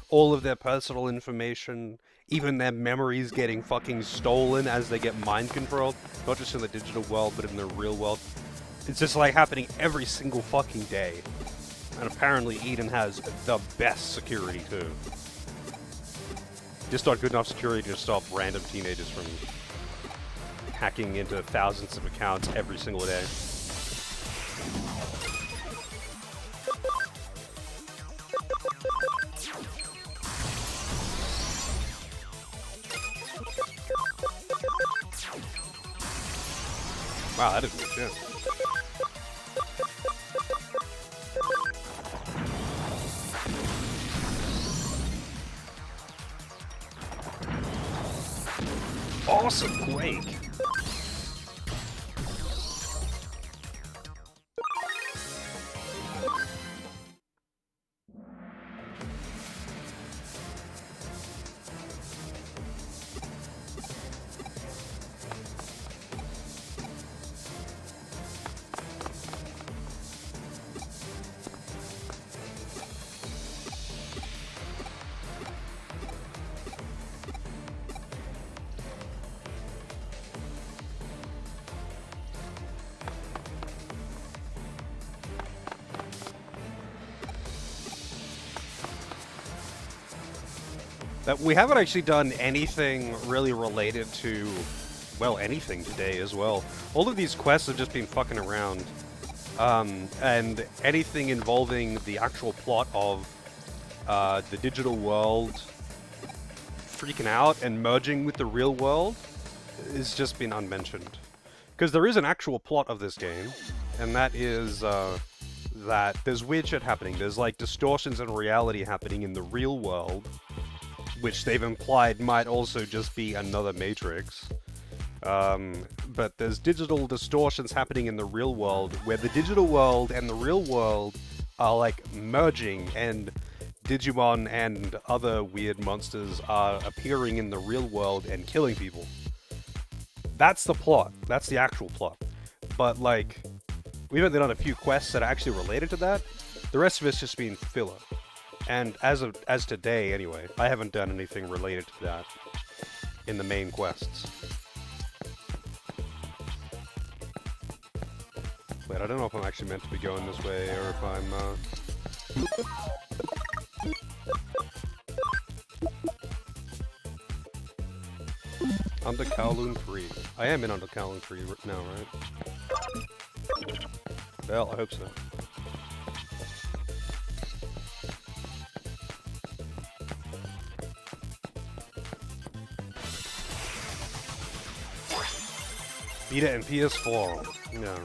all of their personal information, even their memories getting fucking stolen as they get mind controlled, not just in the digital world but in the real world. It's just like happening every single fucking day. And apparently Eden has the best security too. Just not good enough security to stop random teenagers from hacking into thousands of accounts every single day. Wow, that didn't make sense. Awesome Quake! That we haven't actually done anything really related to, well, anything today as well. All of these quests have just been fucking around. And anything involving the actual plot of the digital world freaking out and merging with the real world has just been unmentioned. Because there is an actual plot of this game, and that is that there's weird shit happening. There's like distortions in reality happening in the real world, which they've implied might also just be another Matrix. But there's digital distortions happening in the real world, where the digital world and the real world are like merging, and Digimon and other weird monsters are appearing in the real world and killing people. That's the plot. That's the actual plot. But like, we've only done a few quests that are actually related to that. The rest of it's just been filler. And as today, anyway, I haven't done anything related to that in the main quests. Wait, I don't know if I'm actually meant to be going this way, or if I'm, Under Kowloon 3. I am in Under Kowloon 3 now, right? Well, I hope so. Vita and PS4. No.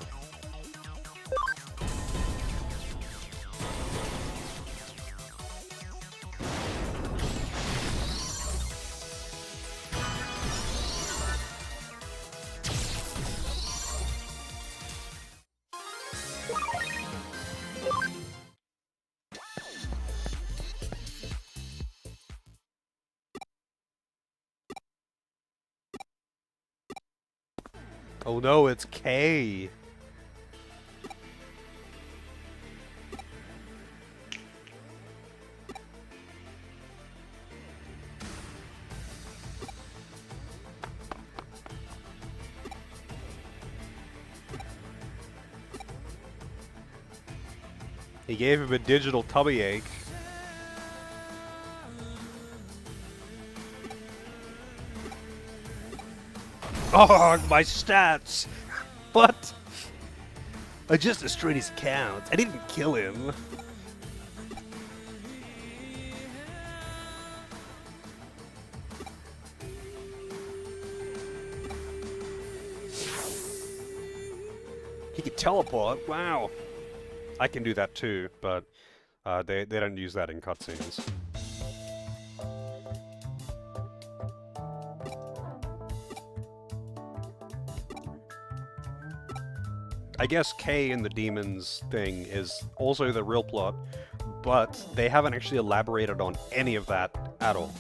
Oh no, it's K. He gave him a digital tummy ache. Oh, my stats! What? I just destroyed his account. I didn't kill him. He can teleport. Wow. I can do that too, but they don't use that in cutscenes. I guess K in the demons thing is also the real plot, but they haven't actually elaborated on any of that at all.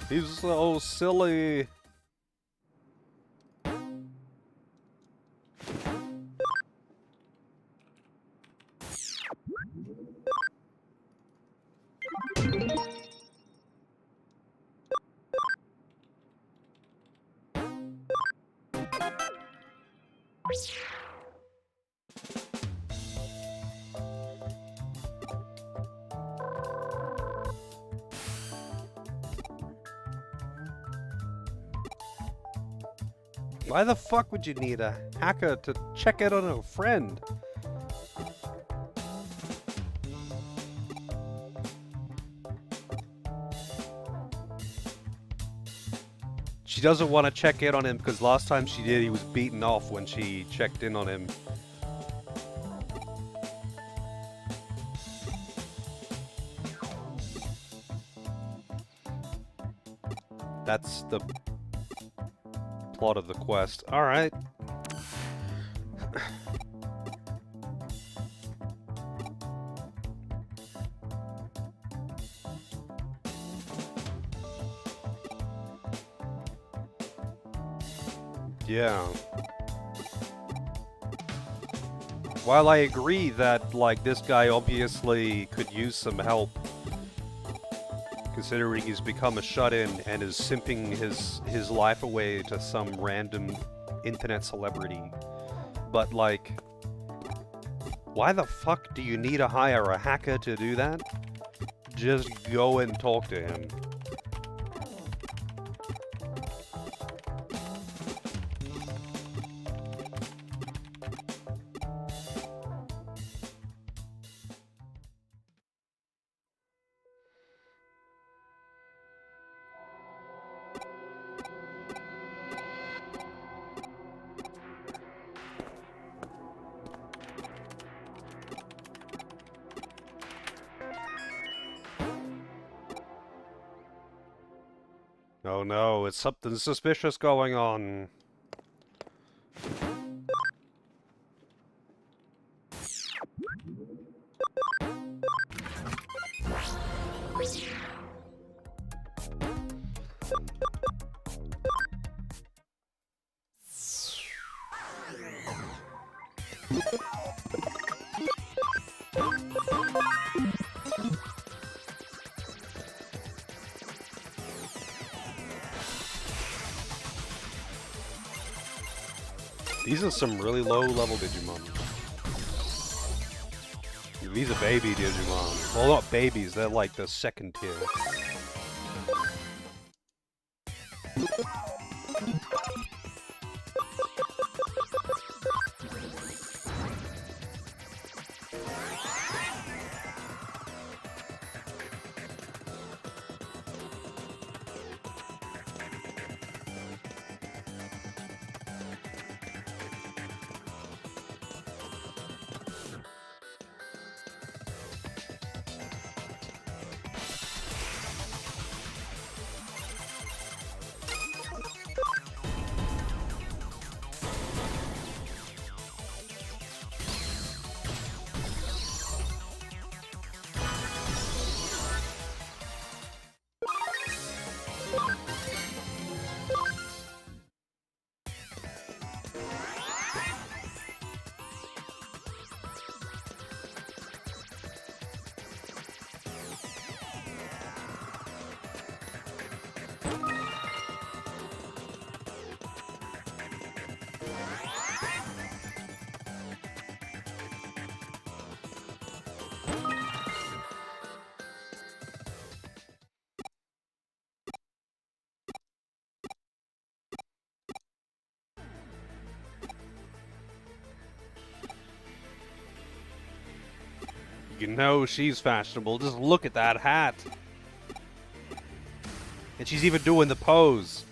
He's so silly. Why the fuck would you need a hacker to check it on a friend? She doesn't want to check in on him because last time she did, he was beaten off when she checked in on him. That's the plot of the quest. Alright. Yeah. While I agree that, like, this guy obviously could use some help, considering he's become a shut-in and is simping his life away to some random internet celebrity. But, like, why the fuck do you need to hire a hacker to do that? Just go and talk to him. Oh no, it's something suspicious going on. These are some really low-level Digimon. These are baby Digimon. Well, not babies, they're like the second tier. You know she's fashionable. Just look at that hat. And she's even doing the pose.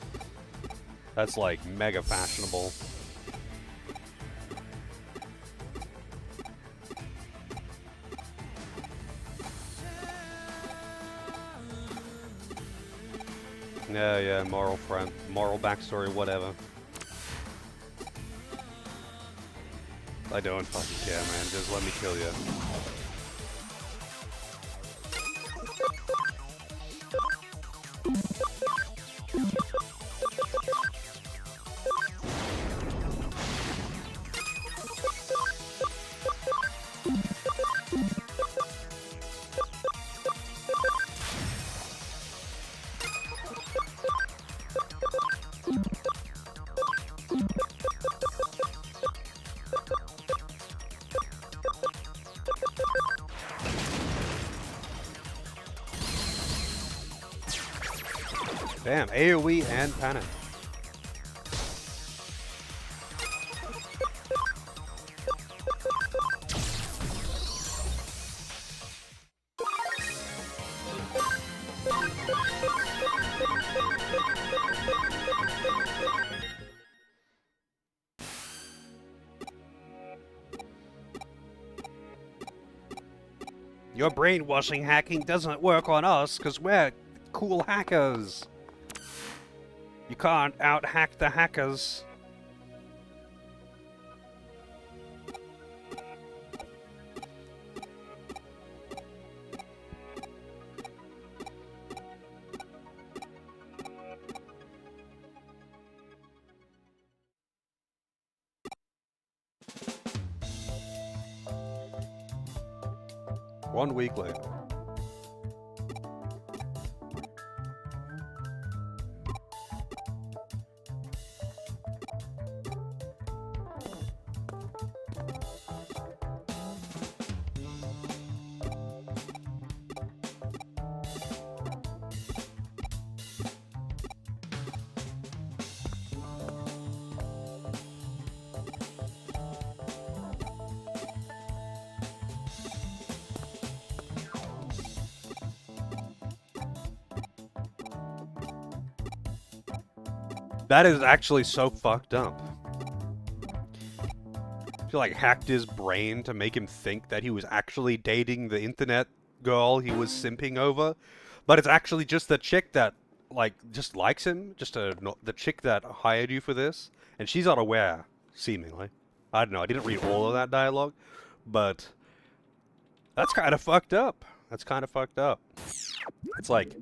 That's like mega fashionable. Yeah, moral friend, moral backstory, whatever. I don't fucking care, man. Just let me kill you. Damn, AoE and panic. Your brainwashing hacking doesn't work on us because we're cool hackers. You can't out-hack the hackers. One week later. That is actually so fucked up. He like hacked his brain to make him think that he was actually dating the internet girl he was simping over, but it's actually just the chick that like just likes him, the chick that hired you for this, and she's not aware, seemingly. I don't know. I didn't read all of that dialogue, but that's kind of fucked up. That's kind of fucked up. It's like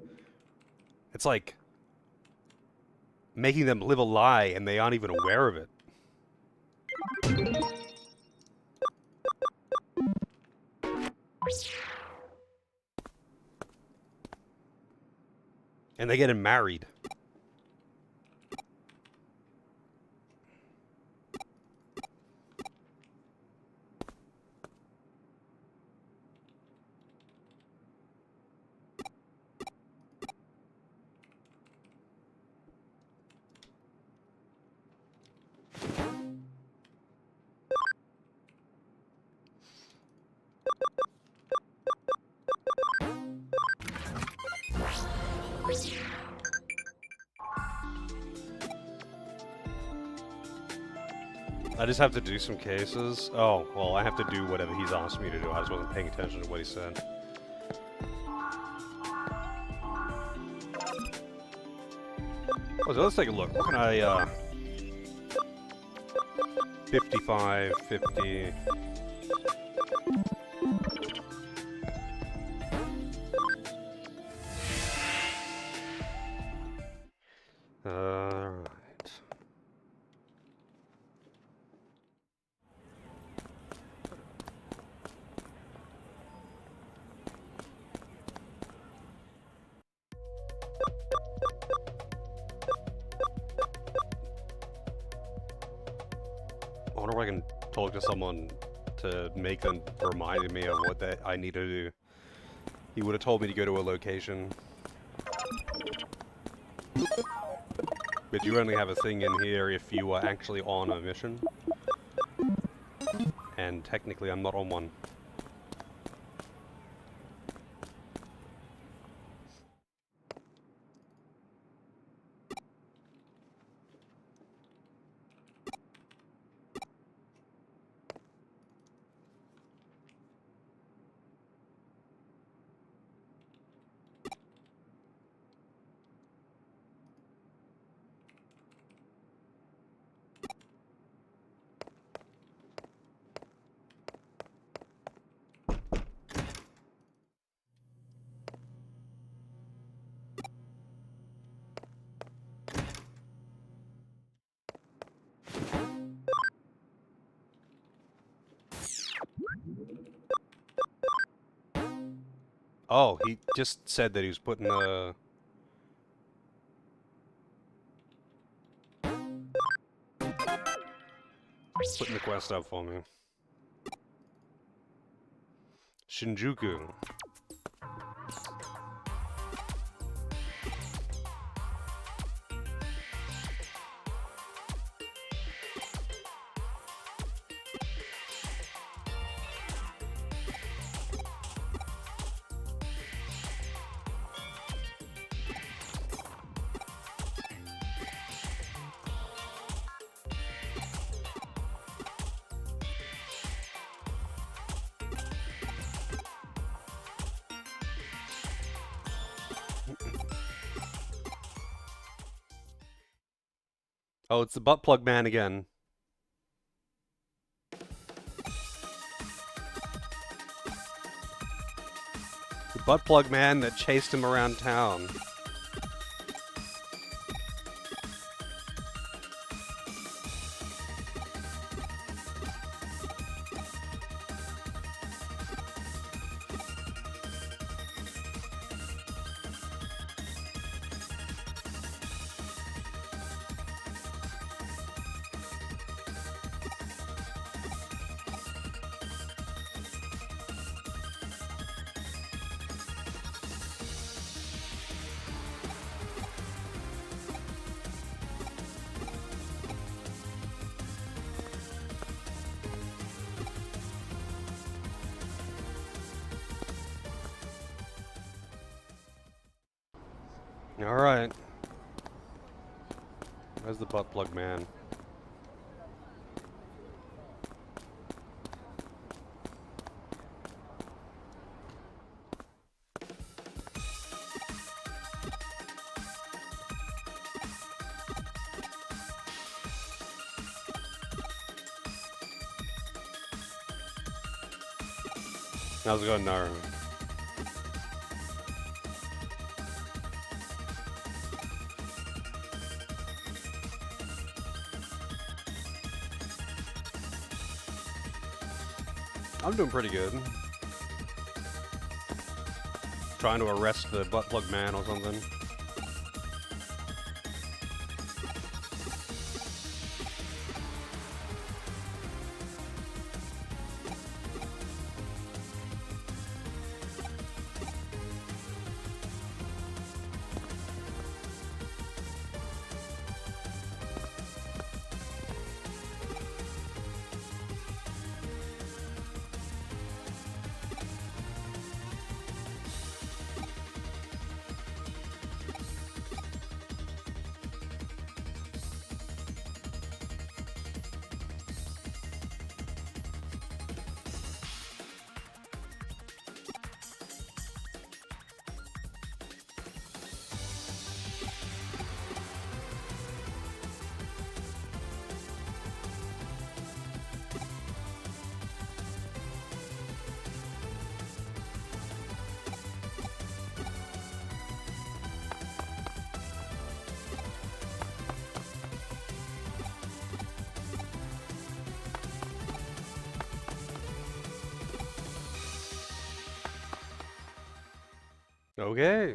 making them live a lie and they aren't even aware of it. And they get him married. I just have to do some cases. Oh, well, I have to do whatever he's asked me to do. I just wasn't paying attention to what he said. Oh, so let's take a look. What can I, 55, 50... Alright. I wonder if I can talk to someone to make them remind me of what I need to do. He would have told me to go to a location. But you only have a thing in here if you are actually on a mission. And technically I'm not on one. Oh, he just said that he was putting the quest up for me. Shinjuku. Oh, it's the butt plug man again. The butt plug man that chased him around town. Alright. There's the butt plug man. How's it going, Naru? I'm doing pretty good. Trying to arrest the butt plug man or something. Okay.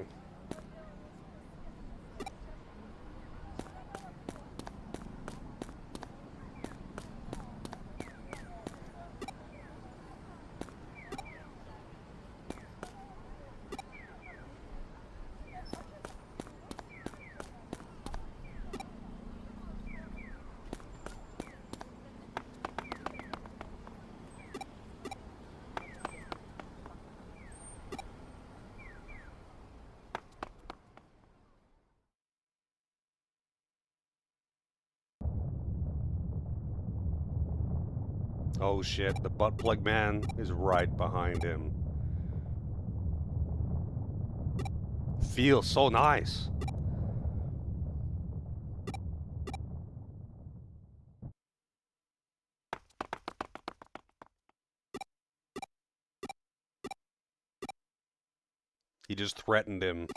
Oh shit, the butt plug man is right behind him. Feels so nice. He just threatened him.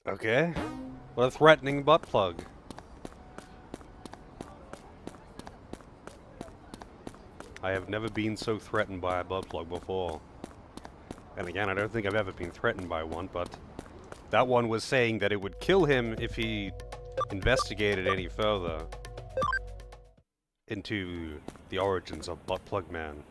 Okay. What a threatening butt plug. I have never been so threatened by a butt plug before. And again, I don't think I've ever been threatened by one, but that one was saying that it would kill him if he investigated any further into the origins of Butt Plug Man.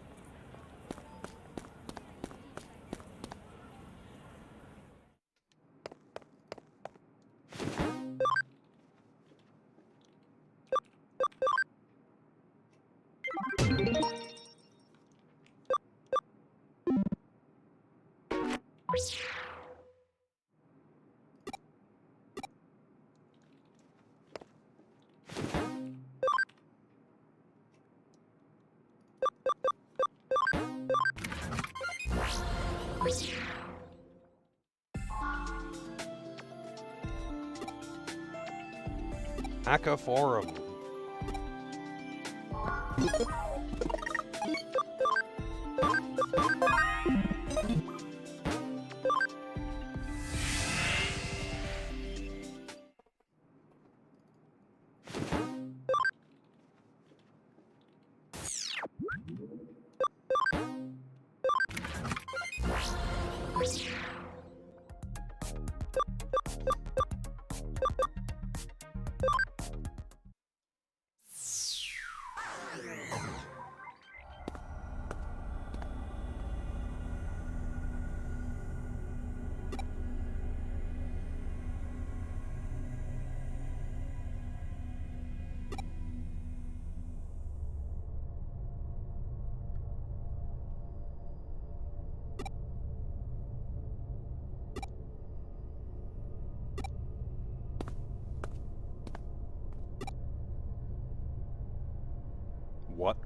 Hacker Forum. What?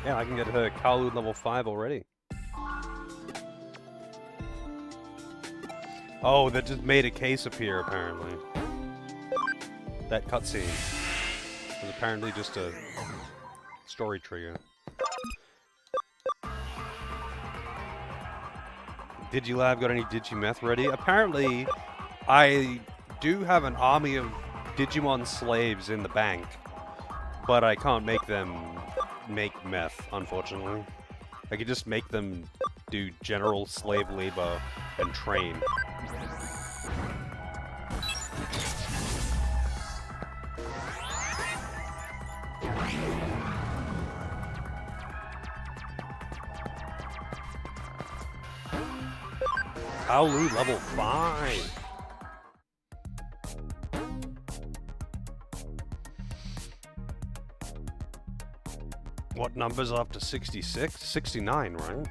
Yeah, I can get her Kalu level 5 already. Oh, that just made a case appear, apparently. That cutscene was apparently just a story trigger. Digilab got any Digimeth ready? Apparently, I do have an army of Digimon slaves in the bank, but I can't make them make meth, unfortunately. I could just make them do general slave labor and train. Kaolu level 5. What numbers up to 66? 69, right?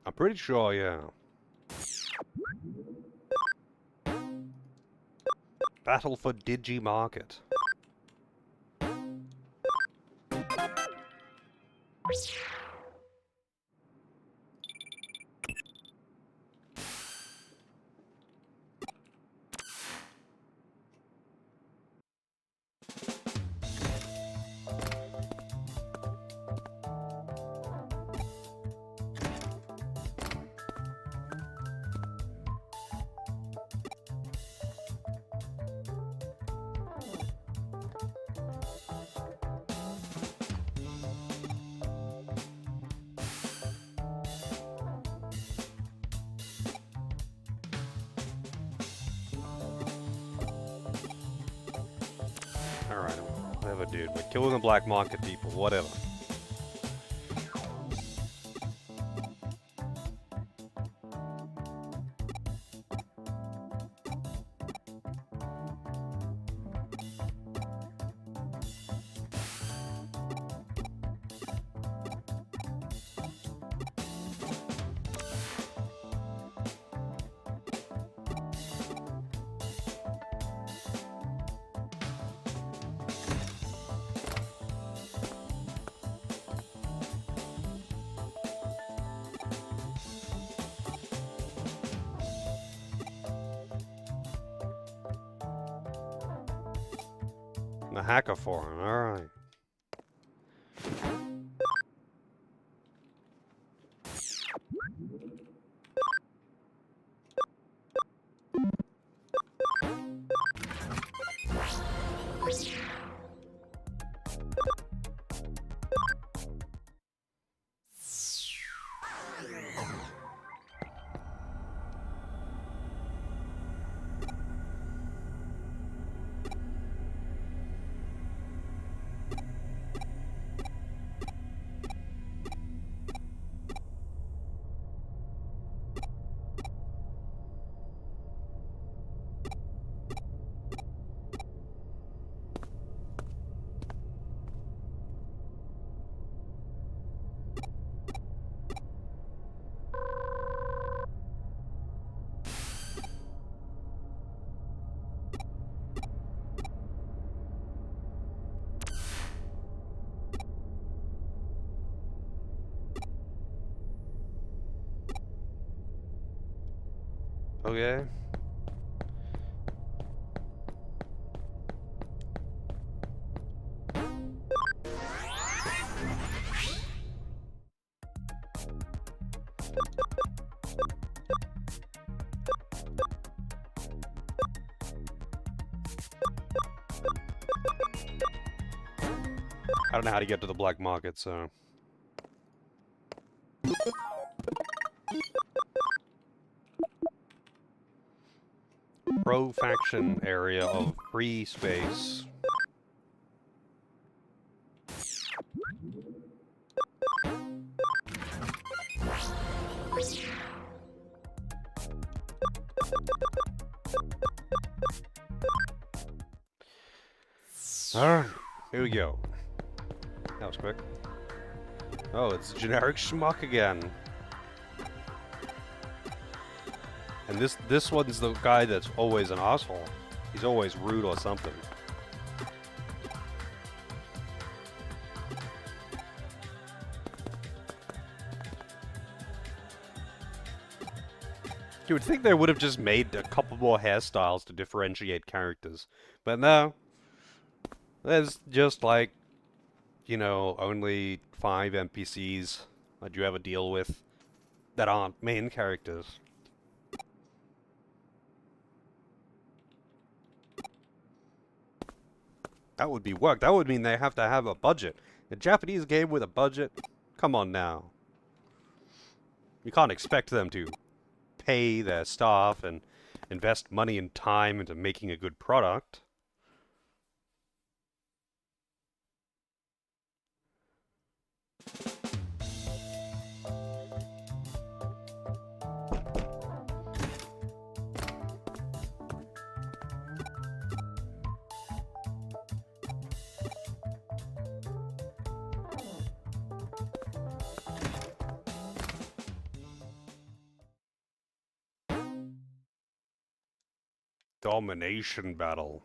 I'm pretty sure, yeah. Battle for Digimarket. Alright, whatever, dude. We're killing the black market people, whatever. The hacker forum, alright. Okay. I don't know how to get to the black market, so... Pro-faction area of free space. Alright, here we go. That was quick. Oh, it's generic schmuck again. And this one's the guy that's always an asshole. He's always rude or something. You would think they would have just made a couple more hairstyles to differentiate characters. But no. There's just like, you know, only 5 NPCs that you ever deal with that aren't main characters. That would be work. That would mean they have to have a budget. A Japanese game with a budget? Come on now. You can't expect them to pay their staff and invest money and time into making a good product. Domination battle.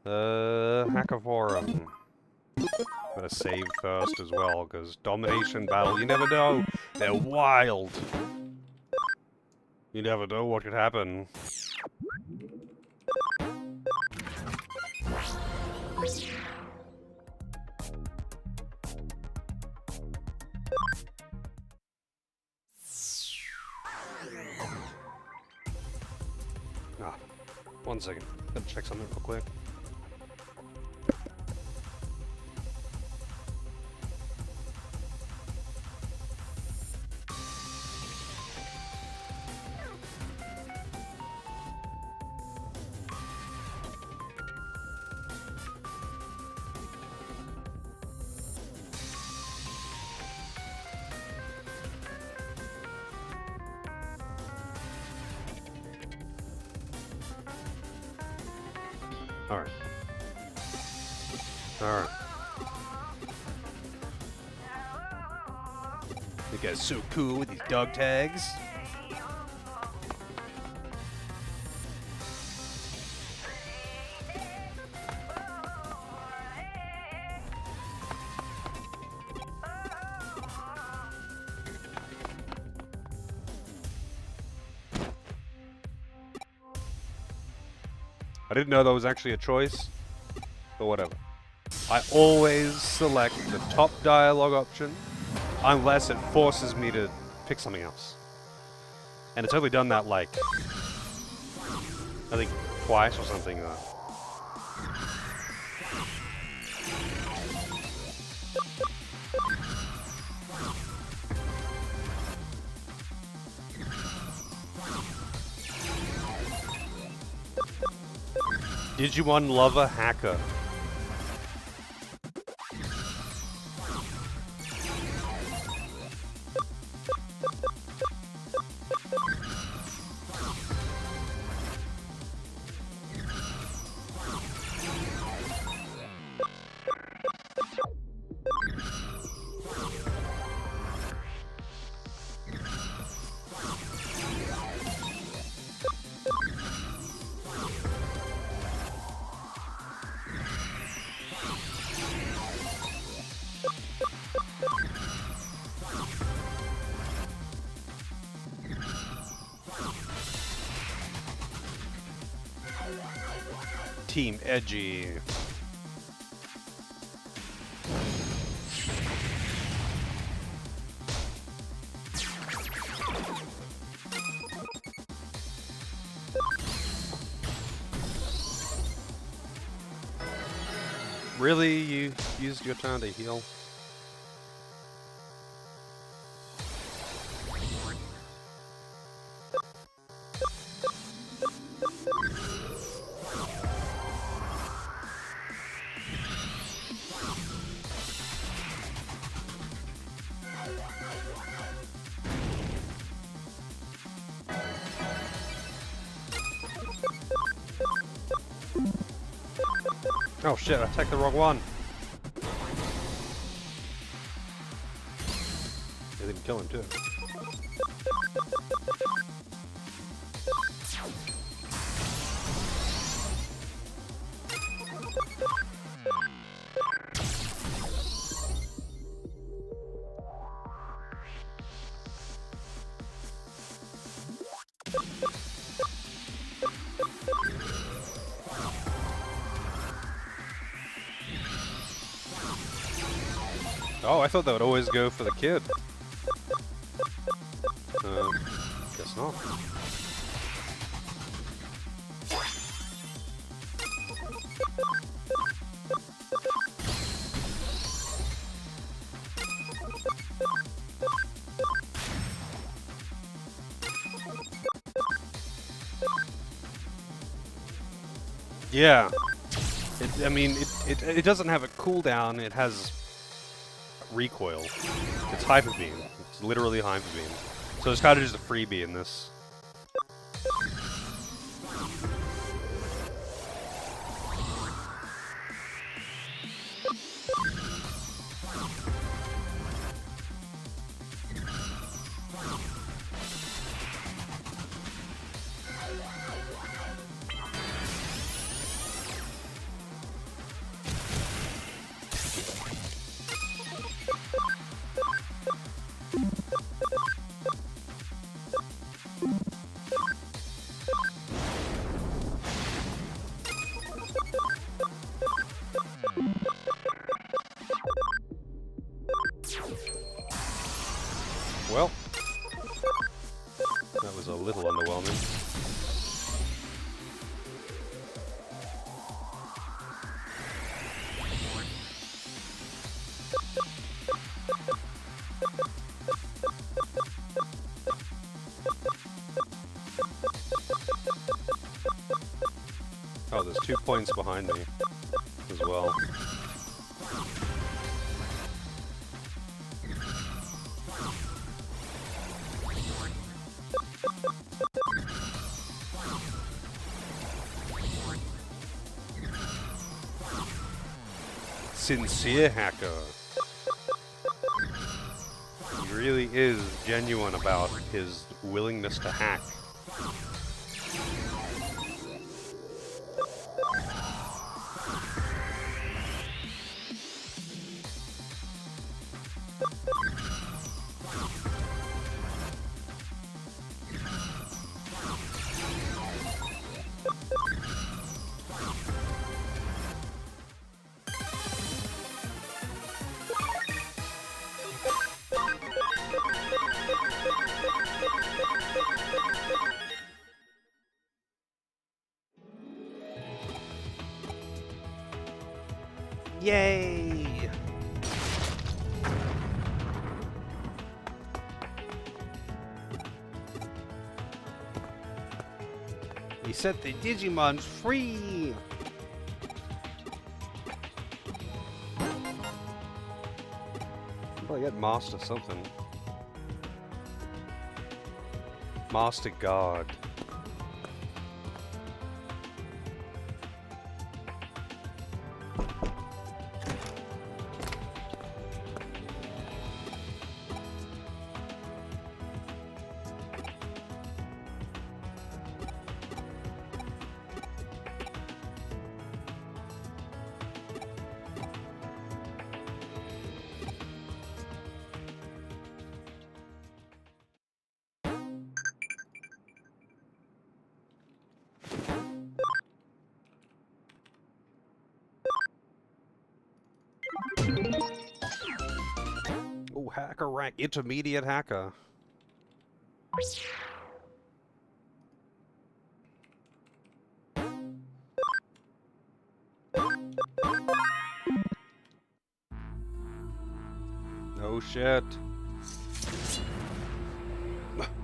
Hacker forum. I'm gonna save first as well, because domination battle, you never know. They're wild. You never know what could happen. Ah, 1 second. Gotta check something real quick. Alright. Alright. You guys so cool with these dog tags. I didn't know that was actually a choice, but whatever. I always select the top dialogue option, unless it forces me to pick something else. And it's only done that, like, I think twice or something. Digimon Lover Hacker. Team Edgy. Really? You used your turn to heal? Oh shit, I attacked the wrong one. I didn't kill him too. Oh, I thought that would always go for the kid. Guess not. Yeah. I mean, it doesn't have a cooldown, it has recoil. It's Hyper Beam. It's literally Hyper Beam. So it's kind of just a freebie in this. Well, that was a little underwhelming. Oh, there's 2 points behind me as well. sincere hacker. He really is genuine about his willingness to hack. Yay! He set the Digimon free! Oh, I got Master something. Master God. Oh, hacker rank, intermediate hacker. Oh shit.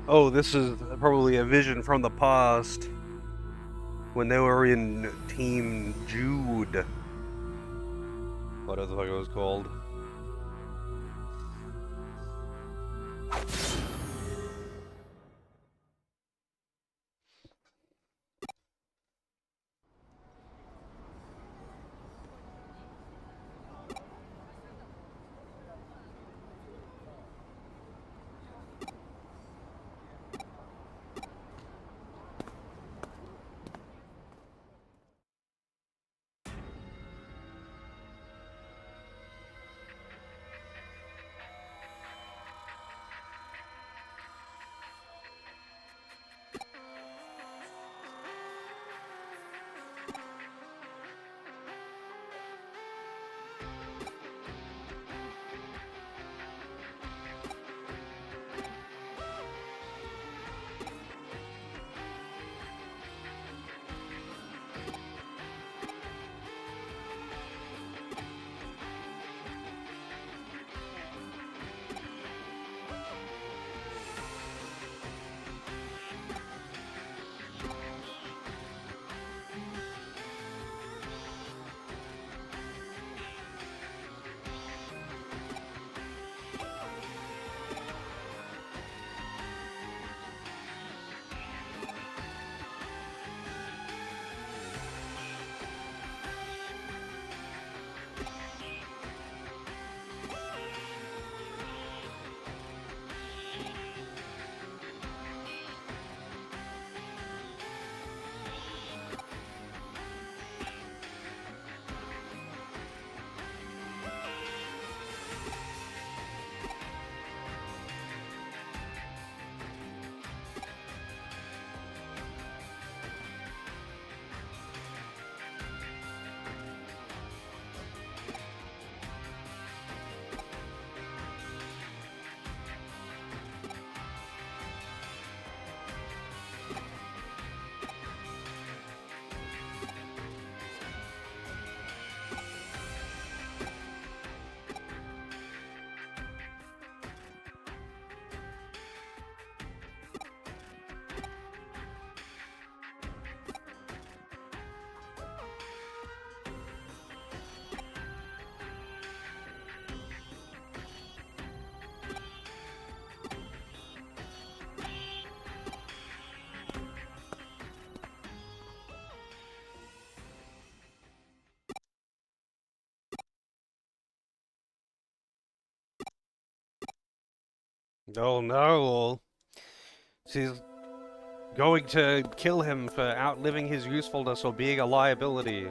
Oh, this is probably a vision from the past. When they were in Team Jude. Whatever the fuck it was called. Oh no! She's going to kill him for outliving his usefulness or being a liability.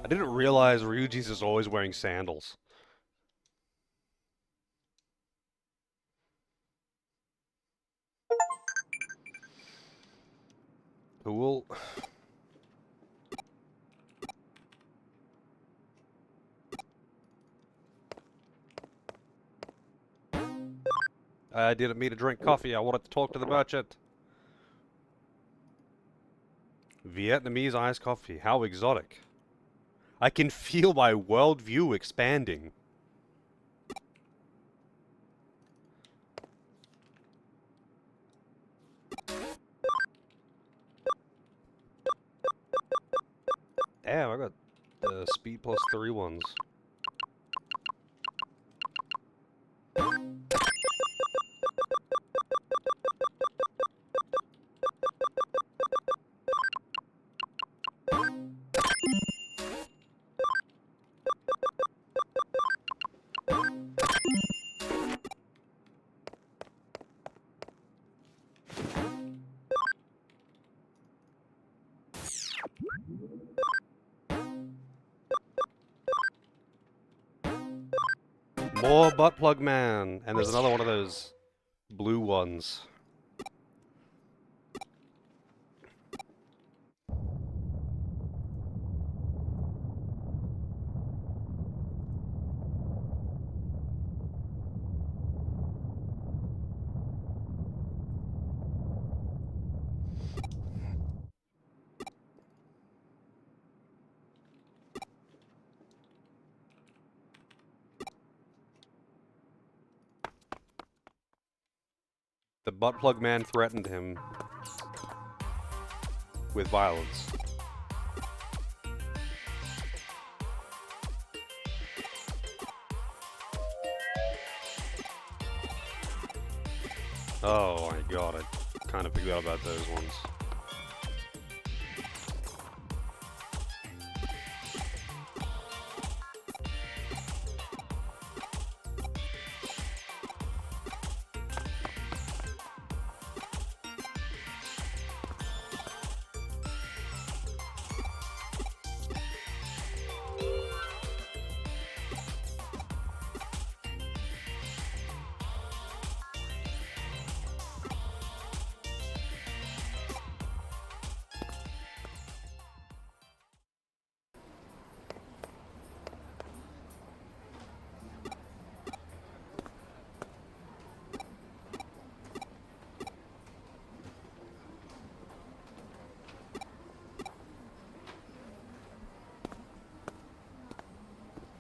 I didn't realize Ryuji's is always wearing sandals. Cool. I didn't mean to drink coffee. I wanted to talk to the merchant. Vietnamese iced coffee. How exotic. I can feel my worldview expanding. Damn, I got the speed plus 3 ones. More butt plug man, and there's another one of those blue ones. The butt plug man threatened him with violence. Oh my god, I kind of forgot about those ones.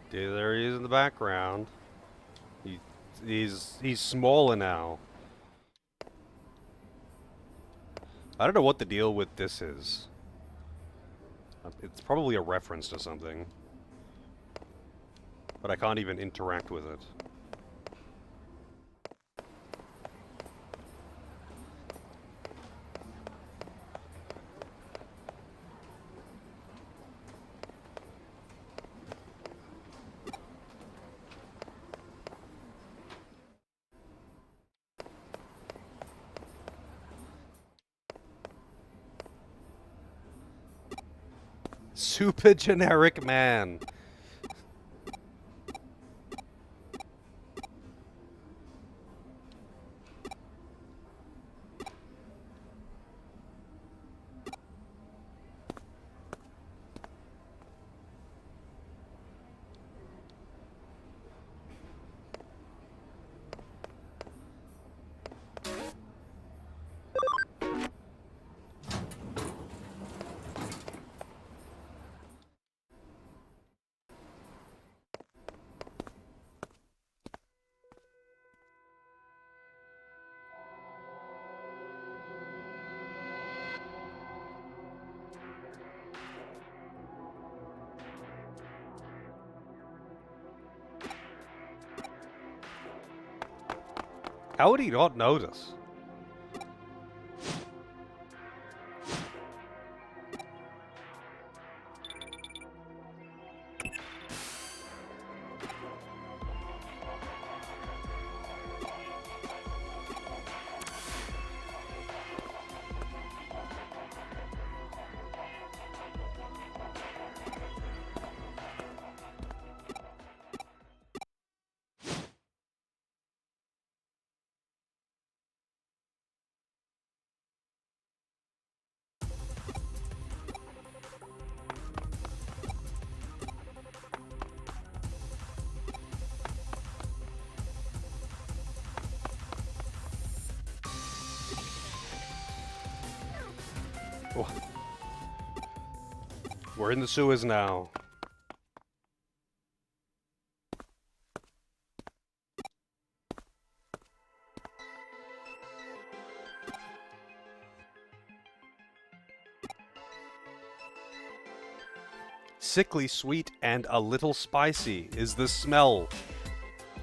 Dude, there he is in the background. He's smaller now. I don't know what the deal with this is. It's probably a reference to something. But I can't even interact with it. Super generic man. How would he not notice? Oh. We're in the sewers now. Sickly sweet and a little spicy is the smell.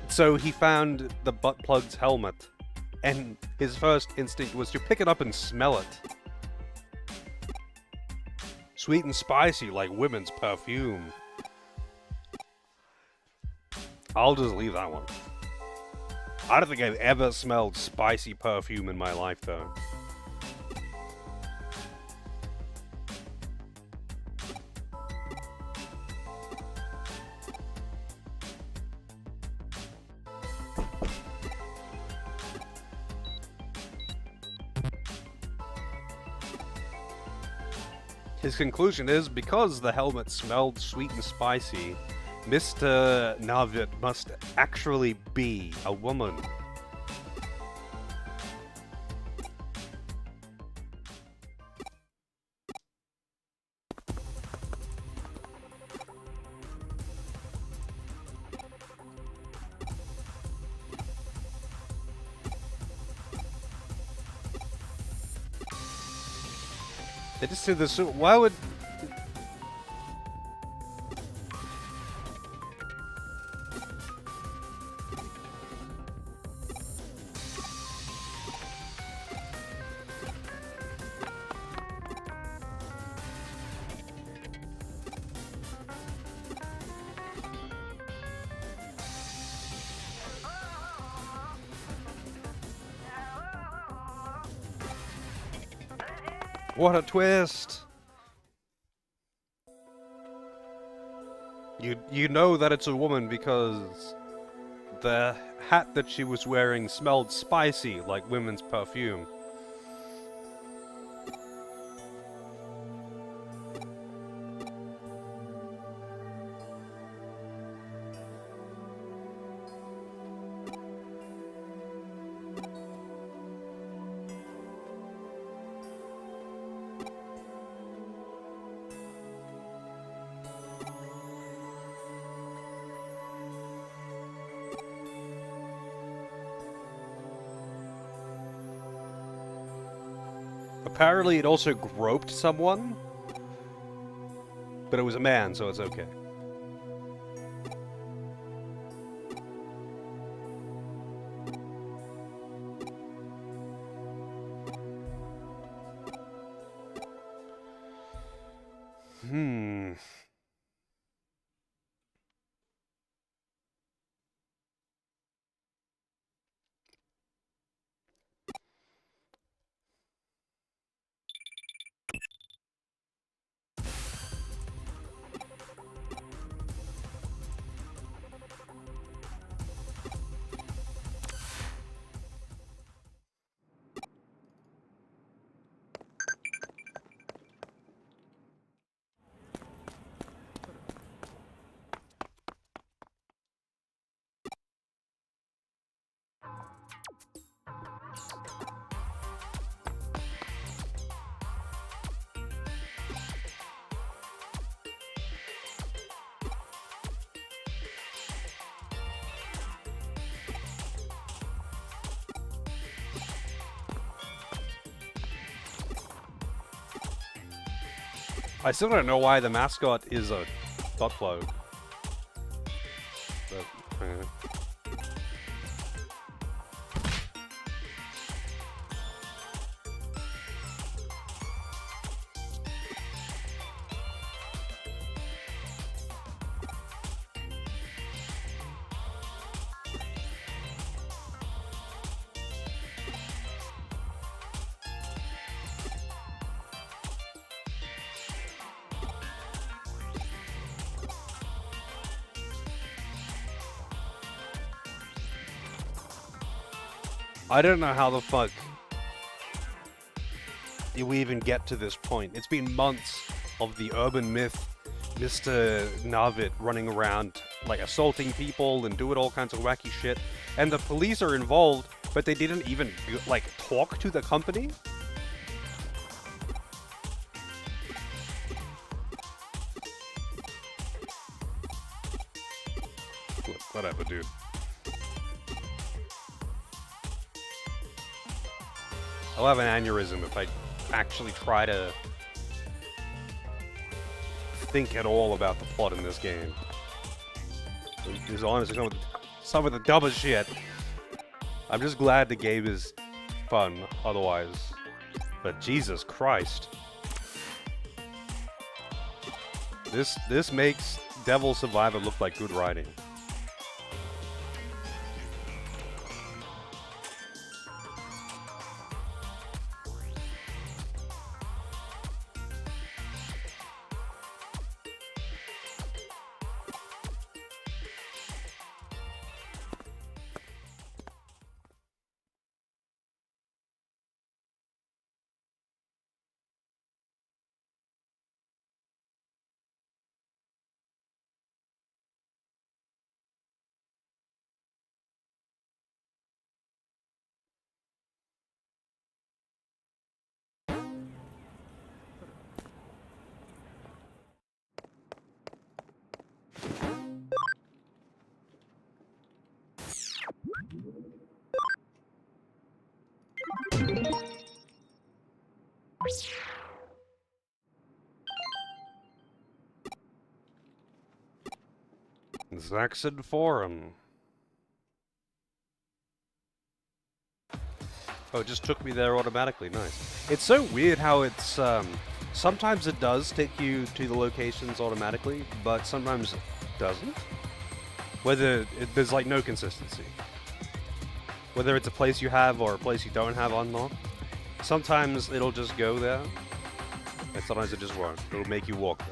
So he found the butt plug's helmet, and his first instinct was to pick it up and smell it. Sweet and spicy like women's perfume. I'll just leave that one. I don't think I've ever smelled spicy perfume in my life, though. His conclusion is, because the helmet smelled sweet and spicy, Mr. Navid must actually be a woman. They just did this. Why would? What a twist! You know that it's a woman because the hat that she was wearing smelled spicy like women's perfume. Apparently it also groped someone, but it was a man, so it's okay. I still don't know why the mascot is a butt plug. But, I don't know how the fuck did we even get to this point. It's been months of the urban myth, Mr. Navid running around, like, assaulting people and doing all kinds of wacky shit. And the police are involved, but they didn't even, like, talk to the company? Whatever, dude. I'll have an aneurysm if I actually try to think at all about the plot in this game. It's honestly some of the dumbest shit. I'm just glad the game is fun otherwise. But Jesus Christ. This makes Devil Survivor look like good writing. Zaxxon Forum. Oh, it just took me there automatically. Nice. It's so weird how it's, sometimes it does take you to the locations automatically, but sometimes it doesn't. There's like no consistency. Whether it's a place you have or a place you don't have unlocked. Sometimes it'll just go there, and sometimes it just won't. It'll make you walk there.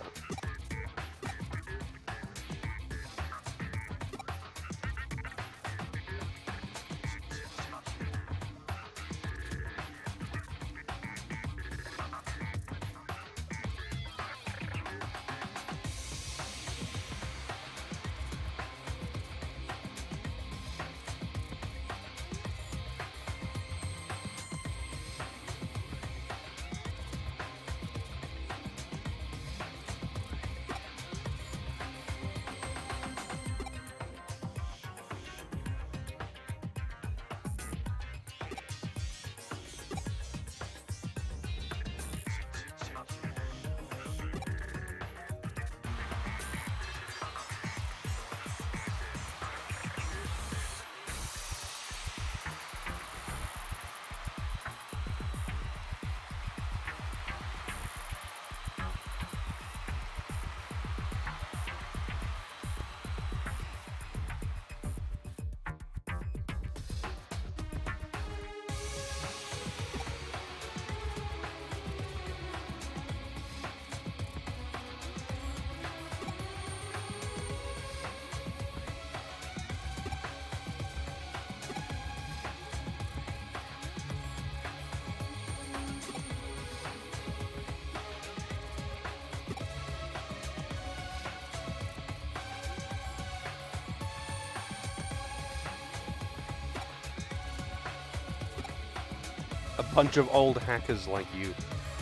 A bunch of old hackers like you.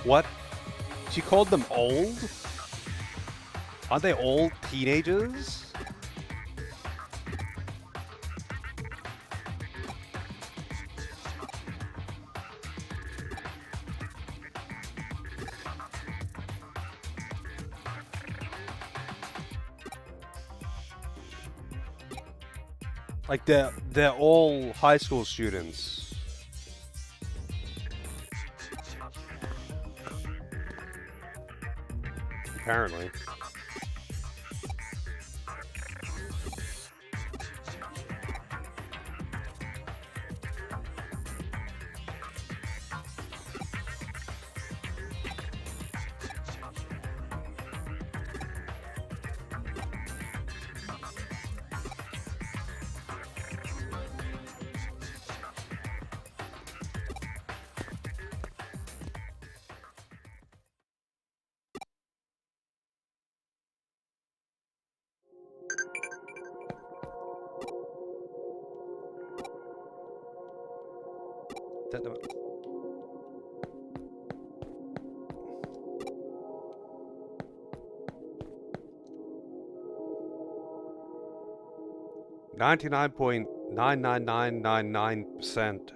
What? She called them old? Aren't they all teenagers? Like they're all high school students. Apparently. .99999%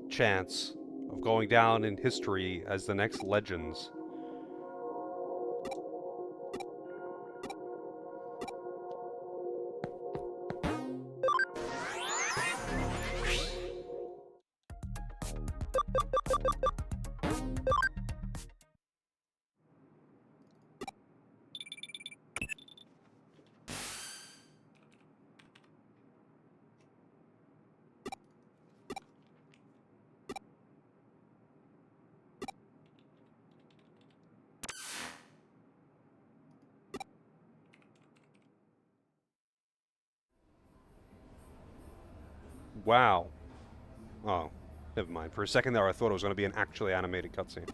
chance of going down in history as the next Legends. Wow. Oh, never mind. For a second there, I thought it was going to be an actually animated cutscene.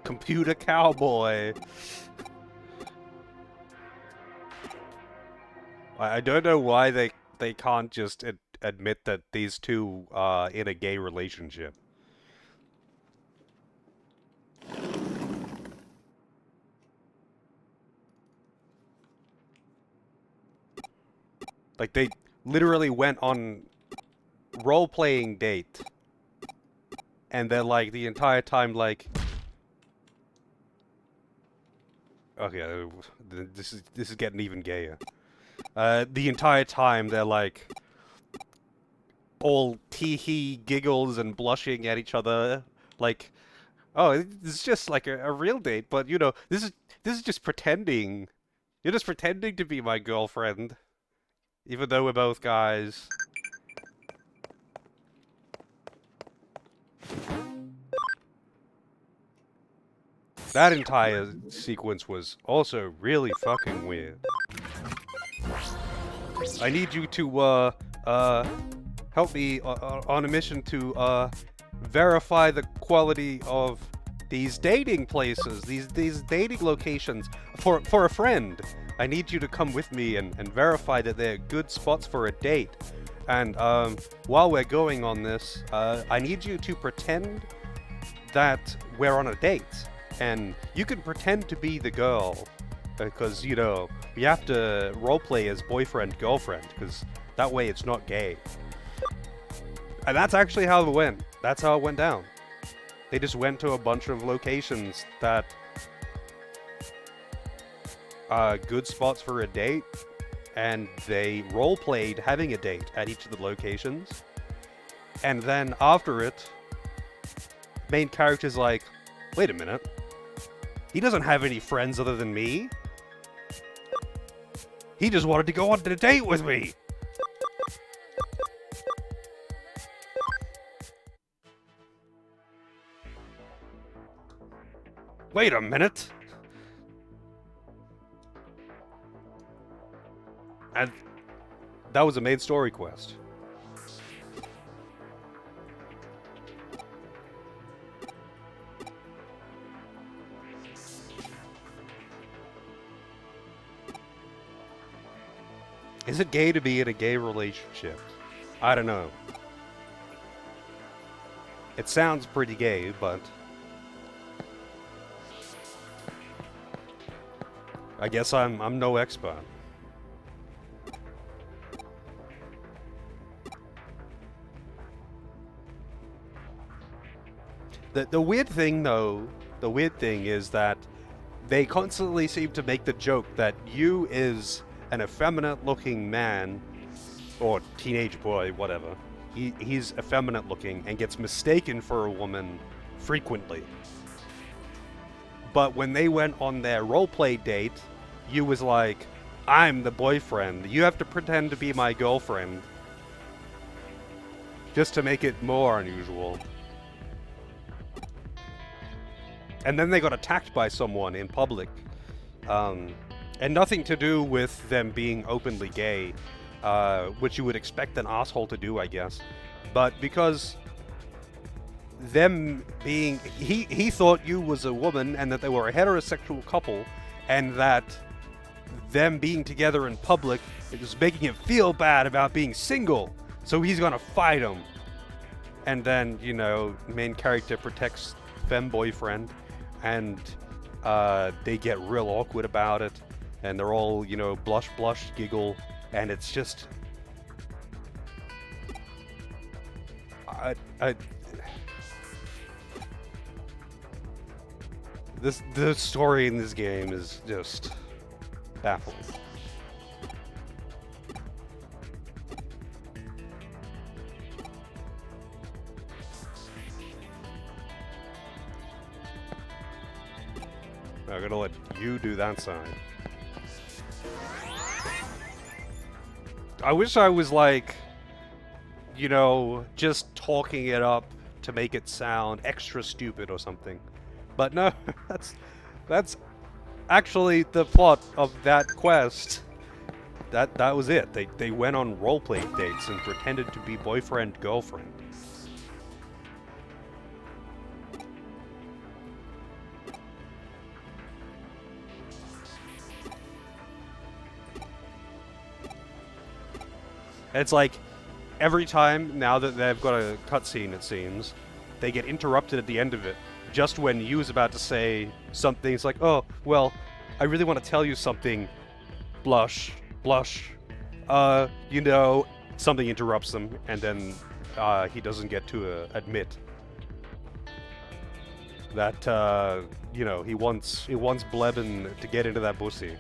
Computer cowboy. I don't know why they can't just admit that these two are in a gay relationship. Like they literally went on role-playing date, and they're like the entire time like, okay, this is getting even gayer. The entire time they're like all tee-hee giggles and blushing at each other, like, oh, it's just like a real date, but you know, this is just pretending. You're just pretending to be my girlfriend, even though we're both guys. That entire sequence was also really fucking weird. I need you to, help me on a mission to, verify the quality of these dating places, these dating locations for a friend. I need you to come with me and verify that they're good spots for a date. And, while we're going on this, I need you to pretend that we're on a date. And you can pretend to be the girl, because, you know, we have to roleplay as boyfriend-girlfriend, because that way it's not gay. And that's actually how it went. That's how it went down. They just went to a bunch of locations that are good spots for a date, and they roleplayed having a date at each of the locations. And then after it, main character's like, wait a minute. He doesn't have any friends other than me. He just wanted to go on a date with me. Wait a minute. And that was a main story quest. Is it gay to be in a gay relationship? I don't know. It sounds pretty gay, but I guess I'm no expert. The weird thing, though, the weird thing is that they constantly seem to make the joke that Yu is an effeminate-looking man, or teenage boy, whatever. He's effeminate-looking and gets mistaken for a woman frequently. But when they went on their roleplay date, Yu was like, I'm the boyfriend. You have to pretend to be my girlfriend. Just to make it more unusual. And then they got attacked by someone in public. And nothing to do with them being openly gay, which you would expect an asshole to do, I guess. But because them being... He thought Yu was a woman and that they were a heterosexual couple, and that them being together in public, it was making him feel bad about being single. So he's gonna fight him. And then, you know, main character protects femme boyfriend, and they get real awkward about it, and they're all, you know, blush, giggle, and it's just... The story in this game is just baffling. I'm gonna let you do that side. I wish I was like, you know, just talking it up to make it sound extra stupid or something. But no, that's actually the plot of that quest. That was it. They went on roleplay dates and pretended to be boyfriend girlfriend. It's like every time now that they've got a cutscene, it seems, they get interrupted at the end of it. Just when Yu's about to say something, it's like, oh, well, I really want to tell you something. Blush. You know, something interrupts them, and then he doesn't get to admit that, you know, he wants Bleben to get into that pussy.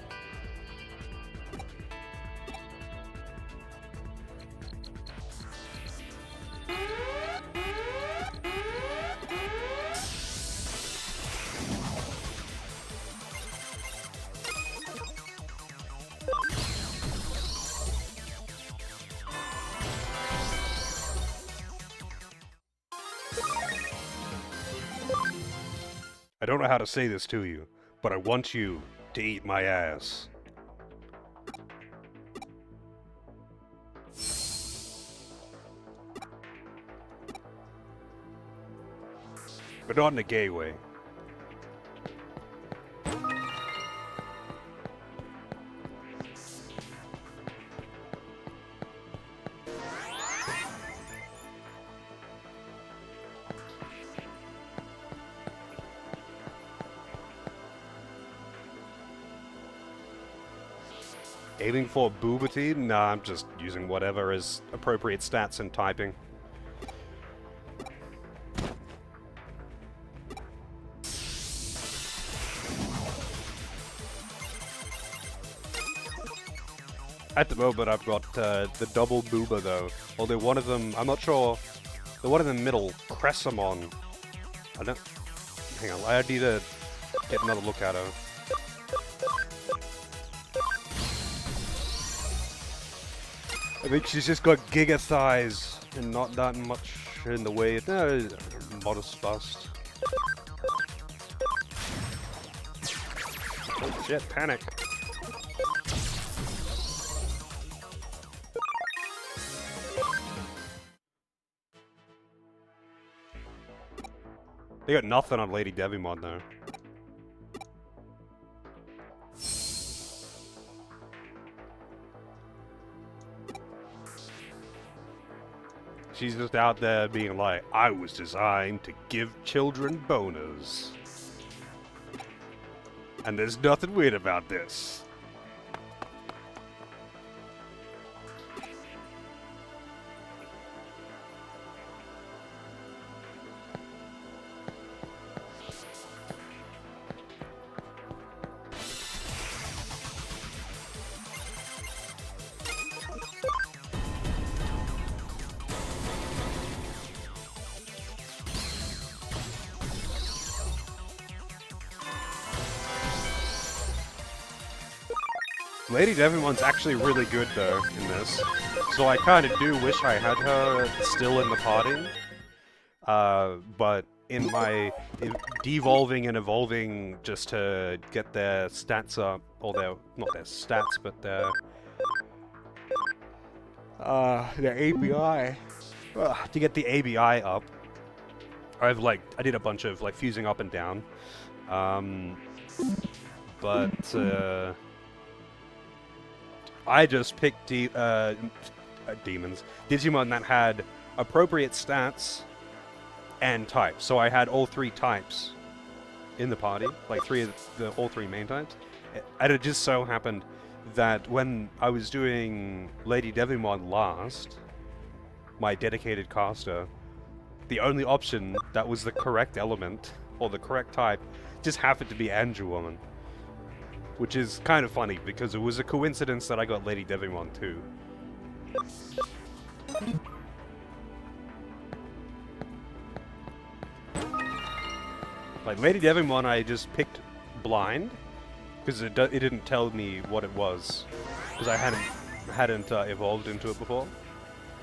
I don't know how to say this to you, but I want you to eat my ass. But not in a gay way. Aiming for boobity? Nah, I'm just using whatever is appropriate stats and typing. At the moment, I've got the double booba though. Although one of them, I'm not sure. The one in the middle, Cressamon. I don't. Hang on, I need to get another look at her. I think she's just got giga thighs and not that much in the way. No, modest bust. Oh shit, panic. They got nothing on Lady Digimon though. She's just out there being like, I was designed to give children boners. And there's nothing weird about this. Lady Devimon's actually really good though in this, so I kind of do wish I had her still in the party. But in my devolving and evolving just to get their stats up, or not their stats, but their ABI. To get the ABI up, I did a bunch of fusing up and down. But I just picked demons, Digimon that had appropriate stats and types. So I had all 3 types in the party, all 3 main types. And it just so happened that when I was doing Lady Devimon last, my dedicated caster, the only option that was the correct element or the correct type just happened to be Angel Woman. Which is kind of funny, because it was a coincidence that I got Lady Devimon too. Like, Lady Devimon I just picked blind, because it didn't tell me what it was, because I hadn't evolved into it before.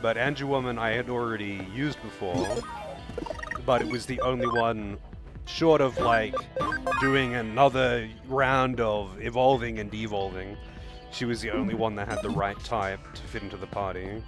But Angel Woman I had already used before, but it was the only one short of doing another round of evolving and devolving. She was the only one that had the right type to fit into the party.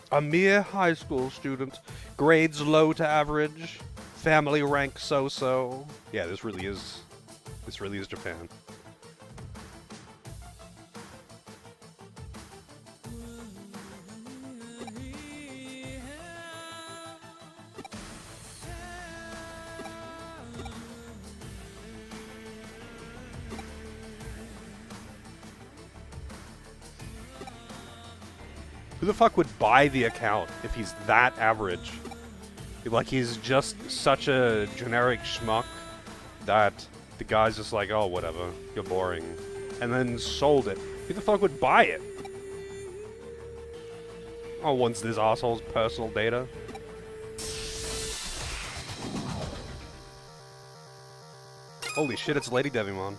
A mere high school student, grades low to average, family rank so-so. Yeah, this really is Japan. Who the fuck would buy the account if he's that average? He's just such a generic schmuck that the guy's just like, oh, whatever, you're boring. And then sold it. Who the fuck would buy it? Oh, wants this asshole's personal data? Holy shit, it's Lady Devimon.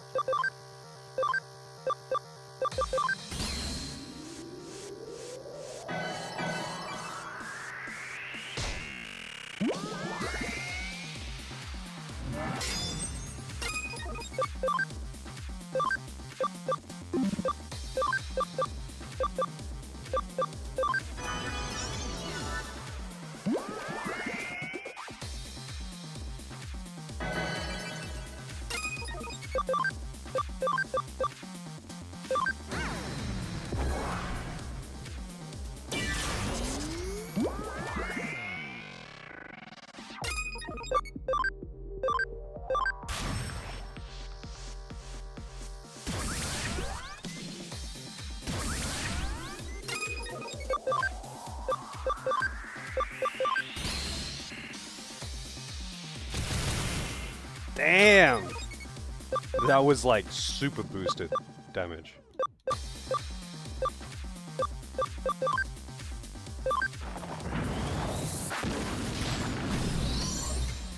Damn! That was like super boosted damage.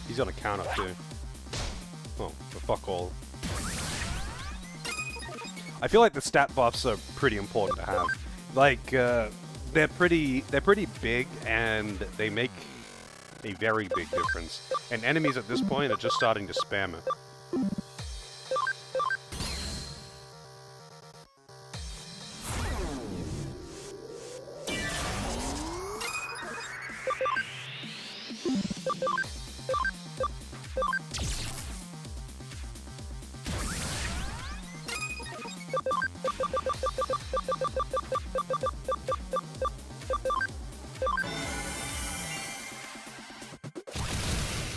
He's on a count up too. Oh, but fuck all. I feel like the stat buffs are pretty important to have. Like, they're pretty big, and they make a very big difference. And enemies at this point are just starting to spam it.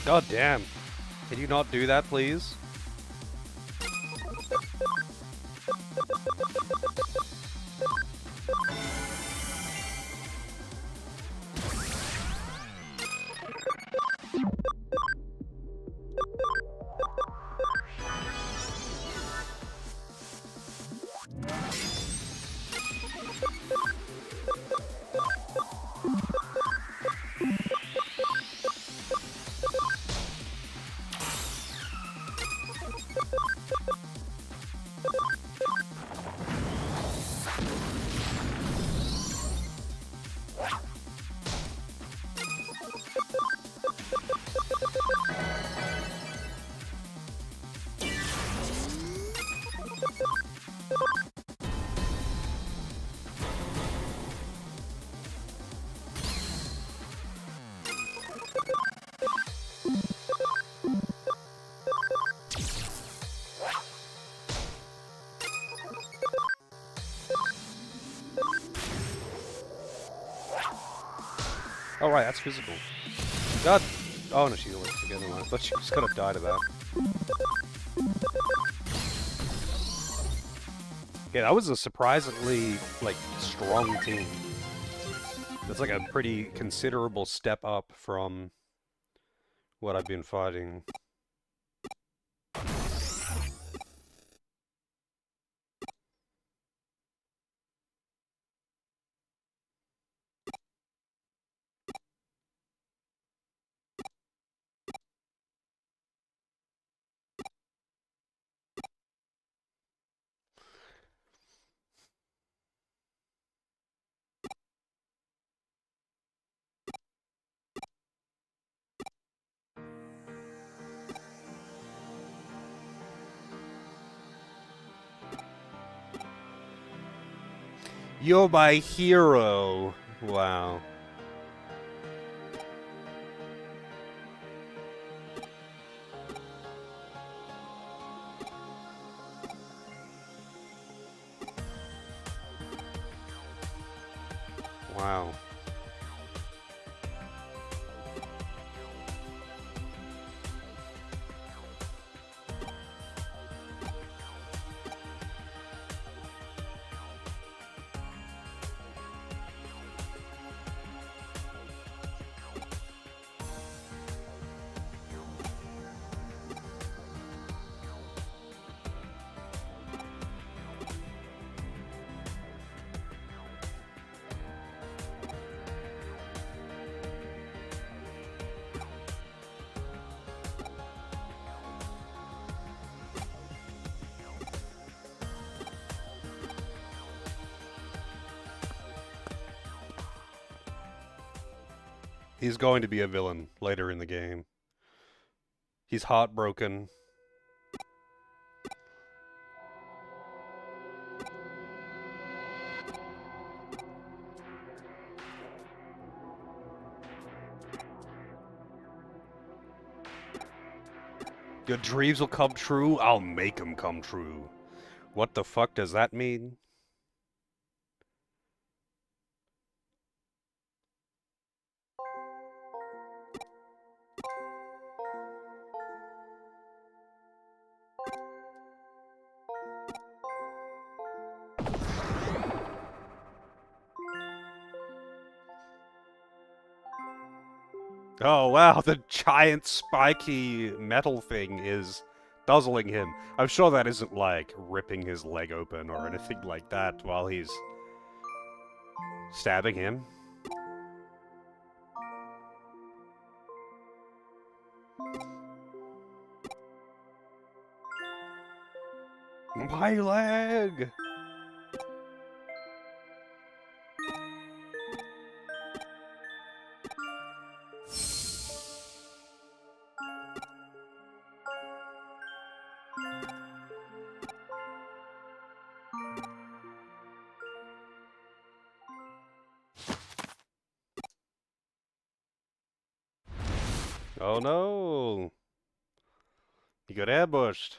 God damn. Can you not do that, please? Oh right, that's physical. God. Oh no, she healed again. I thought she was gonna die to that. Yeah, that was a surprisingly, like, strong team. That's like a pretty considerable step up from what I've been fighting. You're my hero! Wow. Wow. He's going to be a villain later in the game. He's heartbroken. Your dreams will come true? I'll make them come true. What the fuck does that mean? Oh wow, the giant spiky metal thing is guzzling him. I'm sure that isn't like ripping his leg open or anything like that while he's stabbing him. My leg! Oh no! He got ambushed.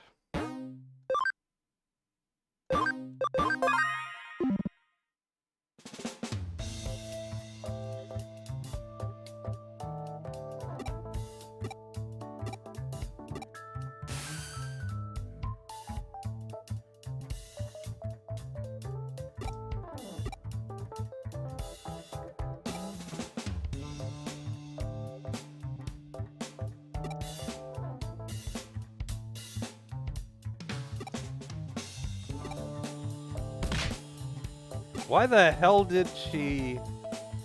Why the hell did she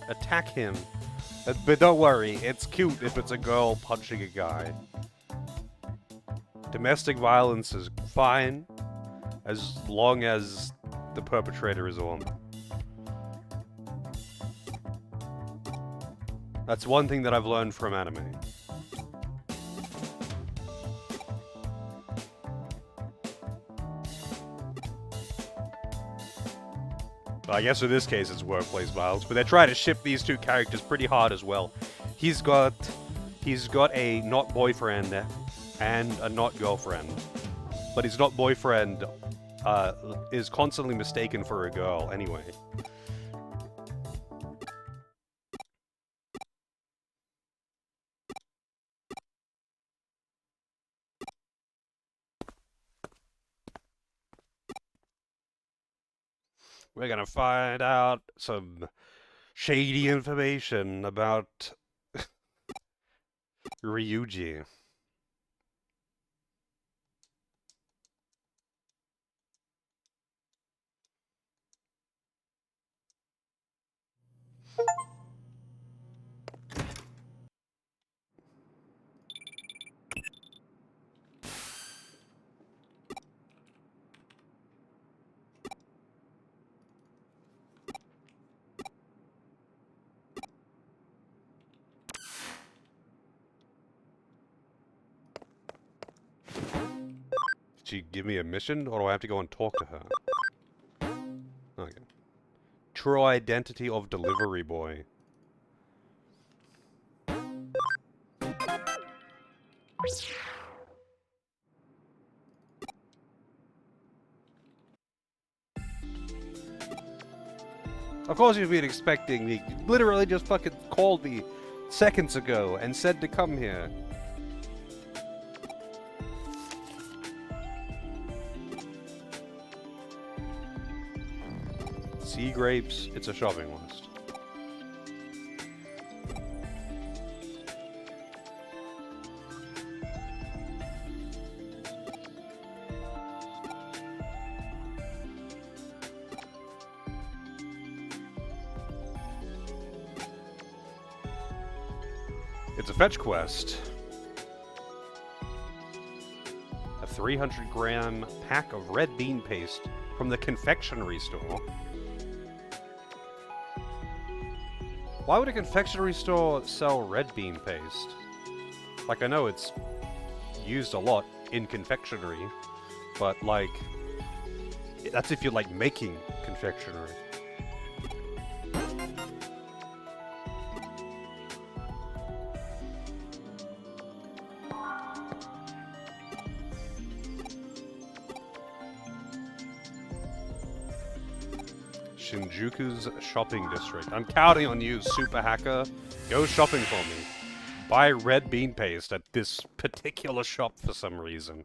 attack him? But don't worry, it's cute if it's a girl punching a guy. Domestic violence is fine, as long as the perpetrator is a woman. That's one thing that I've learned from anime. Well, I guess in this case it's workplace violence, but they're trying to ship these two characters pretty hard as well. He's got a not boyfriend and a not girlfriend, but his not boyfriend is constantly mistaken for a girl anyway. We're gonna find out some shady information about Ryuji. Did she give me a mission, or do I have to go and talk to her? Okay. True identity of delivery boy. Of course you've been expecting me. You literally just fucking called me seconds ago and said to come here. Sea grapes, it's a shopping list. It's a fetch quest. A 300-gram pack of red bean paste from the confectionery store. Why would a confectionery store sell red bean paste? Like, I know it's used a lot in confectionery, but like, that's if you're like making confectionery. Shinjuku's shopping district. I'm counting on you, super hacker. Go shopping for me. Buy red bean paste at this particular shop for some reason.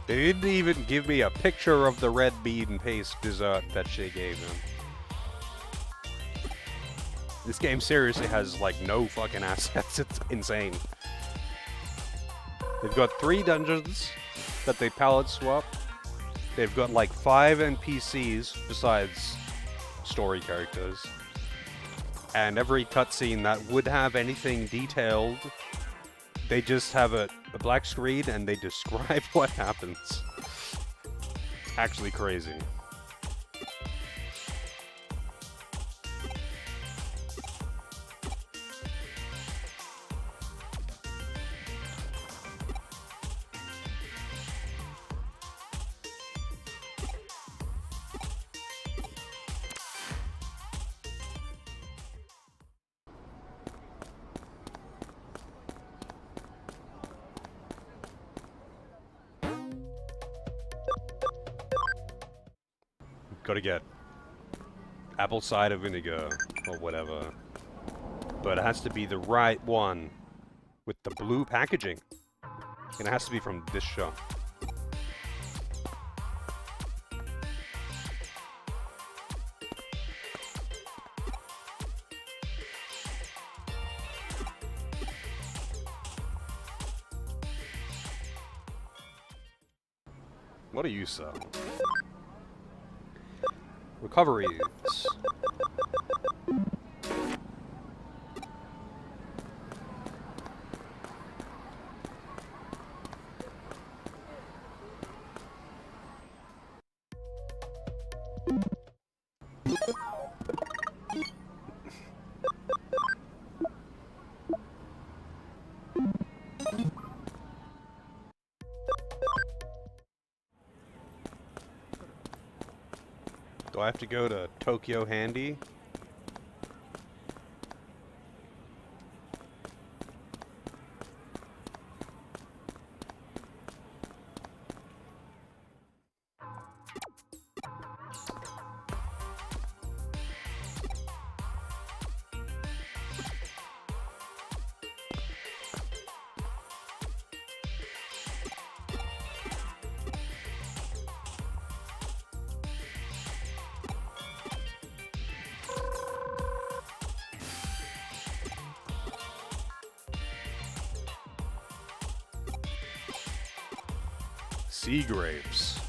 They didn't even give me a picture of the red bean paste dessert that she gave him. This game seriously has, like, no fucking assets. It's insane. They've got 3 dungeons that they palette swap. They've got, like, 5 NPCs besides story characters. And every cutscene that would have anything detailed, they just have a black screen and they describe what happens. Actually crazy. Gotta get apple cider vinegar or whatever. But it has to be the right one with the blue packaging. And it has to be from this shop. What do you sell? Recoveries. Do I have to go to Tokyo Handy? Sea grapes.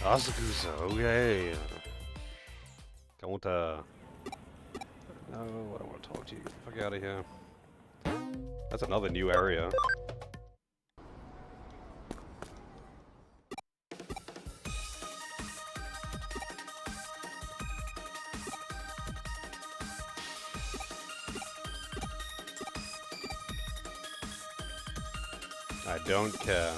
Asakusa, okay. Don't, no, I don't want to talk to you. Fuck out of here. That's another new area. I don't care.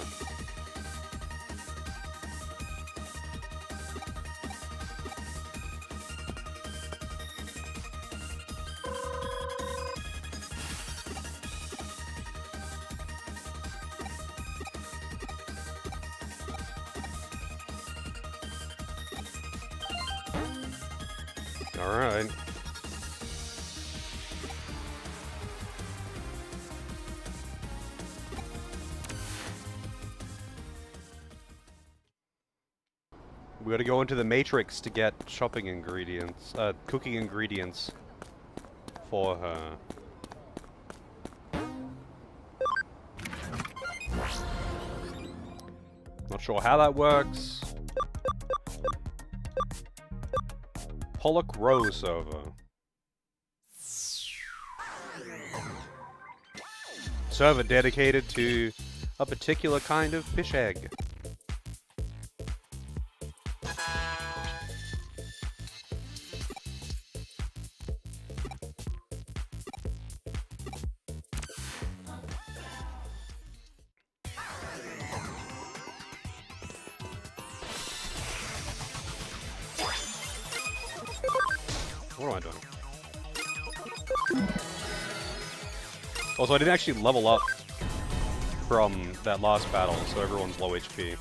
All right. We gotta go into the Matrix to get shopping ingredients, cooking ingredients for her. Not sure how that works. Pollock Row server. Server dedicated to a particular kind of fish egg. What am I doing? Also, I didn't actually level up from that last battle, so everyone's low HP.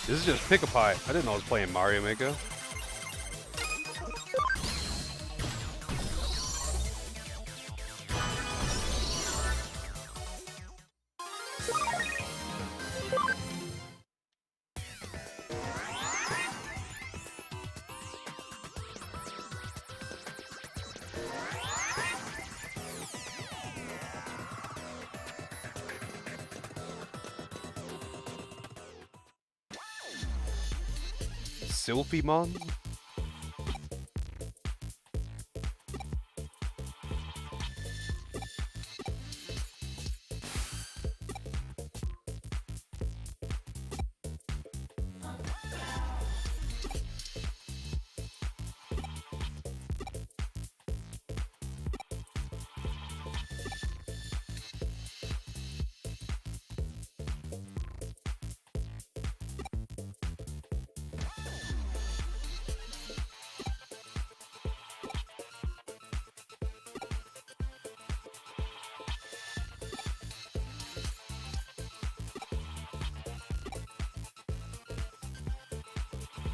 This is just Pick a Pie. I didn't know I was playing Mario Maker. Sylphimon?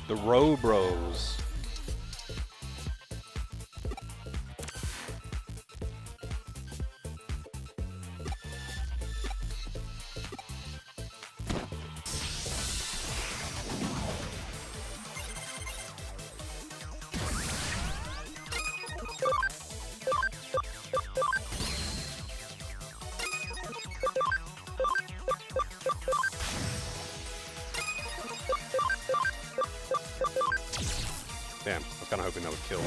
The Robros. Damn, I was kind of hoping that would kill.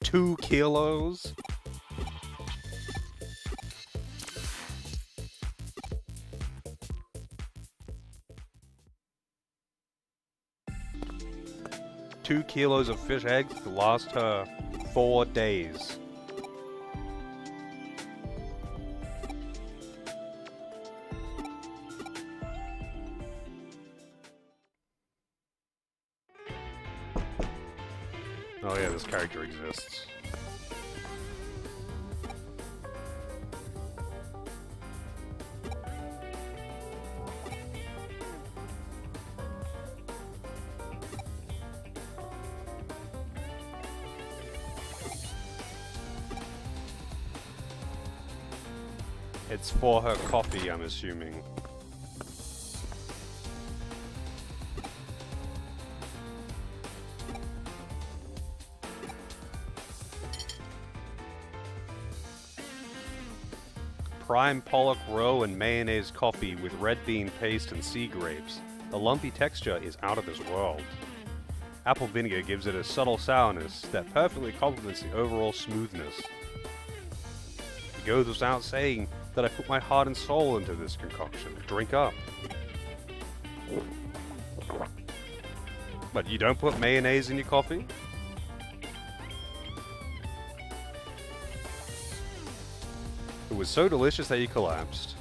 Two kilos? Two kilos of fish eggs to last her 4 days. Oh yeah, this character exists. It's for her coffee, I'm assuming. Prime Pollock roe and mayonnaise coffee with red bean paste and sea grapes. The lumpy texture is out of this world. Apple vinegar gives it a subtle sourness that perfectly complements the overall smoothness. It goes without saying that I put my heart and soul into this concoction. Drink up. But you don't put mayonnaise in your coffee? It was so delicious that you collapsed.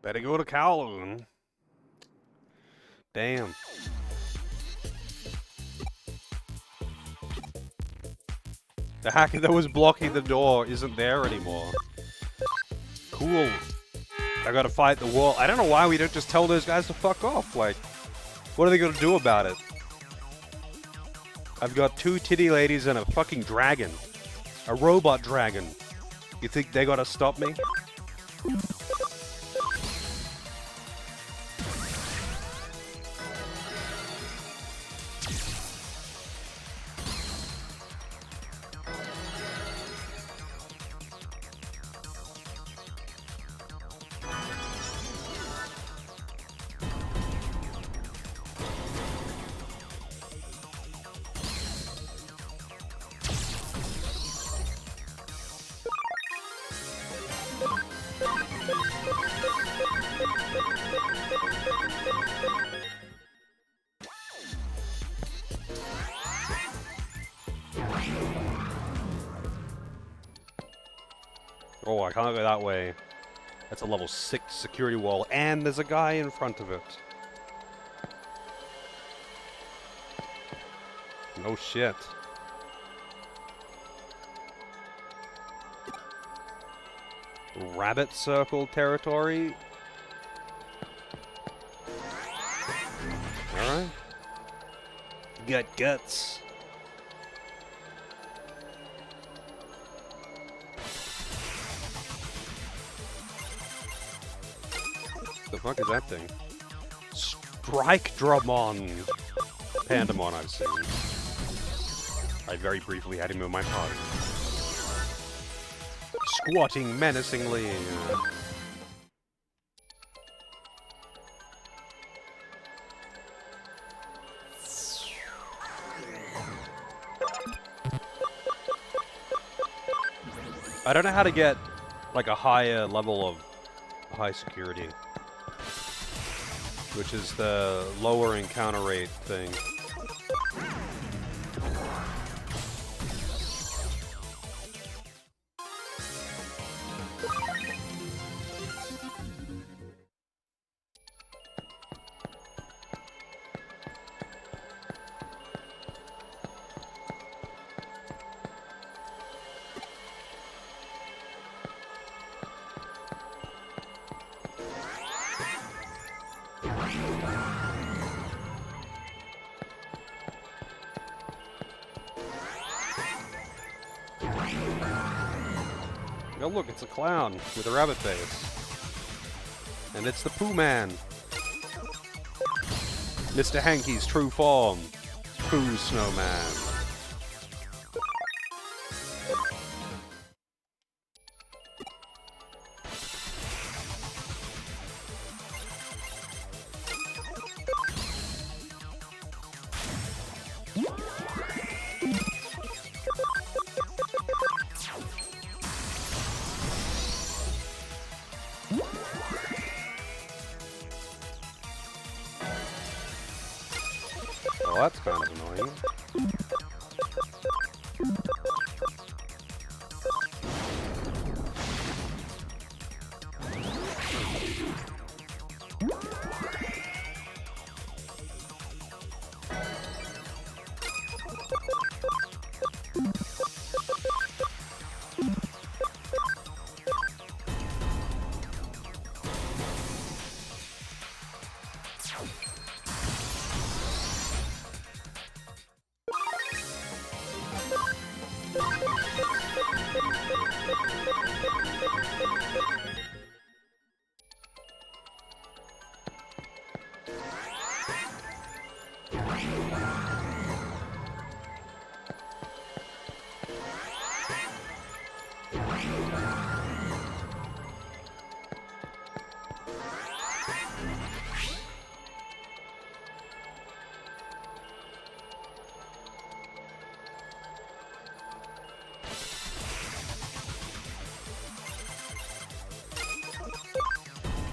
Better go to Kowloon. Damn. The hacker that was blocking the door isn't there anymore. Cool. I gotta fight the wall. I don't know why we don't just tell those guys to fuck off. Like, what are they gonna do about it? I've got 2 titty ladies and a fucking dragon. A robot dragon. You think they gotta stop me? Oh, I can't go that way. That's a level 6 security wall, and there's a guy in front of it. No shit. Rabbit circle territory. Alright. Got guts. The fuck is that thing? Strike Dramon. Pandamon I've seen. I very briefly had him in my party. Squatting menacingly. I don't know how to get like a higher level of high security, which is the lower encounter rate thing. Oh look, it's a clown with a rabbit face. And it's the Pooh Man. Mr. Hanky's true form. Pooh Snowman. Oh, that's kind of annoying.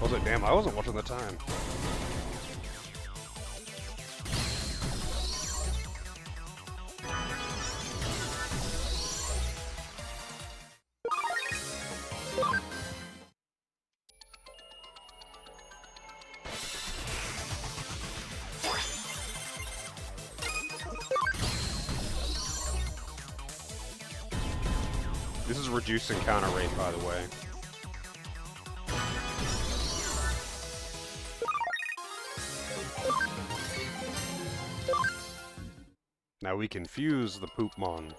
Also, damn, I wasn't watching the time. This is reduced encounter rate, by the way. Now we can fuse the Poopmon.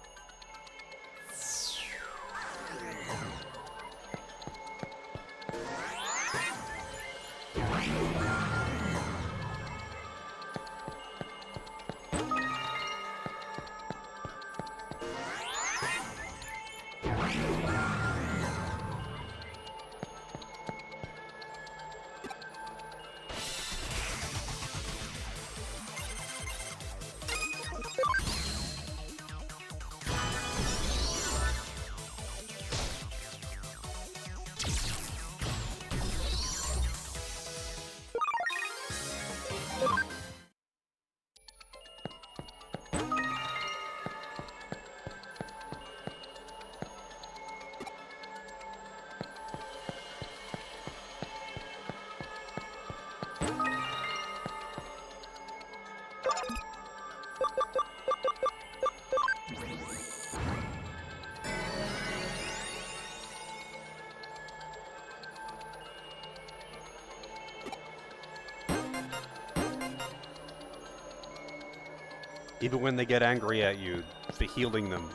Even when they get angry at you for healing them,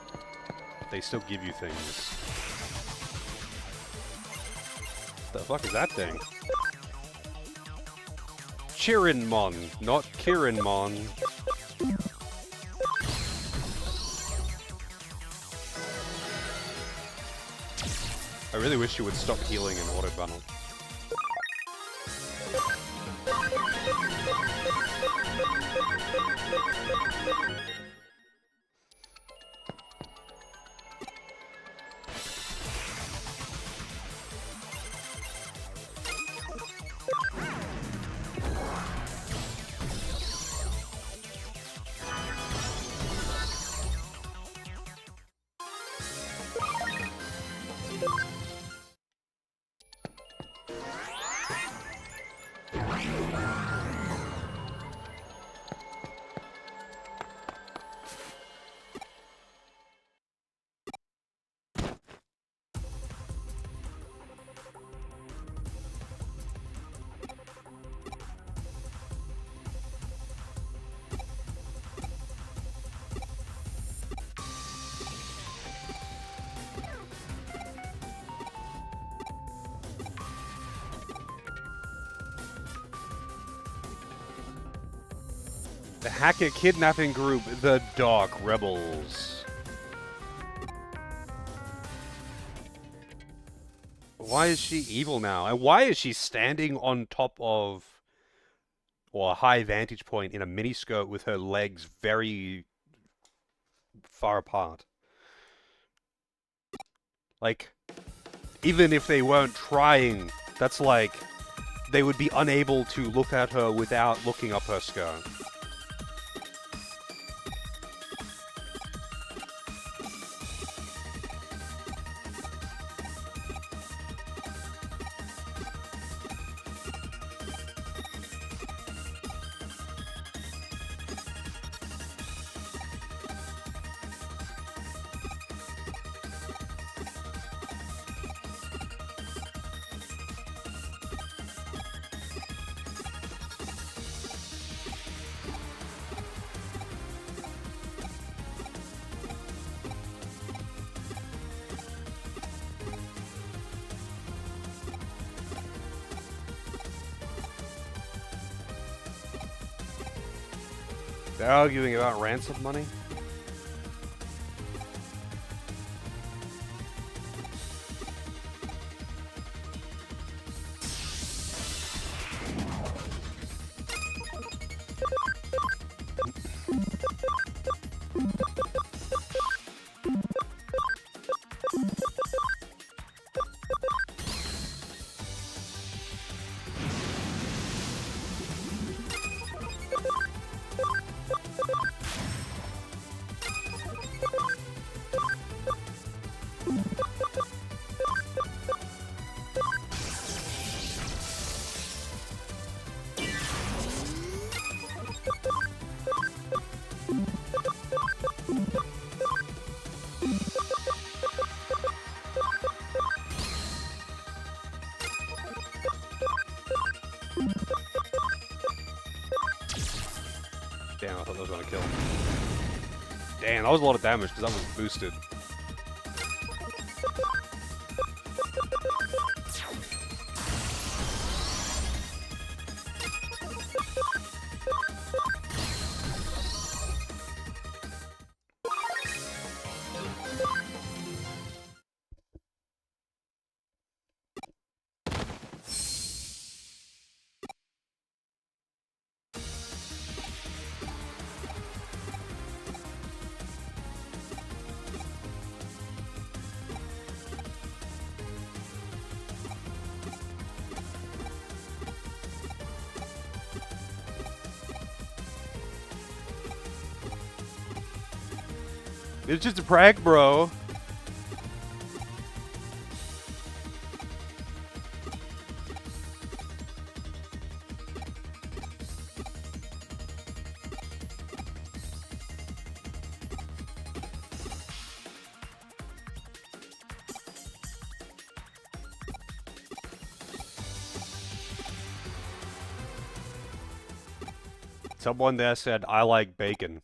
they still give you things. The fuck is that thing? Chirinmon, not Kirinmon. I really wish you would stop healing in auto battle. The hacker kidnapping group, the Dark Rebels. Why is she evil now? And why is she standing on top of, or a high vantage point in a miniskirt with her legs very far apart? Like, even if they weren't trying, that's like, they would be unable to look at her without looking up her skirt. They're arguing about ransom money? Damn, I thought that was gonna kill. Damn, that was a lot of damage because that was boosted. It's just a prank, bro. Someone there said, I like bacon.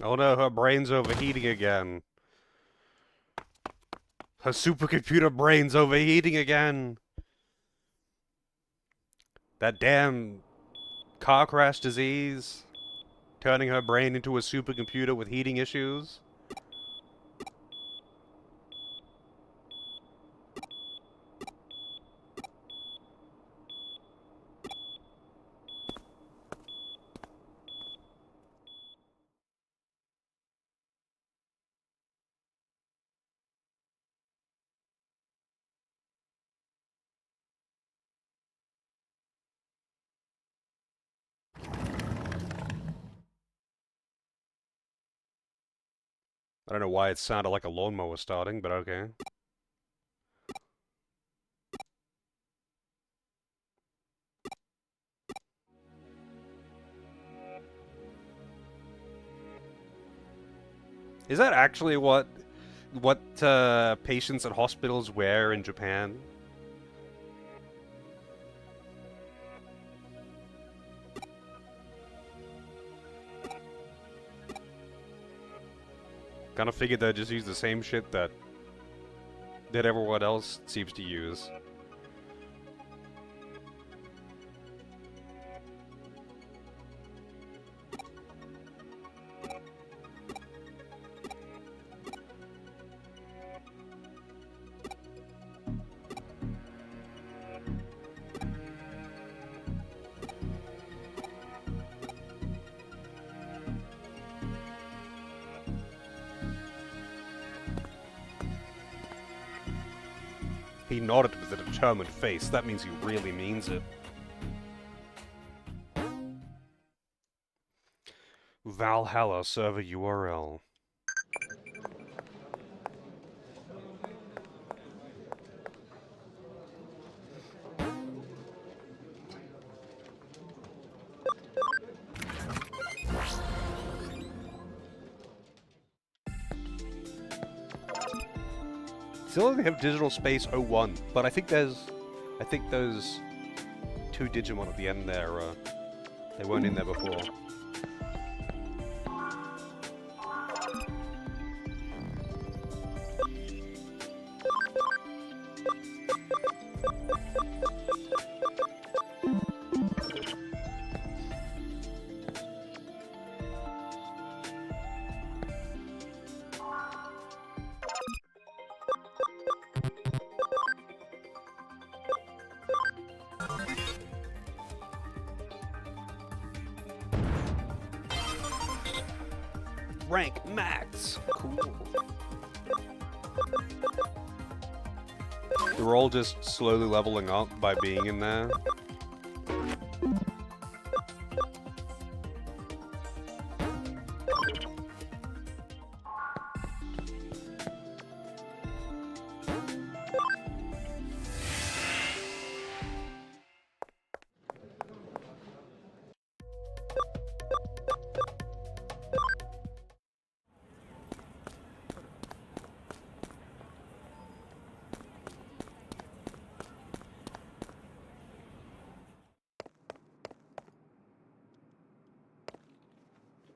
Oh no, her brain's overheating again. Her supercomputer brain's overheating again. That damn car crash disease. Turning her brain into a supercomputer with heating issues. I don't know why it sounded like a lawnmower starting, but okay. Is that actually what patients at hospitals wear in Japan? Kind of figured they'd just use the same shit that everyone else seems to use. He nodded with a determined face. That means he really means it. Valhalla server URL. Still only have Digital Space 01, but I think those two Digimon at the end there, they weren't in there before. Rank max! Cool. They're all just slowly leveling up by being in there.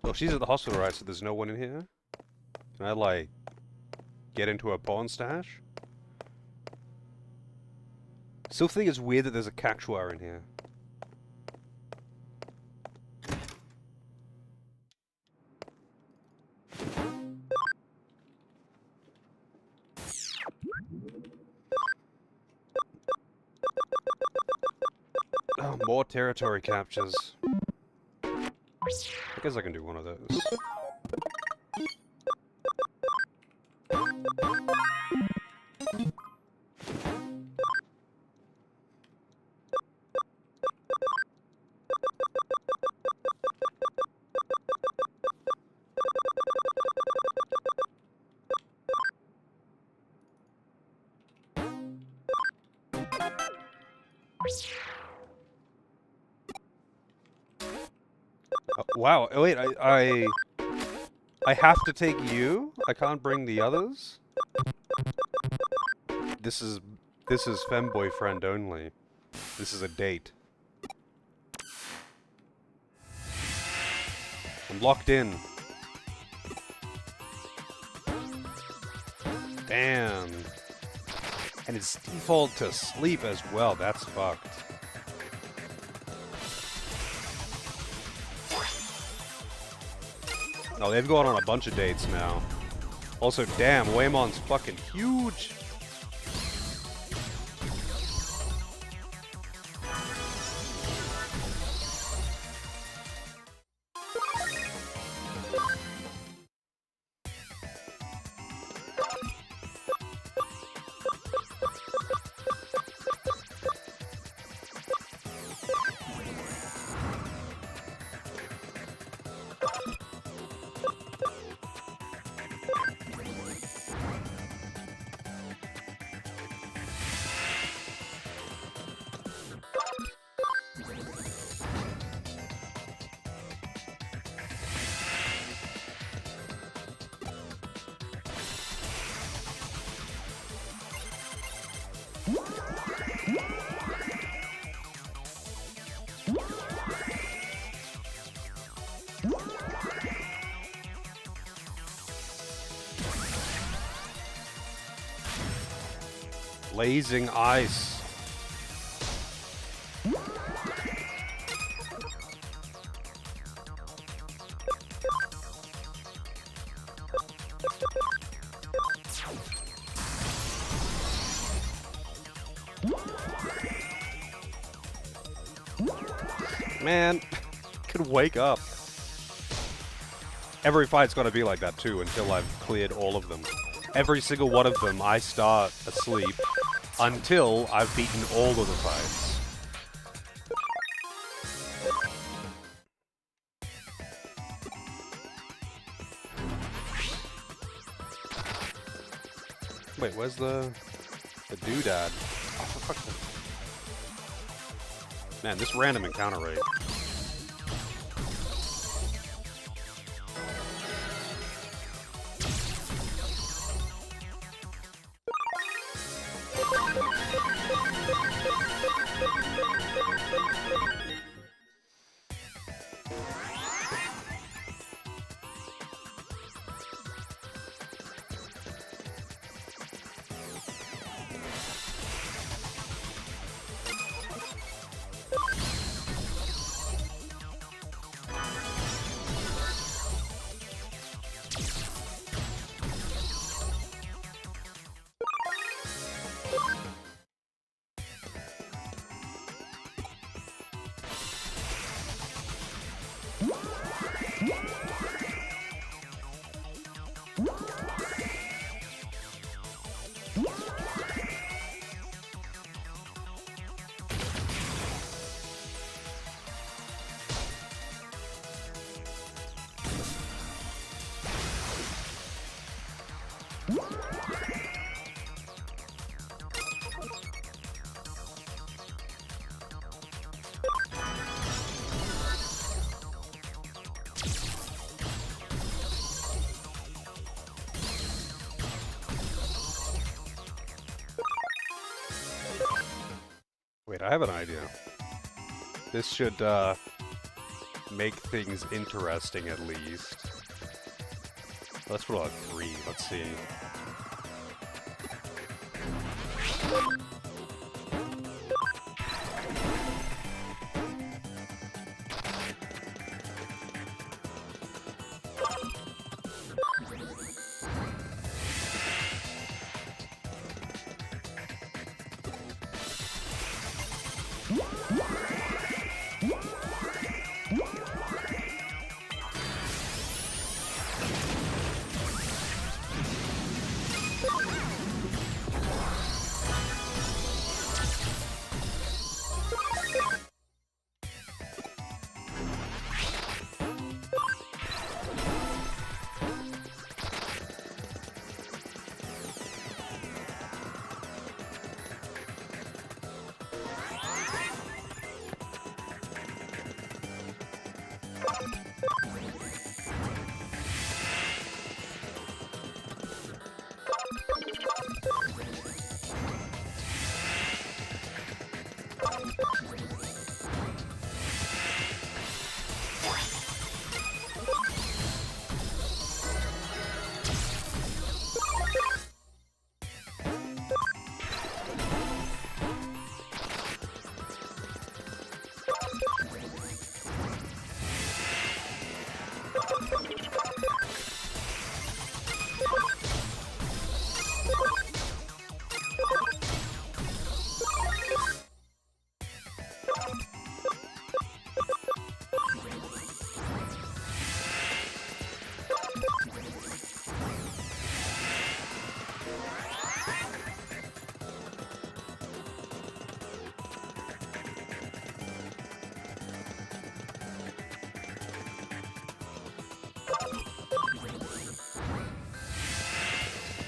Well, she's at the hospital, right? So there's no one in here? Can I, like, get into her pawn stash? Still think it's weird that there's a Cactuar in here. Oh, more territory captures. I guess I can do one of those. Wow, oh, wait, I have to take you? I can't bring the others? This is femboy friend only. This is a date. I'm locked in. Damn. And it's default to sleep as well, that's fucked. Oh, they've gone on a bunch of dates now. Also, damn, Waymon's fucking huge. Blazing ice. Man, could wake up. Every fight's gonna be like that too until I've cleared all of them. Every single one of them I start asleep until I've beaten all of the fights. Wait, where's the doodad? Oh, for fuck's sake. Man, this random encounter rate. Wait, I have an idea. This should, make things interesting at least. Let's put on 3, let's see.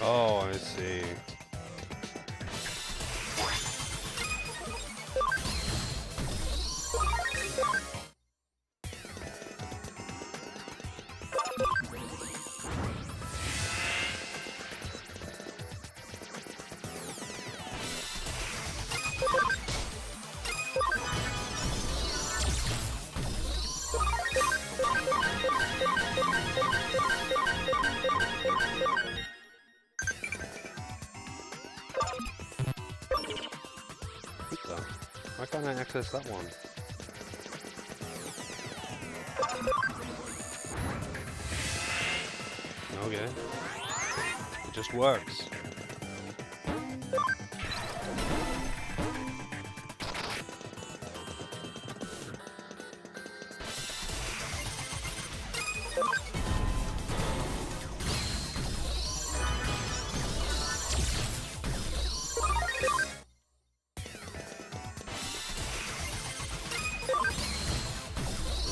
Oh, I see. Why can't I access that one? Okay. It just works.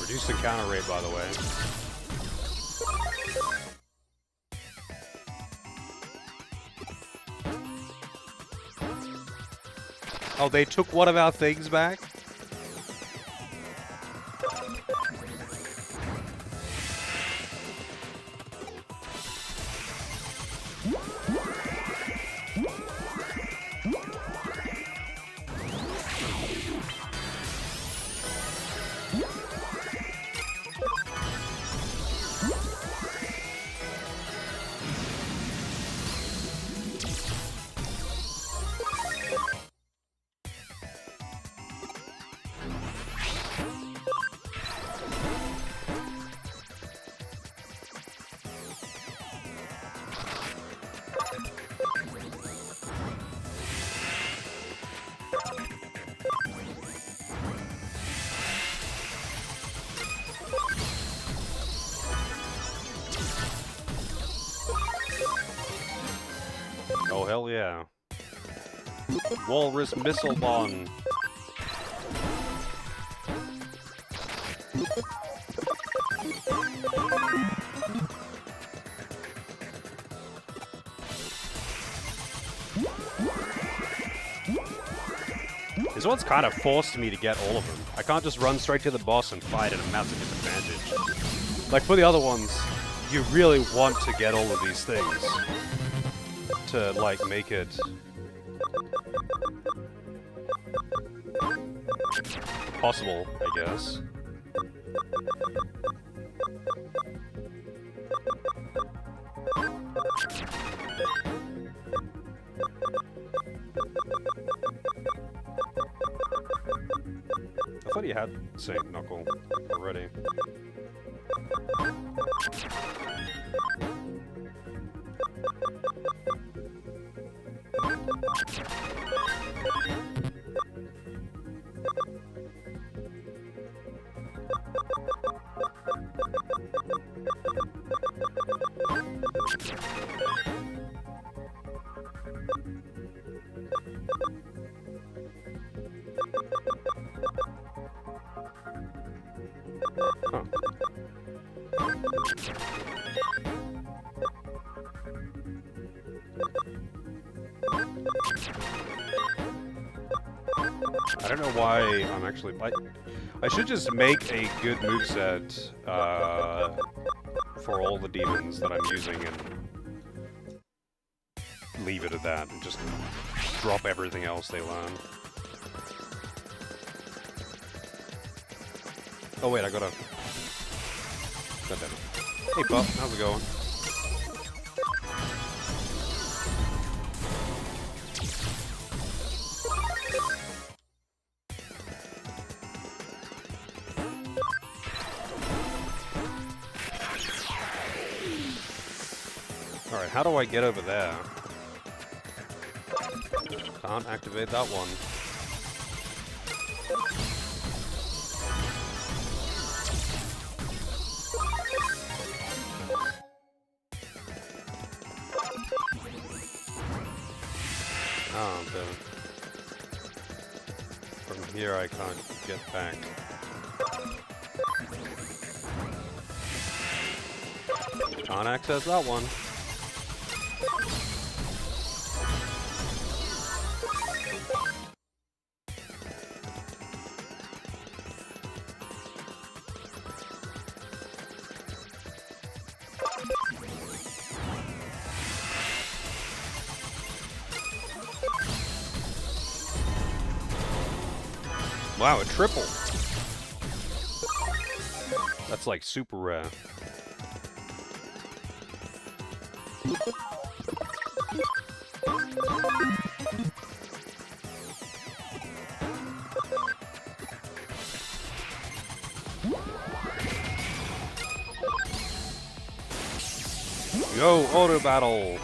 Reduce the counter rate, by the way. Oh, they took one of our things back? Oh, hell yeah. Walrus Missile Bomb. This one's kind of forced me to get all of them. I can't just run straight to the boss and fight at a massive disadvantage. Like for the other ones, you really want to get all of these things to, like, make it possible, I guess. I thought he had Saint Knuckle already. Huh. I don't know why I'm actually... I should just make a good moveset for all the demons that I'm using and leave it at that and just drop everything else they learn. Oh wait, I gotta... God damn it. Hey Pup, how's it going? Alright, how do I get over there? Can't activate that one. Oh, from here I can't get back. Can't access that one. Wow, a triple! That's like super rare. Yo, auto battle!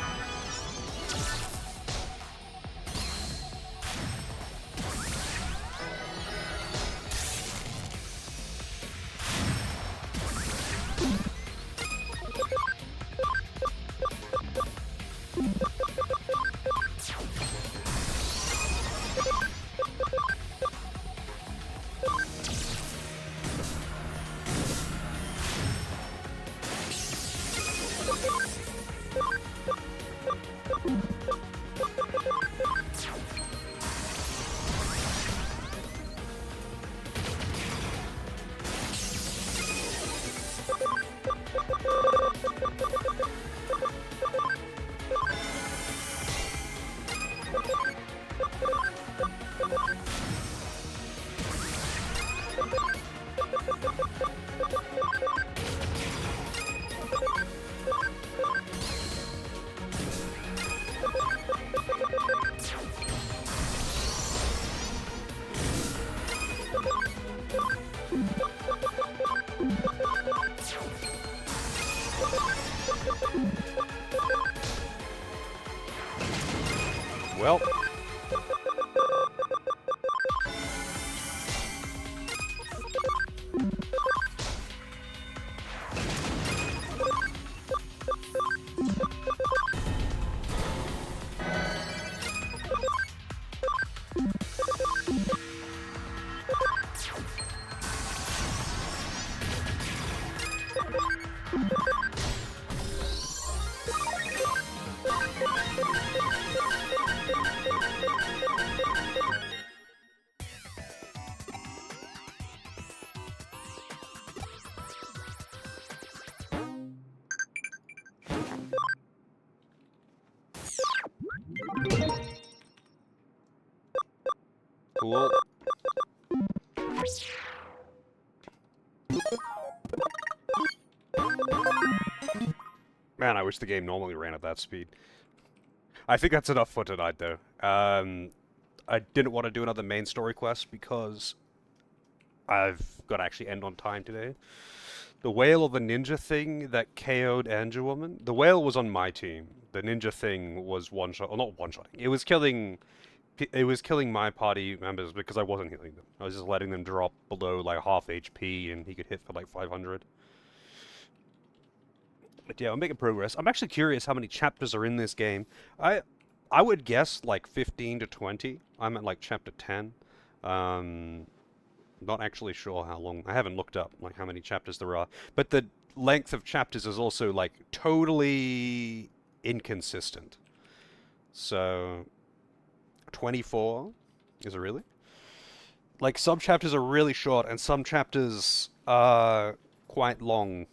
Well. Cool. Man, I wish the game normally ran at that speed. I think that's enough for tonight, though. I didn't want to do another main story quest because I've got to actually end on time today. The whale or the ninja thing that KO'd Angel Woman, the whale was on my team. The ninja thing was one shot, or not one shotting. It was killing my party members because I wasn't healing them. I was just letting them drop below like half HP, and he could hit for like 500. But yeah, I'm making progress. I'm actually curious how many chapters are in this game. I would guess like 15 to 20. I'm at like chapter 10. Um, Not actually sure how long. I haven't looked up like how many chapters there are. But the length of chapters is also like totally inconsistent. So 24 is it really? Like some chapters are really short and some chapters are quite long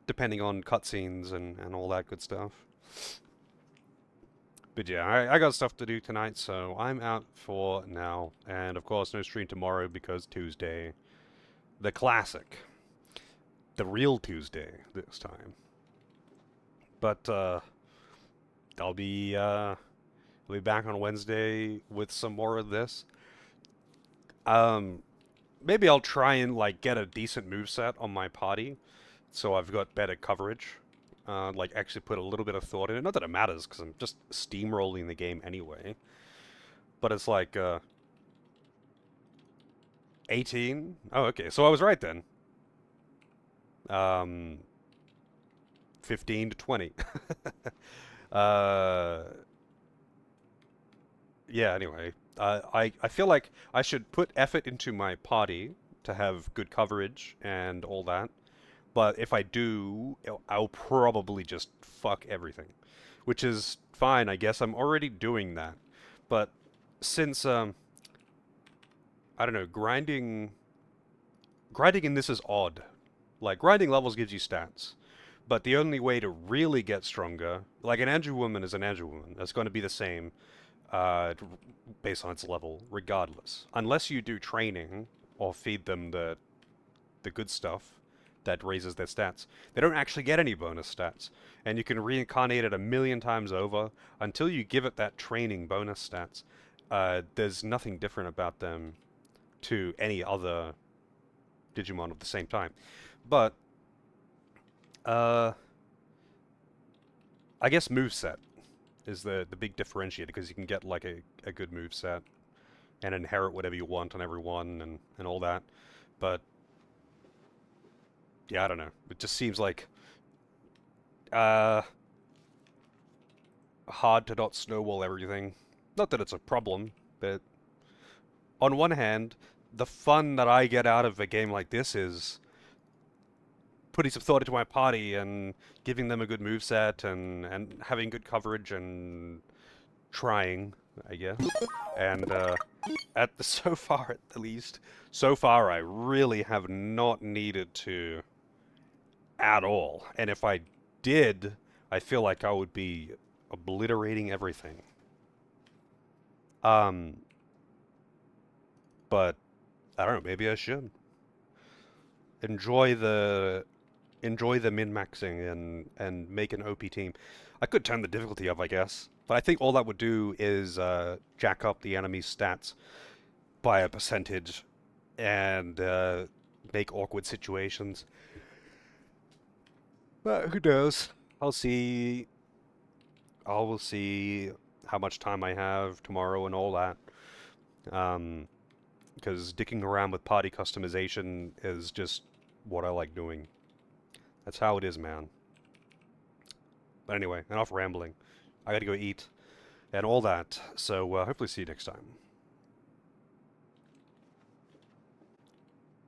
depending on cutscenes and all that good stuff. But yeah, I got stuff to do tonight, so I'm out for now. And of course, no stream tomorrow because Tuesday. The classic. The real Tuesday this time. But I'll be back on Wednesday with some more of this. Maybe I'll try and like get a decent moveset on my party, so I've got better coverage. Like actually put a little bit of thought in it. Not that it matters, because I'm just steamrolling the game anyway. But it's like 18. Oh, okay. So I was right then. Um, 15 to 20. uh, yeah. Anyway, I feel like I should put effort into my party to have good coverage and all that. But if I do, I'll probably just fuck everything, which is fine, I guess. I'm already doing that. But since I don't know, grinding in this is odd. Like grinding levels gives you stats, but the only way to really get stronger, like an Andrew woman is an Andrew woman, that's going to be the same uh, based on its level, regardless, unless you do training or feed them the good stuff that raises their stats. They don't actually get any bonus stats, and you can reincarnate it a million times over until you give it that training bonus stats. There's nothing different about them to any other Digimon of the same time. But uh, I guess moveset is the big differentiator because you can get like a good moveset and inherit whatever you want on everyone and all that. But yeah, I don't know. It just seems like uh, hard to not snowball everything. Not that it's a problem, but on one hand, the fun that I get out of a game like this is putting some thought into my party and giving them a good moveset and having good coverage and trying, I guess. And at the so far at the least, so far I really have not needed to at all. And if I did, I feel like I would be obliterating everything. Um, but I don't know, maybe I should enjoy the min-maxing and make an OP team. I could turn the difficulty up, I guess, but I think all that would do is jack up the enemy's stats by a percentage and make awkward situations. But who knows? I'll see. I will see how much time I have tomorrow and all that. Because dicking around with party customization is just what I like doing. That's how it is, man. But anyway, enough rambling. I gotta go eat and all that. So hopefully see you next time.